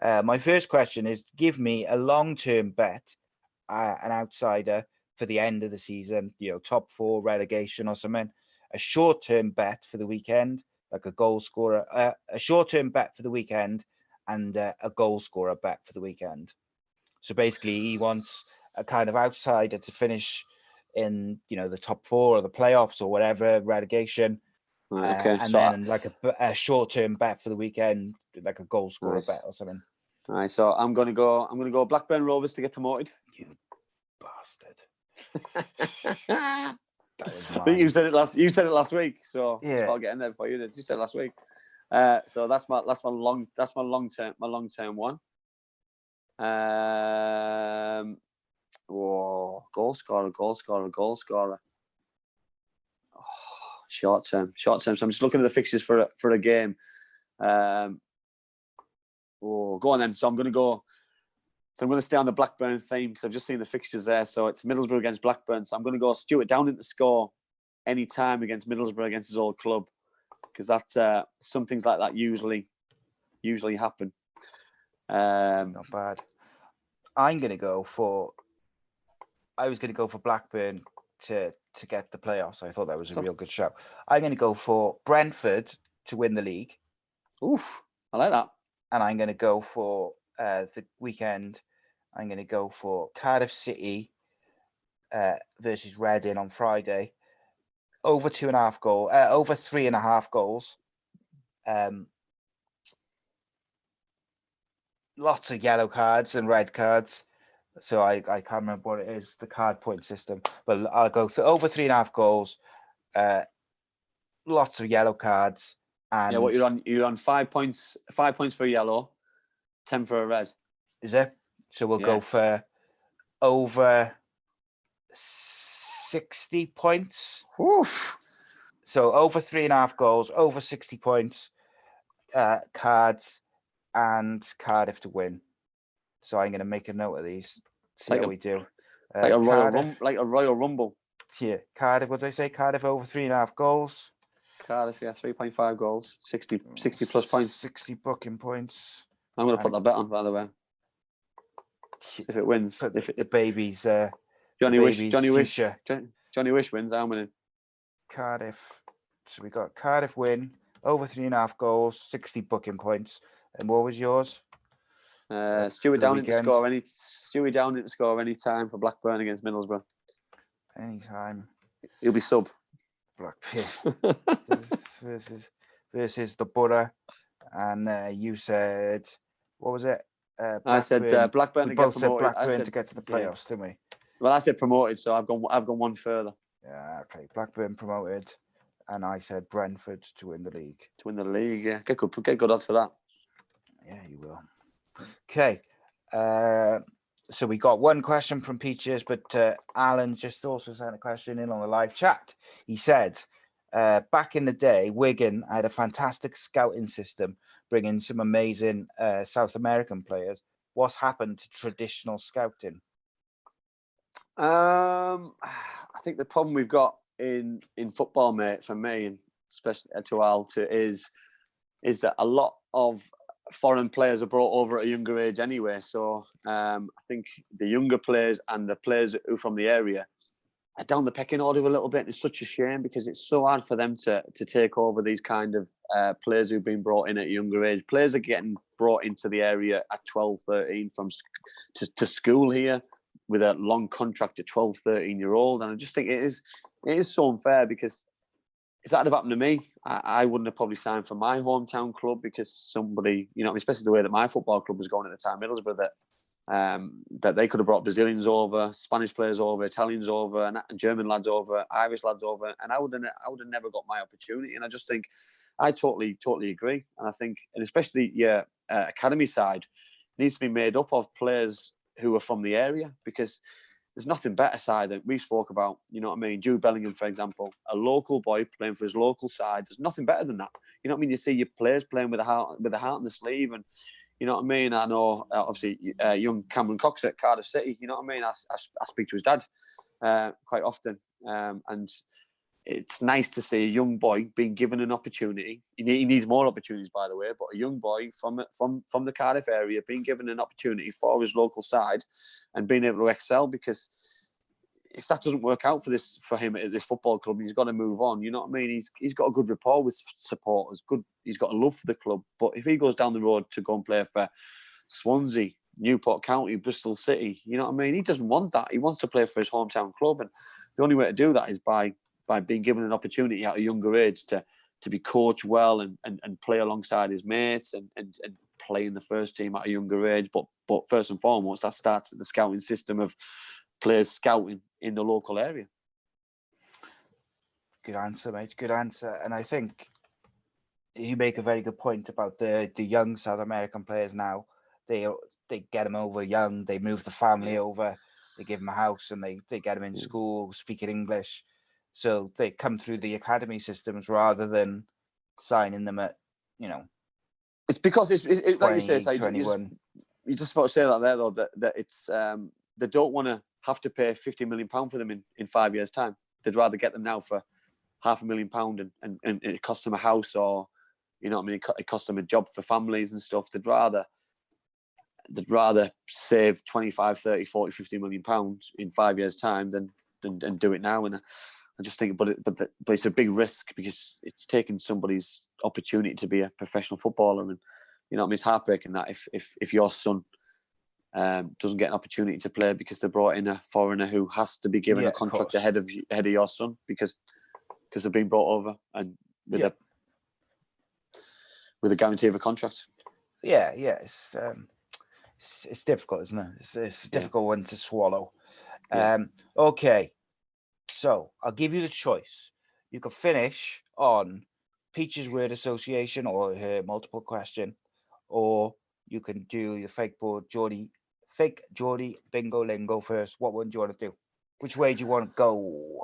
my first question is give me a long-term bet, an outsider for the end of the season, top 4 relegation or something. A short-term bet for the weekend, like a goal scorer, a short-term bet for the weekend, and a goal scorer bet for the weekend. So basically, he wants a kind of outsider to finish in, the top 4 or the playoffs or whatever, relegation. Okay. And then like a short-term bet for the weekend, like a goal scorer bet or something. All right. So I'm gonna go Blackburn Rovers to get promoted. You bastard. I think you said it last week, so yeah, I'll get in there before you did. You said it last week. So that's my long term one. Goal scorer. Oh, short term. So I'm just looking at the fixtures for a game. Go on then. So I'm going to stay on the Blackburn theme because I've just seen the fixtures there. So it's Middlesbrough against Blackburn. So I'm going to go Stuart Downing to score any time against Middlesbrough against his old club, because that's some things like that usually happen. Not bad. I was going to go for Blackburn to get the playoffs. I thought that was a real good shout. I'm going to go for Brentford to win the league. Oof, I like that. And I'm going to go for the weekend. I'm going to go for Cardiff City versus Reading on Friday. Over 2.5 goals. Over 3.5 goals. Lots of yellow cards and red cards. So I can't remember what it is, the card point system. But I'll go over 3.5 goals. Lots of yellow cards. And what you're on 5 points. 5 points for a yellow, 10 for a red. Is it? So we'll go for over 60 points. Oof. So over 3.5 goals, over 60 points, cards, and Cardiff to win. So I'm going to make a note of these. See how we do. Like a Royal Rumble. Yeah, Cardiff. What did I say? Cardiff over 3.5 goals. Cardiff, 3.5 goals, 60 plus points. 60 booking points. I'm going to put that bet on, by the way. If it wins, the baby's Johnny Wish wins, I'm winning. Cardiff. So we got Cardiff win, over 3.5 goals, 60 booking points. And what was yours? Stuart Downing to score any time for Blackburn against Middlesbrough. Anytime. He'll be sub. Blackburn versus the Borough. And you said, what was it? I said Blackburn to get promoted. Blackburn to get to the playoffs, didn't we? Well, I said promoted, so I've gone one further. Yeah, okay. Blackburn promoted, and I said Brentford to win the league. To win the league, yeah. Get good odds for that. Yeah, you will. Okay. So we got one question from Peaches, but Alan just also sent a question in on the live chat. He said, back in the day, Wigan had a fantastic scouting system, bringing some amazing South American players. What's happened to traditional scouting? I think the problem we've got in football, mate, for me, and especially to Al, is that a lot of foreign players are brought over at a younger age anyway. So I think the younger players and the players who are from the area are down the pecking order a little bit. And it's such a shame because it's so hard for them to take over these kind of players who've been brought in at a younger age. Players are getting brought into the area at 12, 13 to school here with a long contract at 12, 13-year-old. And I just think it is so unfair because if that had happened to me, I wouldn't have probably signed for my hometown club because somebody, especially the way that my football club was going at the time, Middlesbrough, that that they could have brought Brazilians over, Spanish players over, Italians over, and German lads over, Irish lads over, and I would have never got my opportunity. And I just think I totally agree. And I think, and especially academy side needs to be made up of players who are from the area, because there's nothing better side that we spoke about. You know what I mean? Jude Bellingham, for example, a local boy playing for his local side. There's nothing better than that. You know what I mean? You see your players playing with a heart in the sleeve, and you know what I mean? I know, obviously, young Cameron Cox at Cardiff City, you know what I mean? I speak to his dad quite often. And it's nice to see a young boy being given an opportunity. He needs more opportunities, by the way, but a young boy from the Cardiff area being given an opportunity for his local side and being able to excel, because if that doesn't work out for him at this football club, he's got to move on. You know what I mean? He's got a good rapport with supporters. He's got a love for the club. But if he goes down the road to go and play for Swansea, Newport County, Bristol City, you know what I mean? He doesn't want that. He wants to play for his hometown club, and the only way to do that is by being given an opportunity at a younger age to be coached well and play alongside his mates and play in the first team at a younger age. But first and foremost, that starts at the scouting system of players scouting in the local area. Good answer, mate. Good answer. And I think you make a very good point about the young South American players now. They get them over young. They move the family over. They give them a house and they get them in school, speaking English. So they come through the academy systems rather than signing them at, It's because it's like you say, 21. You just about to say that there though, that it's they don't want to have to pay £50 million for them in 5 years' time. They'd rather get them now for £500,000 and it cost them a house, or you know what I mean, it cost them a job for families and stuff. They'd rather save 25, 30, 40, £50 million in 5 years' time than do it now. And I just think, but it's a big risk, because it's taking somebody's opportunity to be a professional footballer, and you know what I mean, it's heartbreaking that if your son doesn't get an opportunity to play because they brought in a foreigner who has to be given a contract ahead of your son because they've been brought over and with a guarantee of a contract. Yeah, it's difficult, isn't it? It's a difficult one to swallow. Okay, so I'll give you the choice. You can finish on Peach's word association or her multiple question, or you can do your fake Geordie bingo lingo first. What one do you want to do? Which way do you want to go?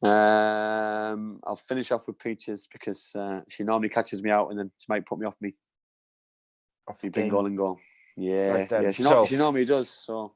I'll finish off with Peaches because she normally catches me out and then she might put me off the bingo lingo. Yeah, right, she normally does. So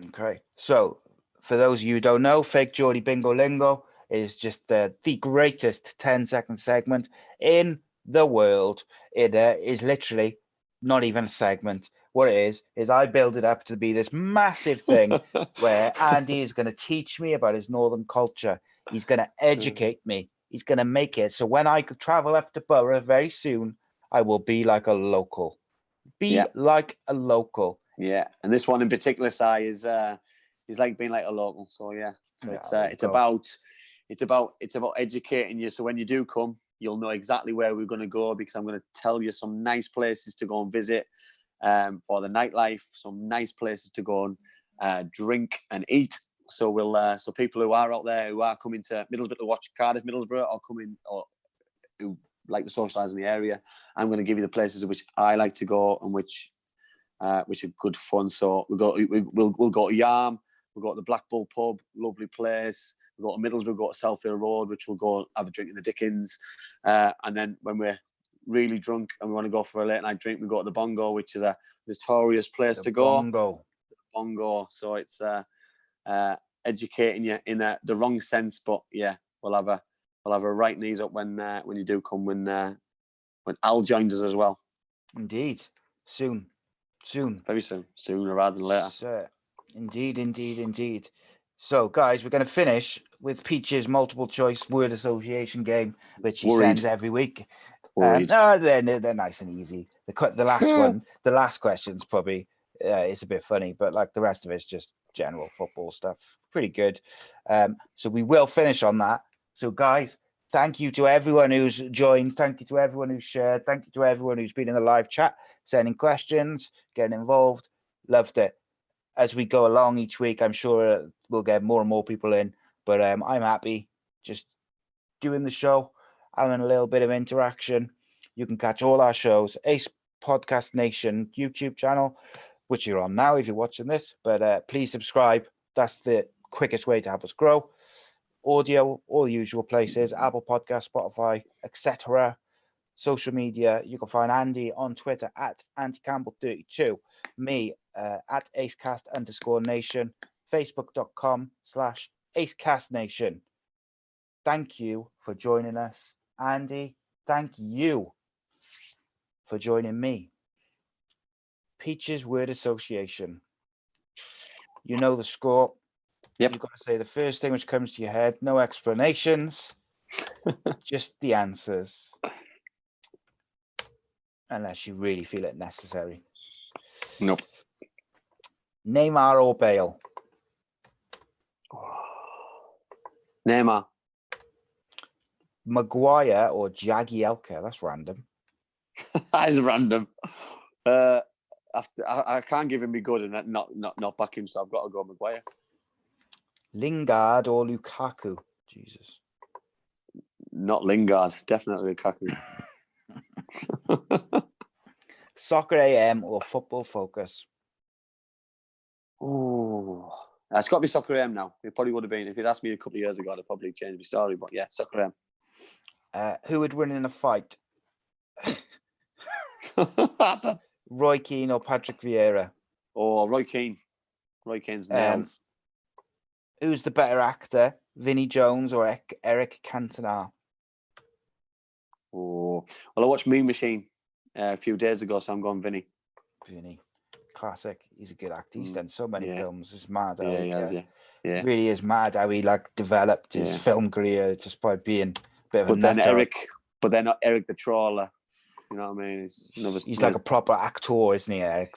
okay. So for those of you who don't know, fake Geordie bingo lingo is just the greatest 10-second segment in the world. It is literally not even a segment. What it is I build it up to be this massive thing where Andy is going to teach me about his northern culture. He's going to educate me. He's going to make it so when I could travel up to Borough very soon, I will be like a local. Like a local. Yeah, and this one in particular, Si, is like being like a local. So yeah, so it's about educating you. So when you do come, you'll know exactly where we're going to go, because I'm going to tell you some nice places to go and visit for the nightlife, some nice places to go and drink and eat. So we'll so people who are out there who are coming to Middlesbrough to watch Cardiff Middlesbrough, or coming or who like to socialise in the area, I'm going to give you the places in which I like to go and which are good fun. So we'll go to Yarm, we'll go to the Black Bull pub, lovely place. We'll go to Middlesbrough, we'll go to Southfield Road, which we'll go have a drink in the Dickens. And then when we're really drunk and we want to go for a late night drink, we go to the Bongo, which is a notorious place to go. Bongo. So it's educating you in the wrong sense, but yeah, we'll have a right knees up when you do come, when Al joins us as well. Indeed, soon, very soon, sooner rather than later. So, indeed. So, guys, we're going to finish with Peach's multiple choice word association game, which she sends every week. No, they're nice and easy. The last one, the last question's probably it's a bit funny, but like the rest of it's just general football stuff. Pretty good. So we will finish on that. So, guys, thank you to everyone who's joined. Thank you to everyone who's shared. Thank you to everyone who's been in the live chat, sending questions, getting involved. Loved it. as we go along each week, I'm sure we'll get more and more people in. But I'm happy just doing the show, having a little bit of interaction. You can catch all our shows, Ace Podcast Nation YouTube channel, which you're on now if you're watching this. But please subscribe. That's the quickest way to help us grow. Audio, all the usual places, Apple Podcast, Spotify, etc. Social media, you can find Andy on Twitter at AndyCampbell32, me at ACEcast_nation, Facebook.com/ACEcastNation. Thank you for joining us, Andy. Thank you for joining me. Peaches word association. You know the score. Yep. You've got to say the first thing which comes to your head. No explanations. Just the answers. Unless you really feel it necessary. Nope. Neymar or Bale? Neymar. Maguire or Jagielka? That's random. That is random. I can't give him me good and not back him, so I've got to go Maguire. Lingard or Lukaku? Jesus. Not Lingard, definitely Lukaku. Soccer AM or Football Focus? Oh, it's got to be Soccer AM now. It probably would have been if you'd asked me a couple of years ago. I'd probably changed my story, but yeah, Soccer AM. Who would win in a fight? Roy Keane or Patrick Vieira? Oh, Roy Keane. Roy Keane's nails. Who's the better actor, Vinnie Jones or Eric Cantona? Oh, well, I watched Mean Machine a few days ago, so I'm going Vinny. Vinny, classic. He's a good actor. He's done so many films. It's mad. Yeah, he has. Yeah, really is mad how he developed his film career just by being a bit of a nut. But then Eric the Trawler. You know what I mean? He's like a proper actor, isn't he, Eric?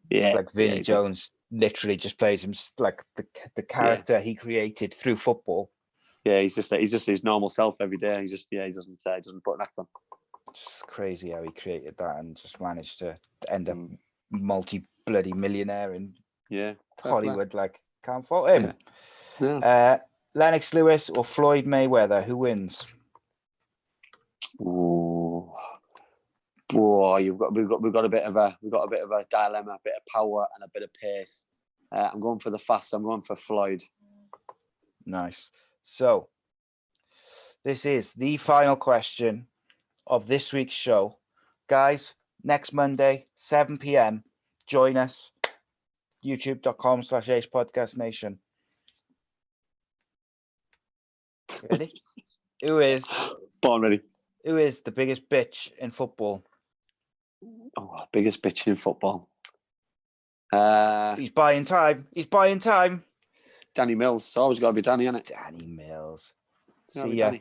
Yeah. Like Vinnie Jones literally just plays him like the character he created through football. Yeah, he's just his normal self every day. He doesn't put an act on. It's crazy how he created that and just managed to end up multi-bloody millionaire in Hollywood. Like, can't fault him. Yeah. Lennox Lewis or Floyd Mayweather? Who wins? We've got a bit of a dilemma, a bit of power and a bit of pace. I'm going for the fast. I'm going for Floyd. Nice. So this is the final question of this week's show. Guys, next Monday, 7 p.m. join us. youtube.com/AcePodcastNation. Ready? Born ready. Who is the biggest bitch in football? Oh, biggest bitch in football. He's buying time. Danny Mills. It's always got to be Danny, isn't it? Danny Mills. See ya.